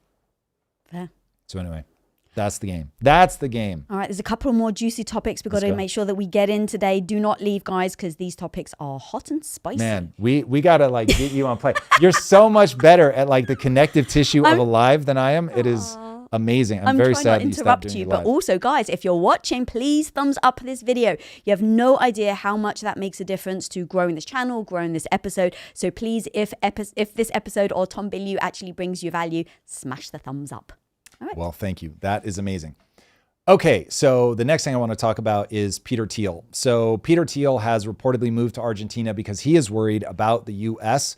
Fair.
So anyway, that's the game. That's the game.
All right, there's a couple more juicy topics we've got to make sure that we get in today. Do not leave, guys, because these topics are hot and spicy.
Man, we got to like get you on play. You're so much better at like the connective tissue of a live than I am. It is amazing. I'm very sad that you stopped doing it live.
But also, guys, if you're watching, please thumbs up this video. You have no idea how much that makes a difference to growing this channel, growing this episode. So please, if this episode or Tom Bilyeu actually brings you value, smash the thumbs up. All right.
Well, thank you. That is amazing. Okay, so the next thing I want to talk about is Peter Thiel. So Peter Thiel has reportedly moved to Argentina because he is worried about the U.S.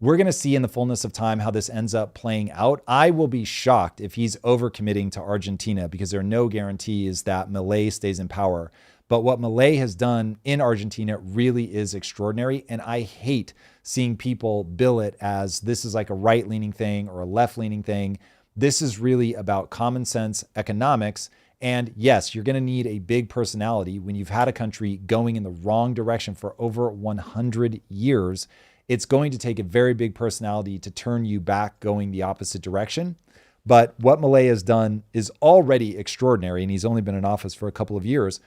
We're going to see in the fullness of time how this ends up playing out. I will be shocked if he's overcommitting to Argentina because there are no guarantees that Milei stays in power. But what Milei has done in Argentina really is extraordinary. And I hate seeing people bill it as this is like a right-leaning thing or a left-leaning thing. This is really about common sense economics. And yes, you're going to need a big personality when you've had a country going in the wrong direction for over 100 years. It's going to take a very big personality to turn you back going the opposite direction. But what Milei has done is already extraordinary, and he's only been in office for a couple of years.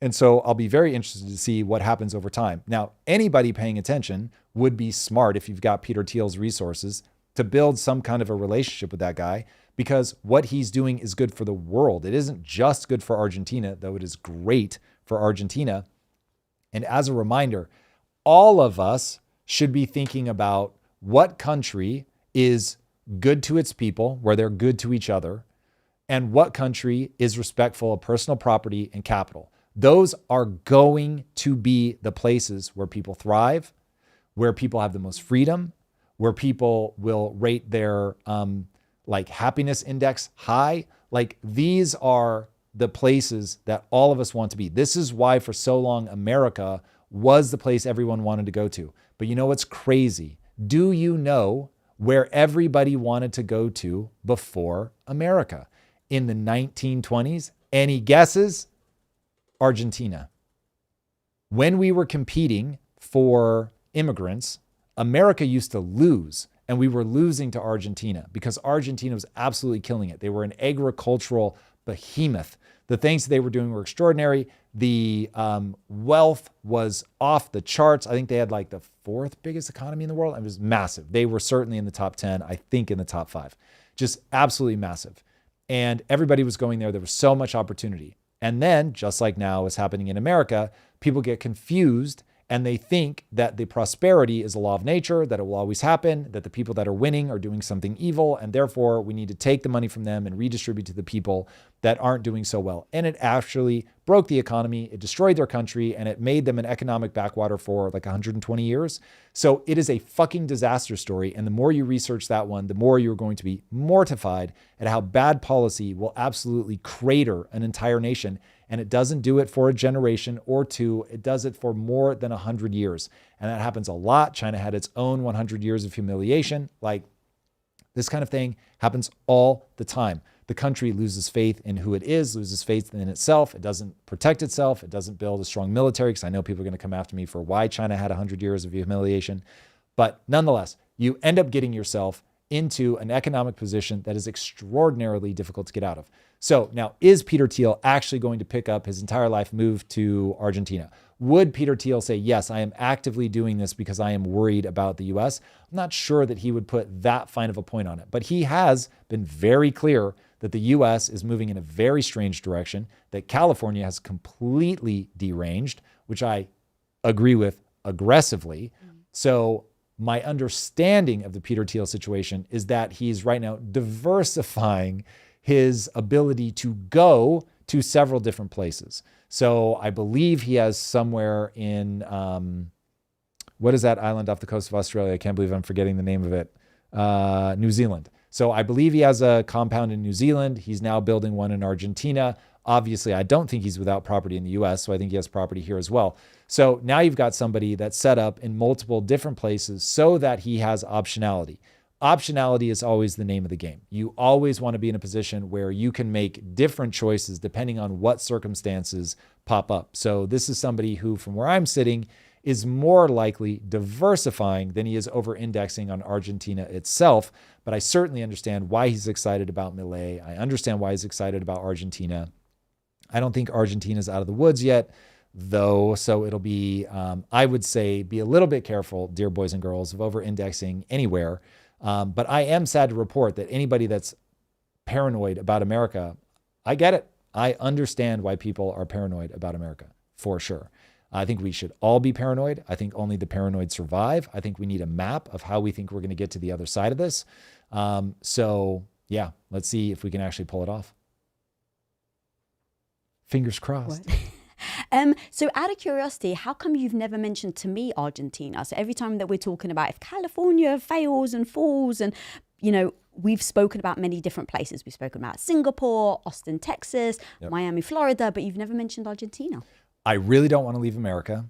And so I'll be very interested to see what happens over time. Now, anybody paying attention would be smart if you've got Peter Thiel's resources to build some kind of a relationship with that guy, because what he's doing is good for the world. It isn't just good for Argentina, though it is great for Argentina. And as a reminder, all of us should be thinking about what country is good to its people, where they're good to each other, and what country is respectful of personal property and capital. Those are going to be the places where people thrive, where people have the most freedom, where people will rate their like happiness index high. Like these are the places that all of us want to be. This is why for so long America was the place everyone wanted to go to. But you know what's crazy? Do you know where everybody wanted to go to before America? In the 1920s? Any guesses? Argentina. When we were competing for immigrants, America used to lose, and we were losing to Argentina because Argentina was absolutely killing it. They were an agricultural behemoth. The things that they were doing were extraordinary. The wealth was off the charts. I think they had like the fourth biggest economy in the world. It was massive. They were certainly in the top 10, I think in the top 5. Just absolutely massive. And everybody was going there. There was so much opportunity. And then, just like now is happening in America, people get confused and they think that the prosperity is a law of nature, that it will always happen, that the people that are winning are doing something evil, and therefore we need to take the money from them and redistribute to the people that aren't doing so well. And it actually broke the economy, it destroyed their country, and it made them an economic backwater for like 120 years. So it is a fucking disaster story. And the more you research that one, the more you're going to be mortified at how bad policy will absolutely crater an entire nation. And it doesn't do it for a generation or two. It does it for more than 100 years. And that happens a lot. China had its own 100 years of humiliation. Like this kind of thing happens all the time. The country loses faith in who it is, loses faith in itself. It doesn't protect itself. It doesn't build a strong military, because I know people are going to come after me for why China had 100 years of humiliation. But nonetheless, you end up getting yourself into an economic position that is extraordinarily difficult to get out of. So now, is Peter Thiel actually going to pick up his entire life, move to Argentina? Would Peter Thiel say, yes, I am actively doing this because I am worried about the US? I'm not sure that he would put that fine of a point on it, but he has been very clear that the US is moving in a very strange direction, that California has completely deranged, which I agree with aggressively. So my understanding of the Peter Thiel situation is that he's right now diversifying his ability to go to several different places. So I believe he has somewhere in, what is that island off the coast of Australia? I can't believe I'm forgetting the name of it. New Zealand. So I believe he has a compound in New Zealand. He's now building one in Argentina. Obviously, I don't think he's without property in the US, so I think he has property here as well. So now you've got somebody that's set up in multiple different places so that he has optionality. Optionality is always the name of the game. You always want to be in a position where you can make different choices depending on what circumstances pop up. So this is somebody who, from where I'm sitting, is more likely diversifying than he is over-indexing on Argentina itself. But I certainly understand why he's excited about Milei. I understand why he's excited about Argentina. I don't think Argentina's out of the woods yet, though. So it'll be, I would say, be a little bit careful, dear boys and girls, of over-indexing anywhere. But I am sad to report that anybody that's paranoid about America, I get it. I understand why people are paranoid about America, for sure. I think we should all be paranoid. I think only the paranoid survive. I think we need a map of how we think we're going to get to the other side of this. So yeah, let's see if we can actually pull it off. Fingers crossed.
So out of curiosity, how come you've never mentioned to me Argentina? So every time that we're talking about if California fails and falls, and, you know, we've spoken about many different places. We've spoken about Singapore, Austin, Texas, Miami, Florida, but you've never mentioned Argentina. I
really don't want to leave America.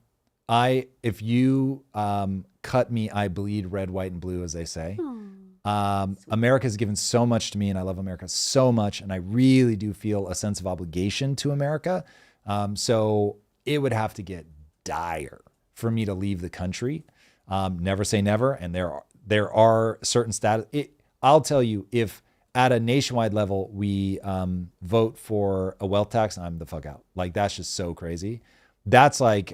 If you cut me, I bleed red, white, and blue, as they say. America has given so much to me, and I love America so much, and I really do feel a sense of obligation to America. So it would have to get dire for me to leave the country. Never say never, and there are certain status. I'll tell you, if at a nationwide level we vote for a wealth tax, I'm the fuck out. Like, that's just so crazy. That's like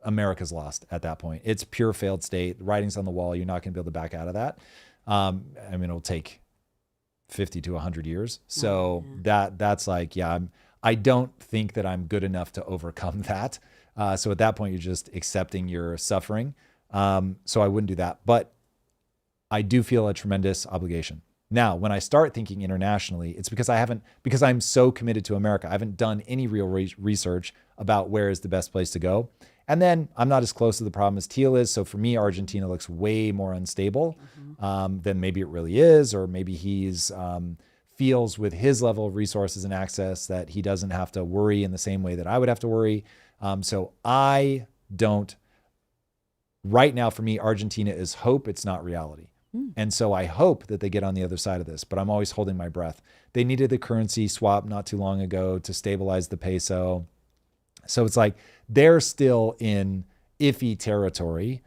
America's lost at that point. It's pure failed state. The writing's on the wall. You're not going to be able to back out of that. I mean, it'll take 50 to 100 years. So that's like, I don't think that I'm good enough to overcome that. So at that point, you're just accepting your suffering. So I wouldn't do that. But I do feel a tremendous obligation. Now, when I start thinking internationally, it's because because I'm so committed to America. I haven't done any real research about where is the best place to go. And then I'm not as close to the problem as Teal is. So for me, Argentina looks way more unstable than maybe it really is, or maybe he's feels with his level of resources and access that he doesn't have to worry in the same way that I would have to worry. So I don't, right now for me, Argentina is hope. It's not reality. And so I hope that they get on the other side of this, but I'm always holding my breath. They needed the currency swap not too long ago to stabilize the peso. So it's like they're still in iffy territory.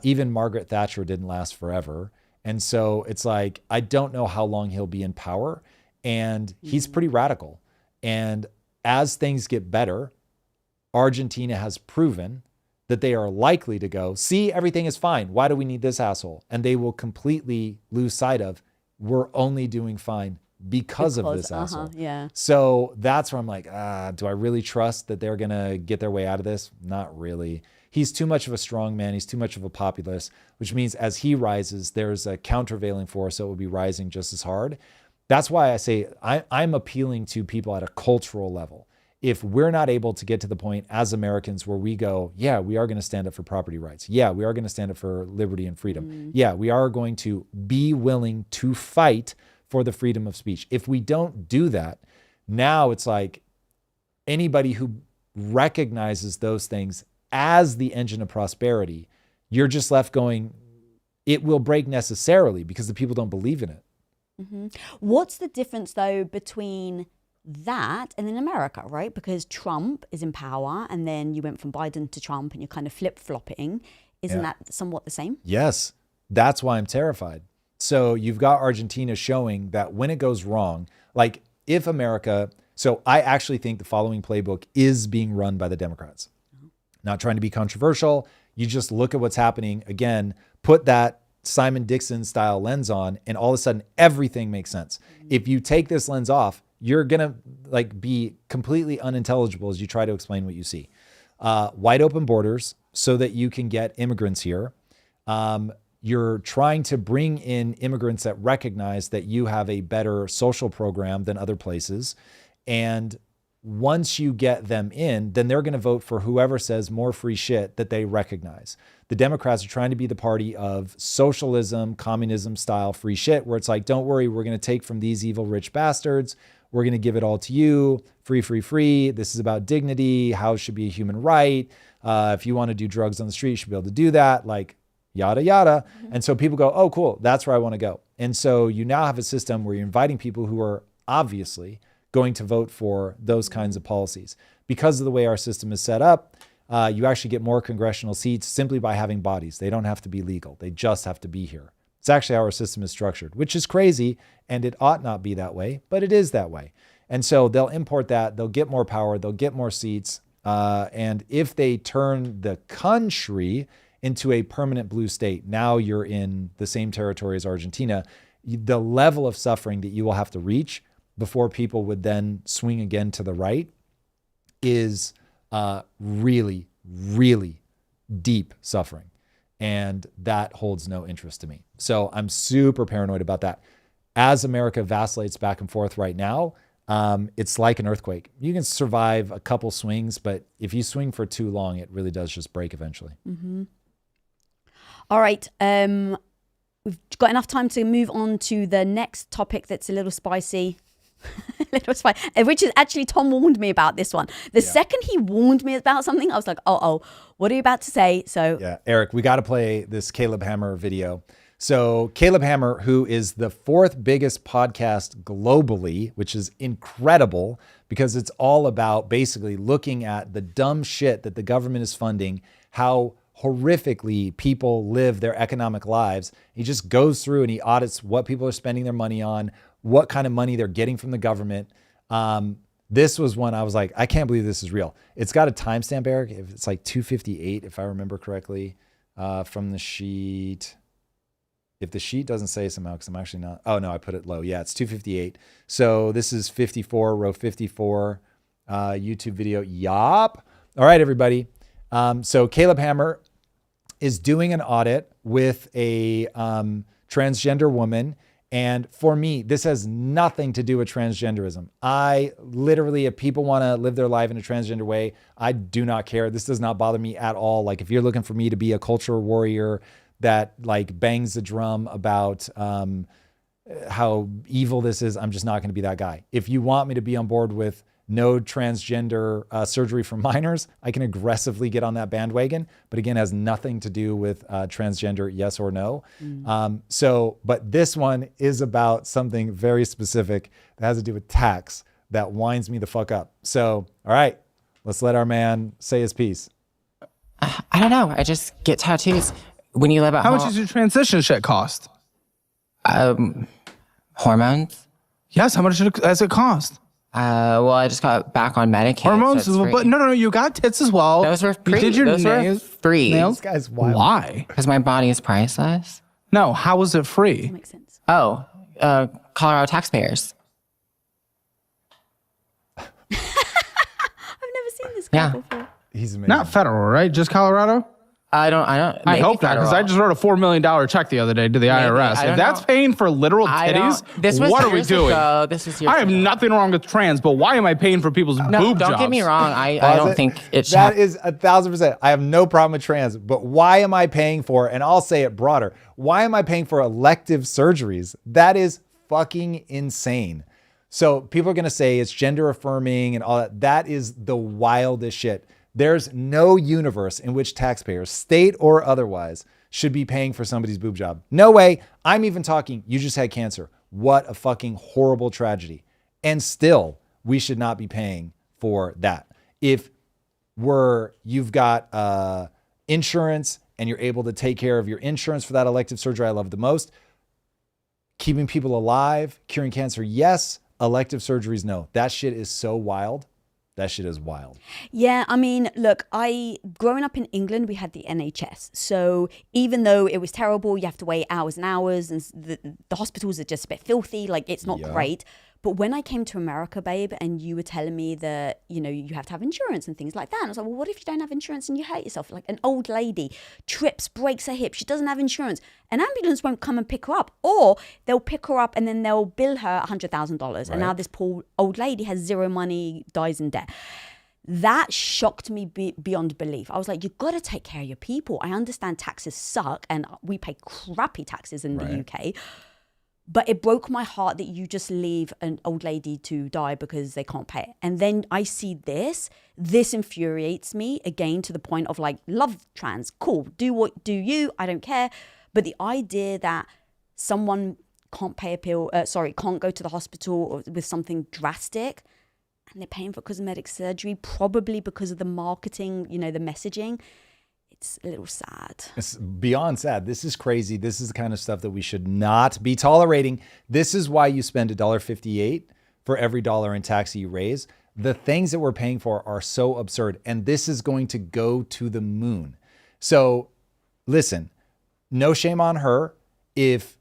Even Margaret Thatcher didn't last forever. And so it's like, I don't know how long he'll be in power. And he's pretty radical. And as things get better, Argentina has proven that they are likely to go, see, everything is fine. Why do we need this asshole? And they will completely lose sight of, we're only doing fine because of this asshole. So that's where I'm like, do I really trust that they're going to get their way out of this? Not really. He's too much of a strong man. He's too much of a populist, which means as he rises, there's a countervailing force that will be rising just as hard. That's why I say I'm appealing to people at a cultural level. If we're not able to get to the point as Americans where we go, yeah, we are going to stand up for property rights. Yeah, we are going to stand up for liberty and freedom. Yeah, we are going to be willing to fight for the freedom of speech. If we don't do that, now it's like anybody who recognizes those things as the engine of prosperity, you're just left going, it will break necessarily because the people don't believe in it.
What's the difference, though, between that and in America, right? Because Trump is in power and then you went from Biden to Trump and you're kind of flip-flopping. Isn't that somewhat the same?
Yes. That's why I'm terrified. So you've got Argentina showing that when it goes wrong, like if America, so I actually think the following playbook is being run by the Democrats. Not trying to be controversial. You just look at what's happening. Again, put that Simon Dixon style lens on and all of a sudden everything makes sense. If you take this lens off, you're going to like be completely unintelligible as you try to explain what you see. Wide open borders so that you can get immigrants here. You're trying to bring in immigrants that recognize that you have a better social program than other places. And once you get them in, then they're going to vote for whoever says more free shit that they recognize. The Democrats are trying to be the party of socialism, communism style free shit, where it's like, don't worry, we're going to take from these evil rich bastards. We're going to give it all to you. Free, free, free. This is about dignity. How it should be a human right. If you want to do drugs on the street, you should be able to do that. Like, yada, yada. And so people go, oh, cool. That's where I want to go. And so you now have a system where you're inviting people who are obviously going to vote for those kinds of policies. Because of the way our system is set up, you actually get more congressional seats simply by having bodies. They don't have to be legal. They just have to be here. It's actually how our system is structured, which is crazy, and it ought not be that way, but it is that way. And so they'll import that. They'll get more power. They'll get more seats. And if they turn the country into a permanent blue state, now you're in the same territory as Argentina. The level of suffering that you will have to reach before people would then swing again to the right is really, really deep suffering. And that holds no interest to me. So I'm super paranoid about that. As America vacillates back and forth right now, it's like an earthquake. You can survive a couple swings, but if you swing for too long, it really does just break eventually.
Mm-hmm. All right. We've got enough time to move on to the next topic that's a little spicy. Which is actually, Tom warned me about this one. The second he warned me about something, I was like, oh, what are you about to say? So
yeah, Eric, we got to play this Caleb Hammer video. So Caleb Hammer, who is the 4th biggest podcast globally, which is incredible because it's all about basically looking at the dumb shit that the government is funding, how horrifically people live their economic lives. He just goes through and he audits what people are spending their money on, what kind of money they're getting from the government. This was one I was like, I can't believe this is real. It's got a timestamp, Eric. It's like 2:58, if I remember correctly, from the sheet. If the sheet doesn't say somehow, because I'm actually not. Oh, no, I put it low. Yeah, it's 2:58. So this is 54, row 54, YouTube video. Yup. All right, everybody. So Caleb Hammer is doing an audit with a transgender woman. And for me, this has nothing to do with transgenderism. I literally, if people want to live their life in a transgender way, I do not care. This does not bother me at all. Like if you're looking for me to be a culture warrior that like bangs the drum about how evil this is, I'm just not going to be that guy. If you want me to be on board with no transgender surgery for minors, I can aggressively get on that bandwagon. But again, has nothing to do with transgender, yes or no. But this one is about something very specific that has to do with tax that winds me the fuck up. So, all right, let's let our man say his piece.
I don't know. I just get tattoos. When you live at home.
How much does your transition shit cost?
Hormones?
Yes, how much does it cost?
Well, I just got back on Medicaid.
Hormones?
So
but no, you got tits as well.
Those were free.
You did your
Those
nails.
were free.
Nails?
This guy's wild.
Why?
Because my body is priceless.
No, how is it free?
makes sense.
Oh, Colorado taxpayers.
I've never seen this guy before.
He's amazing.
Not federal, right? Just Colorado?
I don't.
I hope not, because I just wrote a $4 million check the other day to the IRS. If that's paying for literal titties, what are we doing?
This is
I have nothing wrong with trans, but why am I paying for people's boob jobs?
Don't get me wrong. I don't think it should.
That is 1,000%. I have no problem with trans, but why am I paying for, and I'll say it broader, why am I paying for elective surgeries? That is fucking insane. So people are going to say it's gender affirming and all that. That is the wildest shit. There's no universe in which taxpayers, state or otherwise, should be paying for somebody's boob job. No way. I'm even talking, you just had cancer. What a fucking horrible tragedy. And still, we should not be paying for that. If you've got insurance and you're able to take care of your insurance for that elective surgery, I love the most. Keeping people alive, curing cancer, yes. Elective surgeries, no. That shit is so wild. That shit is wild.
Yeah, I mean, look, growing up in England, we had the NHS. So even though it was terrible, you have to wait hours and hours, and the hospitals are just a bit filthy, like it's not great. But when I came to America, babe, and you were telling me that, you know, you have to have insurance and things like that. And I was like, well, what if you don't have insurance and you hurt yourself? Like an old lady trips, breaks her hip. She doesn't have insurance. An ambulance won't come and pick her up. Or they'll pick her up and then they'll bill her $100,000. Right. And now this poor old lady has zero money, dies in debt. That shocked me beyond belief. I was like, you've got to take care of your people. I understand taxes suck and we pay crappy taxes in the UK. But it broke my heart that you just leave an old lady to die because they can't pay it. And then I see this infuriates me again to the point of like, love trans, cool, do you, I don't care. But the idea that someone can't pay a pill, can't go to the hospital or with something drastic and they're paying for cosmetic surgery, probably because of the marketing, you know, the messaging. It's a little sad.
It's beyond sad. This is crazy. This is the kind of stuff that we should not be tolerating. This is why you spend $1.58 for every dollar in tax you raise. The things that we're paying for are so absurd. And this is going to go to the moon. So listen, no shame on her. If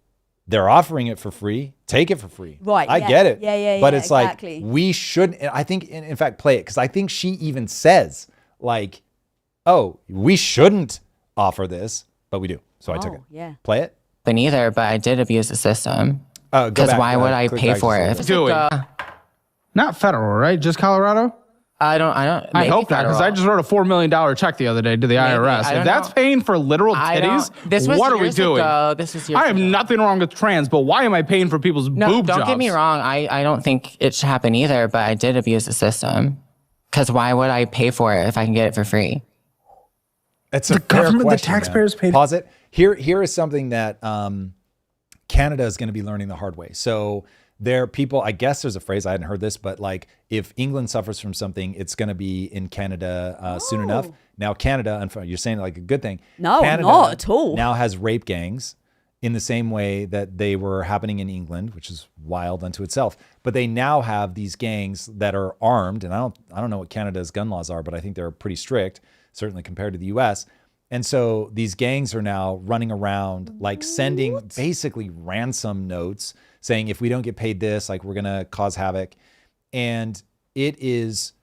they're offering it for free, take it for free.
Right.
I get it.
Yeah.
But it's
exactly.
like, we shouldn't, I think, in fact, play it. Because I think she even says like, oh, we shouldn't offer this, but we do. So I took it.
Yeah.
Play it.
But neither, but I did abuse the system. Because why would I pay for it?
Do it. Not federal, right? Just Colorado?
I
I hope not, because I just wrote a $4 million check the other day to the IRS. If that's paying for literal titties, what are we doing? I have nothing wrong with trans, but why am I paying for people's boob jobs?
Don't get me wrong. I don't think it should happen either, but I did abuse the system. Because why would I pay for it if I can get it for free?
It's a fair question, the taxpayers paid. Pause it. Here is something that Canada is going to be learning the hard way. So there, people, I guess there's a phrase, I hadn't heard this, but like if England suffers from something, it's going to be in Canada soon enough. Now Canada, you're saying like a good thing.
No,
Canada
not at all.
Now has rape gangs in the same way that they were happening in England, which is wild unto itself. But they now have these gangs that are armed, and I don't know what Canada's gun laws are, but I think they're pretty strict, certainly compared to the US. And so these gangs are now running around like sending basically ransom notes saying, if we don't get paid this, like we're going to cause havoc. And it is,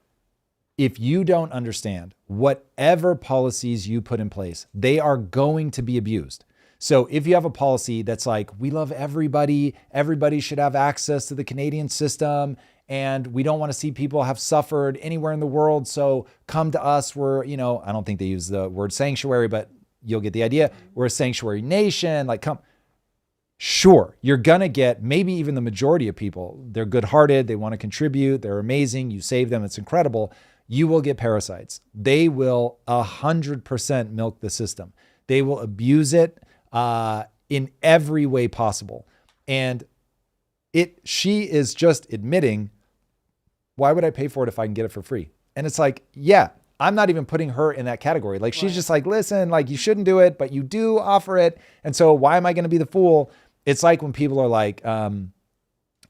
if you don't understand whatever policies you put in place, they are going to be abused. So if you have a policy that's like, we love everybody should have access to the Canadian system, and we don't want to see people have suffered anywhere in the world, so come to us. We're, I don't think they use the word sanctuary, but you'll get the idea. We're a sanctuary nation, like come. Sure, you're gonna get maybe even the majority of people. They're good-hearted, they want to contribute, they're amazing, you save them, it's incredible. You will get parasites. They will 100% milk the system. They will abuse it in every way possible. And she is just admitting, why would I pay for it if I can get it for free? And it's like, yeah, I'm not even putting her in that category. Like, she's just like, listen, like you shouldn't do it, but you do offer it. And so why am I going to be the fool? It's like when people are like,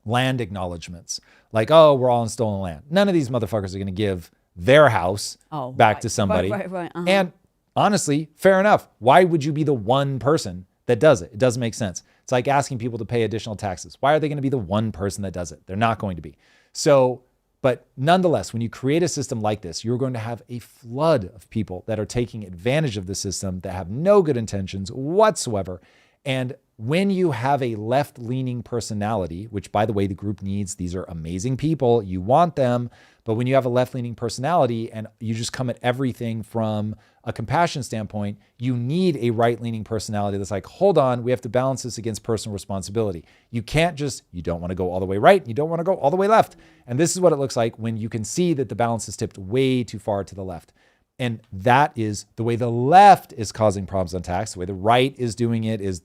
land acknowledgements, like, oh, we're all in stolen land. None of these motherfuckers are going to give their house back to somebody.
Right.
And honestly, fair enough. Why would you be the one person that does it? It doesn't make sense. It's like asking people to pay additional taxes. Why are they going to be the one person that does it? They're not going to be. So, but nonetheless, when you create a system like this, you're going to have a flood of people that are taking advantage of the system that have no good intentions whatsoever. And when you have a left-leaning personality, which by the way, the group needs, these are amazing people, you want them, but when you have a left-leaning personality and you just come at everything from a compassion standpoint, you need a right-leaning personality that's like, hold on, we have to balance this against personal responsibility. You can't just, you don't want to go all the way right, you don't want to go all the way left. And this is what it looks like when you can see that the balance is tipped way too far to the left. And that is the way the left is causing problems on tax. The way the right is doing it is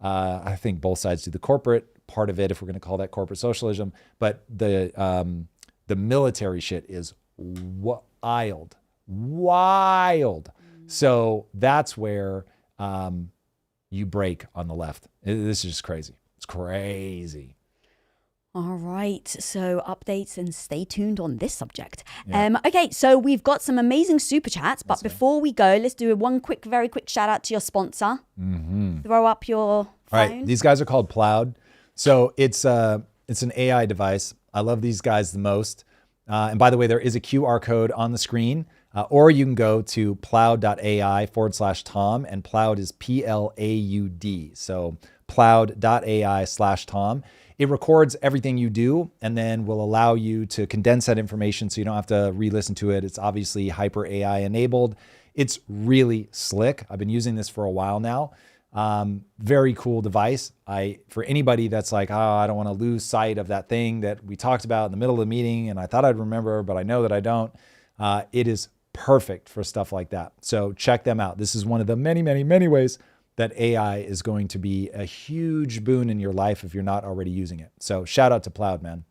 I think both sides do the corporate part of it, if we're going to call that corporate socialism. But the military shit is wild. So that's where you break on the left. This is just crazy. It's crazy.
All right, so updates and stay tuned on this subject. Yeah. Okay, so we've got some amazing super chats, but before we go, let's do very quick shout out to your sponsor. Mm-hmm. Throw up your phone.
All right, these guys are called Plowed. So it's It's an AI device. I love these guys the most. And by the way, there is a QR code on the screen, or you can go to ploud.ai/Tom, and Ploud is PLAUD. So ploud.ai/Tom. It records everything you do and then will allow you to condense that information so you don't have to re-listen to it. It's obviously hyper AI enabled. It's really slick. I've been using this for a while now. Very cool device. For anybody that's like, oh, I don't want to lose sight of that thing that we talked about in the middle of the meeting and I thought I'd remember, but I know that I don't. It is perfect for stuff like that. So check them out. This is one of the many, many, many ways that AI is going to be a huge boon in your life if you're not already using it. So shout out to Ploud, man.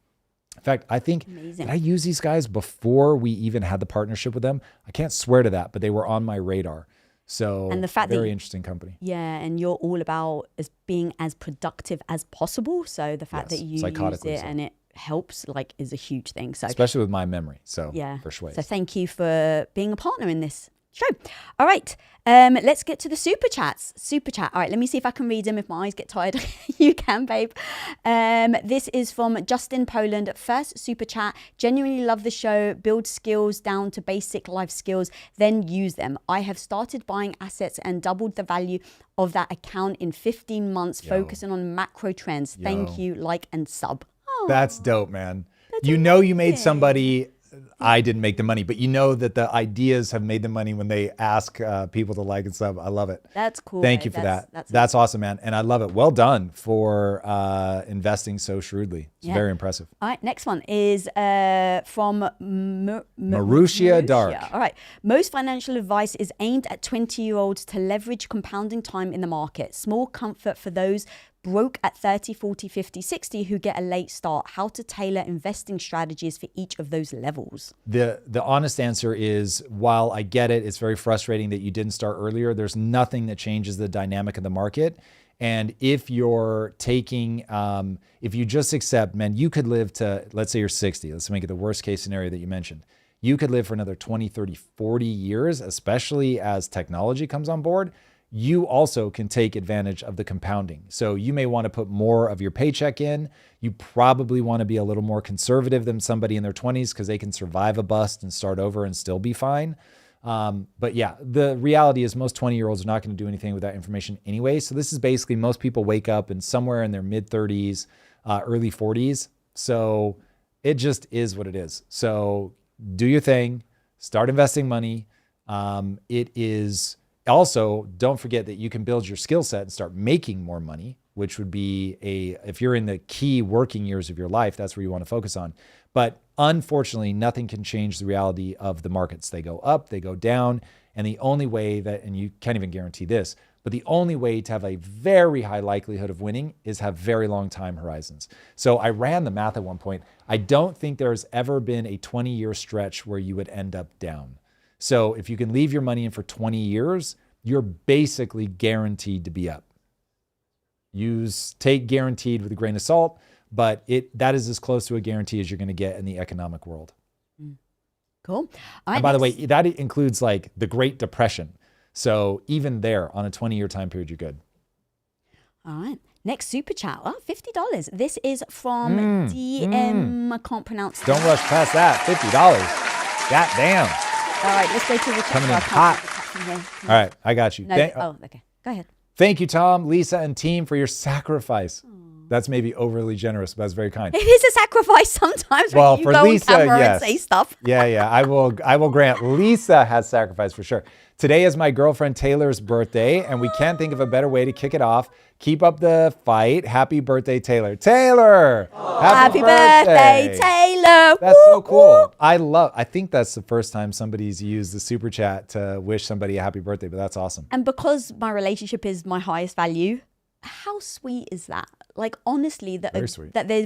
In fact, I think, did I use these guys before we even had the partnership with them? I can't swear to that, but they were on my radar. So, and the fact very interesting company.
Yeah, and you're all about being as productive as possible. So the fact that you use it and it helps is a huge thing. So
especially with my memory. So for sure.
So thank you for being a partner in this show. All right, let's get to the super chats. Super chat. All right, let me see if I can read them. If my eyes get tired, you can, babe. This is from Justin Poland. First super chat. Genuinely love the show. Build skills down to basic life skills, then use them. I have started buying assets and doubled the value of that account in 15 months, focusing on macro trends. Thank you, like and sub. Oh,
that's dope, man. You know you made somebody. I didn't make the money, but you know that the ideas have made the money when they ask people to like and sub. I love it.
That's cool.
Thank you for that. That's awesome, man. And I love it. Well done for investing so shrewdly. It's very impressive.
All right. Next one is from
Marussia Dark.
All right. Most financial advice is aimed at 20-year-olds to leverage compounding time in the market. Small comfort for those broke at 30, 40, 50, 60 who get a late start. How to tailor investing strategies for each of those levels.
The honest answer is, while I get it, it's very frustrating that you didn't start earlier. There's nothing that changes the dynamic of the market. And if you're taking, if you just accept, man, you could live to, let's say you're 60. Let's make it the worst case scenario that you mentioned. You could live for another 20, 30, 40 years, especially as technology comes on board. You also can take advantage of the compounding. So you may want to put more of your paycheck in. You probably want to be a little more conservative than somebody in their 20s because they can survive a bust and start over and still be fine. But yeah, the reality is most 20-year-olds are not going to do anything with that information anyway. So this is basically most people wake up and somewhere in their mid 30s, early 40s. So it just is what it is. So do your thing, start investing money. It is also, don't forget that you can build your skill set and start making more money, which would be if you're in the key working years of your life, that's where you want to focus on. But unfortunately, nothing can change the reality of the markets. They go up, they go down. And the only way that, and you can't even guarantee this, but the only way to have a very high likelihood of winning is have very long time horizons. So I ran the math at one point. I don't think there's ever been a 20-year stretch where you would end up down. So if you can leave your money in for 20 years, you're basically guaranteed to be up. Take guaranteed with a grain of salt, but that is as close to a guarantee as you're going to get in the economic world.
Cool.
And by the way, that includes like the Great Depression. So even there, on a 20-year time period, you're good.
All right. Next super chat. Oh, $50. This is from DM. I can't pronounce
Don't rush past that. $50. God damn.
All right, let's go to the chat.
Coming in hot. All right, I got you.
Okay. Go ahead.
Thank you, Tom, Lisa, and team for your sacrifice. That's maybe overly generous, but that's very kind.
It is a sacrifice sometimes when you go Lisa, on camera and say stuff.
Yeah. I will grant. Lisa has sacrificed for sure. Today is my girlfriend Taylor's birthday, and we can't think of a better way to kick it off. Keep up the fight. Happy birthday, Taylor. Taylor! Happy birthday,
Taylor!
That's so cool. I think that's the first time somebody's used the super chat to wish somebody a happy birthday, but that's awesome.
And because my relationship is my highest value, how sweet is that? Like, honestly, that they're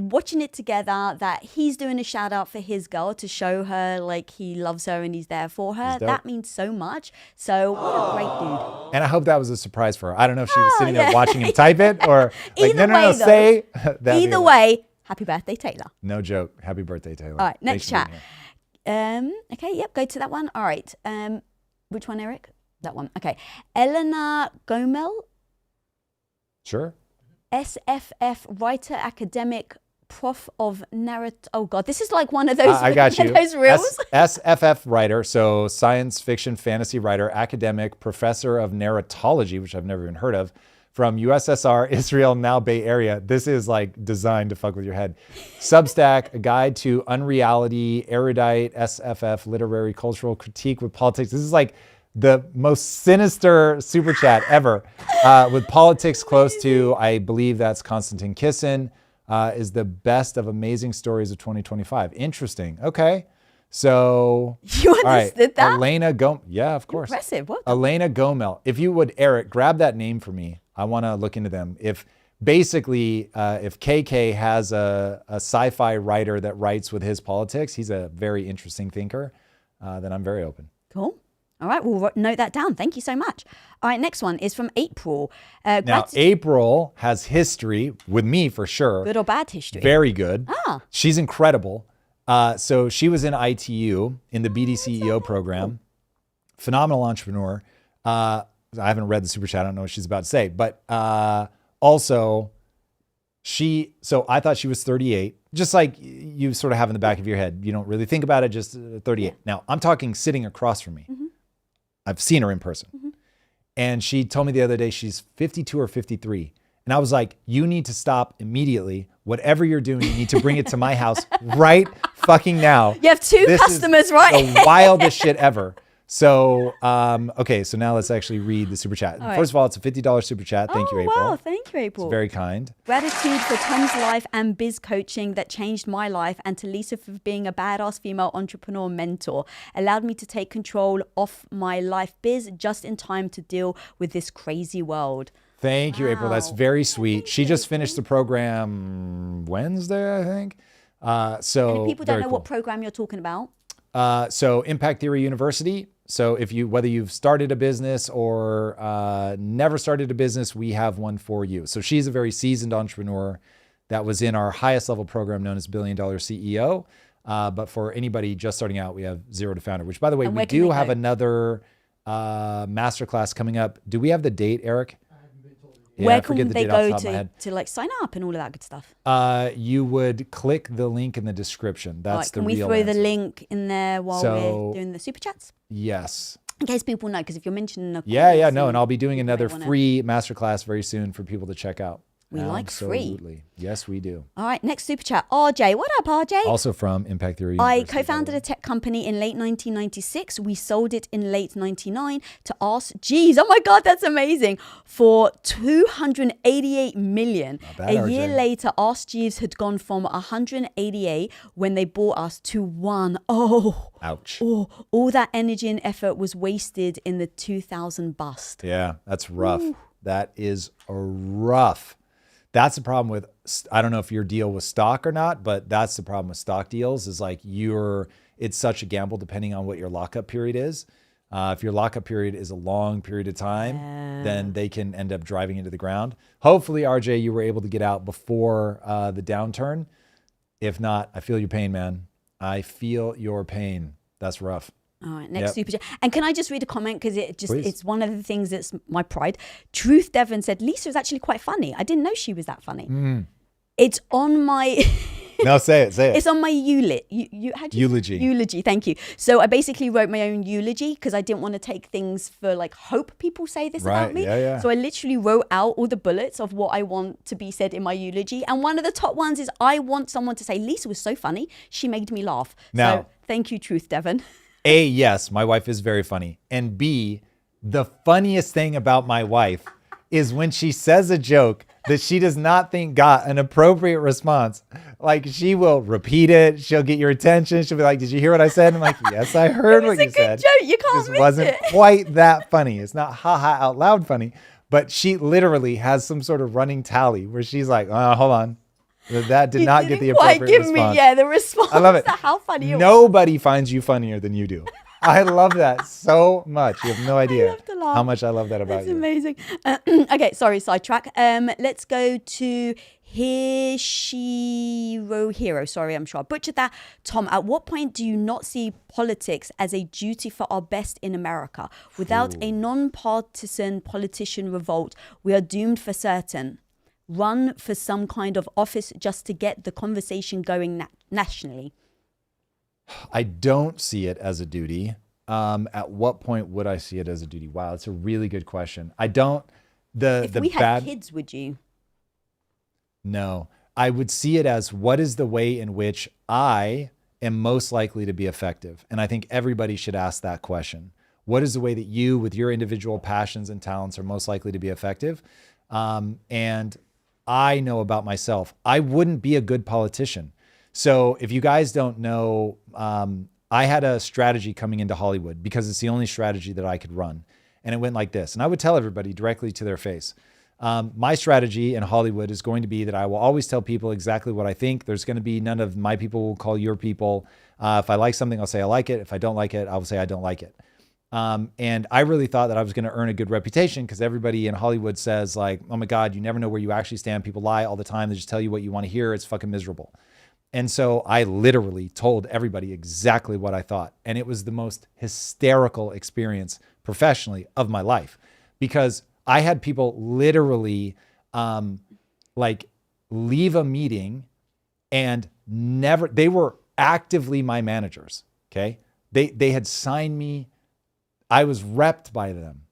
watching it together, that he's doing a shout out for his girl to show her like he loves her and he's there for her. That means so much. So what a great dude.
And I hope that was a surprise for her. I don't know if she was sitting there watching him type it or like,
no,
say.
Either way, happy birthday, Taylor.
No joke. Happy birthday, Taylor.
All right, next chat. Okay, yep, go to that one. All right. Which one, Eric? That one. Okay. Elena Gomel.
Sure.
SFF writer, academic, prof of narrative. Oh God, this is like one of those.
I got you.
Those reels.
SFF writer, so science fiction fantasy writer, academic, professor of narratology, which I've never even heard of, from USSR, Israel, now Bay Area. This is like designed to fuck with your head. Substack, a guide to unreality, erudite, SFF, literary, cultural critique with politics. This is like the most sinister super chat ever, with politics close to, I believe that's Konstantin Kisin, is the best of amazing stories of 2025. Interesting. Okay. So,
you understood that?
Elena yeah, of course.
Impressive. What?
Elena Gomel. If you would, Eric, grab that name for me. I want to look into them. If basically, if KK has a sci-fi writer that writes with his politics, he's a very interesting thinker, then I'm very open.
Cool. All right, we'll note that down. Thank you so much. All right, next one is from April.
Now, April has history with me for sure.
Good or bad history?
Very good. She's incredible. So she was in ITU in the BDCEO program. Phenomenal entrepreneur. I haven't read the super chat. I don't know what she's about to say. But also, so I thought she was 38. Just like you sort of have in the back of your head. You don't really think about it, just 38. Yeah. Now, I'm talking sitting across from me. Mm-hmm. I've seen her in person. Mm-hmm. And she told me the other day she's 52 or 53. And I was like, you need to stop immediately. Whatever you're doing, you need to bring it to my house right fucking now.
You have two customers, right?
The wildest shit ever. So, okay, so now let's actually read the super chat.
Right.
First of all, it's a $50 super chat. Thank you, April.
Wow, thank you, April.
It's very kind.
Gratitude for Tom's life and biz coaching that changed my life, and to Lisa for being a badass female entrepreneur mentor. Allowed me to take control of my life biz just in time to deal with this crazy world.
Thank you, April. That's very sweet. She just finished the program Wednesday, I think. So
and if people don't know
cool.
what program you're talking about.
So Impact Theory University. So if whether you've started a business or never started a business, we have one for you. So she's a very seasoned entrepreneur that was in our highest level program known as $1 Billion CEO. But for anybody just starting out, we have Zero to Founder, which by the way, we do have another masterclass coming up. Do we have the date, Eric?
Yeah, where can they go to like sign up and all of that good stuff?
You would click the link in the description. That's the real answer. Can we throw
the link in there while we're doing the super chats?
Yes.
In case people know, because if you're mentioning the
and I'll be doing another free masterclass very soon for people to check out.
We like free.
Yes, we do.
All right, next super chat. RJ, what up, RJ?
Also from Impact Theory University.
I co-founded a tech company in late 1996. We sold it in late 99 to Ask Jeeves. Oh my God, that's amazing. For $288 million. A year later, Ask Jeeves had gone from 188 when they bought us to 1. Oh.
Ouch.
Oh, all that energy and effort was wasted in the 2000 bust.
Yeah, that's rough. Ooh. That is rough. That's the problem with, I don't know if your deal was stock or not, but that's the problem with stock deals is like it's such a gamble depending on what your lockup period is. If your lockup period is a long period of time, then they can end up driving into the ground. Hopefully, RJ, you were able to get out before the downturn. If not, I feel your pain, man. I feel your pain. That's rough.
All right, next super chat. And can I just read a comment because it's one of the things that's my pride. Truth Devon said Lisa is actually quite funny. I didn't know she was that funny. It's on my
No, say it.
It's on my eulogy. Eulogy, thank you. So I basically wrote my own eulogy because I didn't want to take things for like hope people say this about me.
Yeah.
So I literally wrote out all the bullets of what I want to be said in my eulogy. And one of the top ones is I want someone to say Lisa was so funny. She made me laugh.
Now,
so thank you, Truth Devon.
A, yes, my wife is very funny. And B, the funniest thing about my wife is when she says a joke that she does not think got an appropriate response. Like she will repeat it. She'll get your attention. She'll be like, did you hear what I said? And I'm like, yes, I heard what you said.
It's a good joke. You can't miss it.
Wasn't quite that funny. It's not ha-ha out loud funny. But she literally has some sort of running tally where she's like, hold on. That did not get the appropriate response.
The response.
I love it.
How funny you
Nobody finds you funnier than you do. I love that so much. You have no idea how much I love that about you.
That's amazing. Okay, sorry, sidetrack. Let's go to Hiro. Sorry, I'm sure I butchered that. Tom, at what point do you not see politics as a duty for our best in America? Without a non-partisan politician revolt, we are doomed for certain. run for some kind of office just to get the conversation going nationally?
I don't see it as a duty. At what point would I see it as a duty? Wow, that's a really good question. I don't.
If we had kids, would you?
No, I would see it as what is the way in which I am most likely to be effective? And I think everybody should ask that question. What is the way that you, with your individual passions and talents, are most likely to be effective? And I know about myself, I wouldn't be a good politician. So if you guys don't know, I had a strategy coming into Hollywood because it's the only strategy that I could run. And it went like this. And I would tell everybody directly to their face. My strategy in Hollywood is going to be that I will always tell people exactly what I think. There's going to be none of my people will call your people. If I like something, I'll say I like it. If I don't like it, I will say I don't like it. And I really thought that I was going to earn a good reputation because everybody in Hollywood says like, oh my God, you never know where you actually stand. People lie all the time. They just tell you what you want to hear. It's fucking miserable. And so I literally told everybody exactly what I thought. And it was the most hysterical experience professionally of my life because I had people literally like leave a meeting and they were actively my managers. Okay. They had signed me. I was repped by them.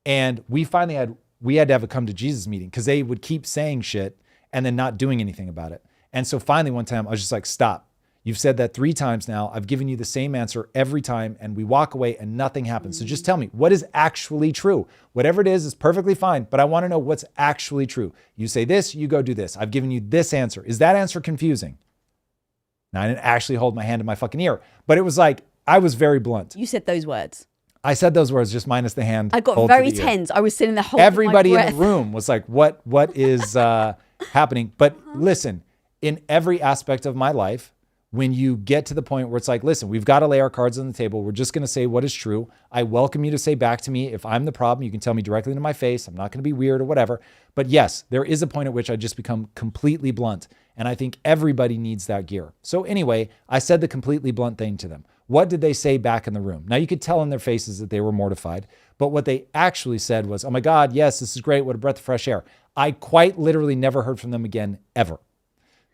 And we had to have a come to Jesus meeting because they would keep saying shit and then not doing anything about it. And so finally one time I was just like, stop. You've said that 3 times now. I've given you the same answer every time and we walk away and nothing happens. So just tell me what is actually true. Whatever it is perfectly fine, but I want to know what's actually true. You say this, you go do this. I've given you this answer. Is that answer confusing? Now I didn't actually hold my hand to my fucking ear, but it was like, I was very blunt.
You said those words.
I said those words just minus the hand.
I got very tense. I was sitting there holding
everybody
my breath.
In the room was like, what is happening? But listen, in every aspect of my life, when you get to the point where it's like, listen, we've got to lay our cards on the table. We're just going to say what is true. I welcome you to say back to me. If I'm the problem, you can tell me directly into my face. I'm not going to be weird or whatever. But yes, there is a point at which I just become completely blunt. And I think everybody needs that gear. So anyway, I said the completely blunt thing to them. What did they say back in the room? Now you could tell in their faces that they were mortified, but what they actually said was, oh my God, yes, this is great. What a breath of fresh air. I quite literally never heard from them again, ever.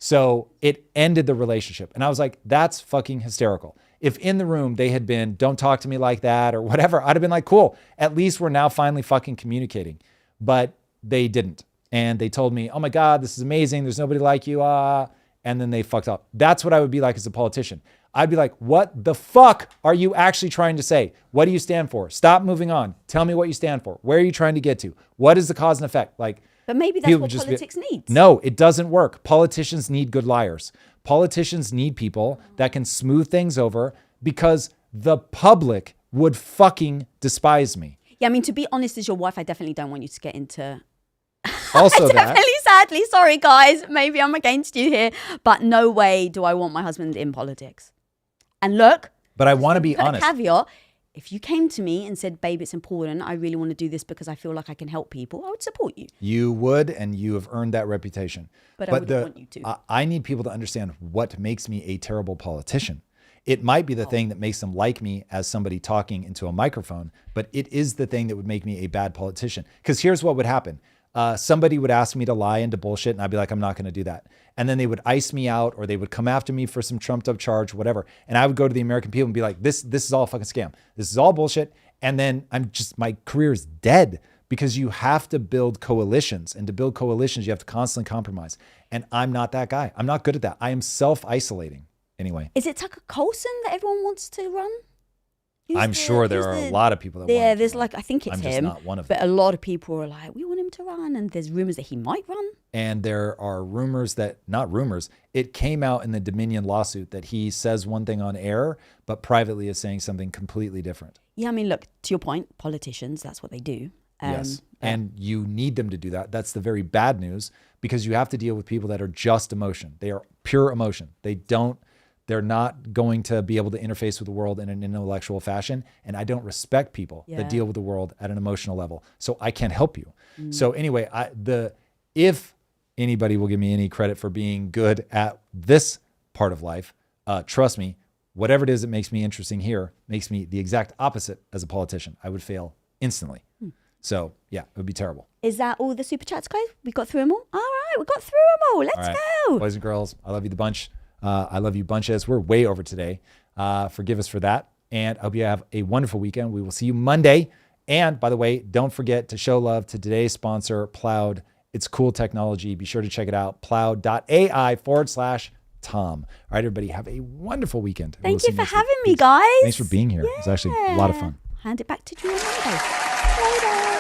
So it ended the relationship. And I was like, that's fucking hysterical. If in the room they had been, don't talk to me like that or whatever, I'd have been like, cool, at least we're now finally fucking communicating. But they didn't. And they told me, oh my God, this is amazing. There's nobody like you. And then they fucked up. That's what I would be like as a politician. I'd be like, what the fuck are you actually trying to say? What do you stand for? Stop moving on. Tell me what you stand for. Where are you trying to get to? What is the cause and effect? Like,
but maybe that's what politics needs.
No, it doesn't work. Politicians need good liars. Politicians need people that can smooth things over because the public would fucking despise me.
Yeah, I mean, to be honest, as your wife, I definitely don't want you to get into...
Also
sadly, sorry guys, maybe I'm against you here, but no way do I want my husband in politics. And look...
But I want to be honest.
Caveat, if you came to me and said, babe, it's important, I really want to do this because I feel like I can help people, I would support you.
You would, and you have earned that reputation.
But I wouldn't want you to.
I need people to understand what makes me a terrible politician. It might be the thing that makes them like me as somebody talking into a microphone, but it is the thing that would make me a bad politician. Because here's what would happen. Somebody would ask me to lie into bullshit and I'd be like, I'm not going to do that. And then they would ice me out or they would come after me for some trumped up charge, whatever. And I would go to the American people and be like, this is all a fucking scam. This is all bullshit. And then my career is dead because you have to build coalitions, and to build coalitions, you have to constantly compromise. And I'm not that guy. I'm not good at that. I am self-isolating anyway.
Is it Tucker Carlson that everyone wants to run?
I'm sure there are a lot of people that want
Yeah, there's like, I think it's him.
I'm just not one of them.
But a lot of people are like, we want him to run. And there's rumors that he might run.
And there are rumors that, not rumors, it came out in the Dominion lawsuit that he says one thing on air, but privately is saying something completely different.
Yeah, I mean, look, to your point, politicians, that's what they do.
Yes. And you need them to do that. That's the very bad news because you have to deal with people that are just emotion. They are pure emotion. They're not going to be able to interface with the world in an intellectual fashion. And I don't respect people that deal with the world at an emotional level. So I can't help you. So anyway, if anybody will give me any credit for being good at this part of life, trust me, whatever it is that makes me interesting here makes me the exact opposite as a politician. I would fail instantly. So yeah, it would be terrible.
Is that all the super chats, guys? We got through them all? All right, we got through them all. Let's go.
Boys and girls, I love you the bunch. I love you bunches. We're way over today. Forgive us for that. And I hope you have a wonderful weekend. We will see you Monday. And by the way, don't forget to show love to today's sponsor, Plowd. It's cool technology. Be sure to check it out. Plowd.ai/Tom. All right, everybody, have a wonderful weekend.
Thank you for having me, guys.
Thanks for being here. It was actually a lot of fun.
Hand it back to Drew on Monday. Later.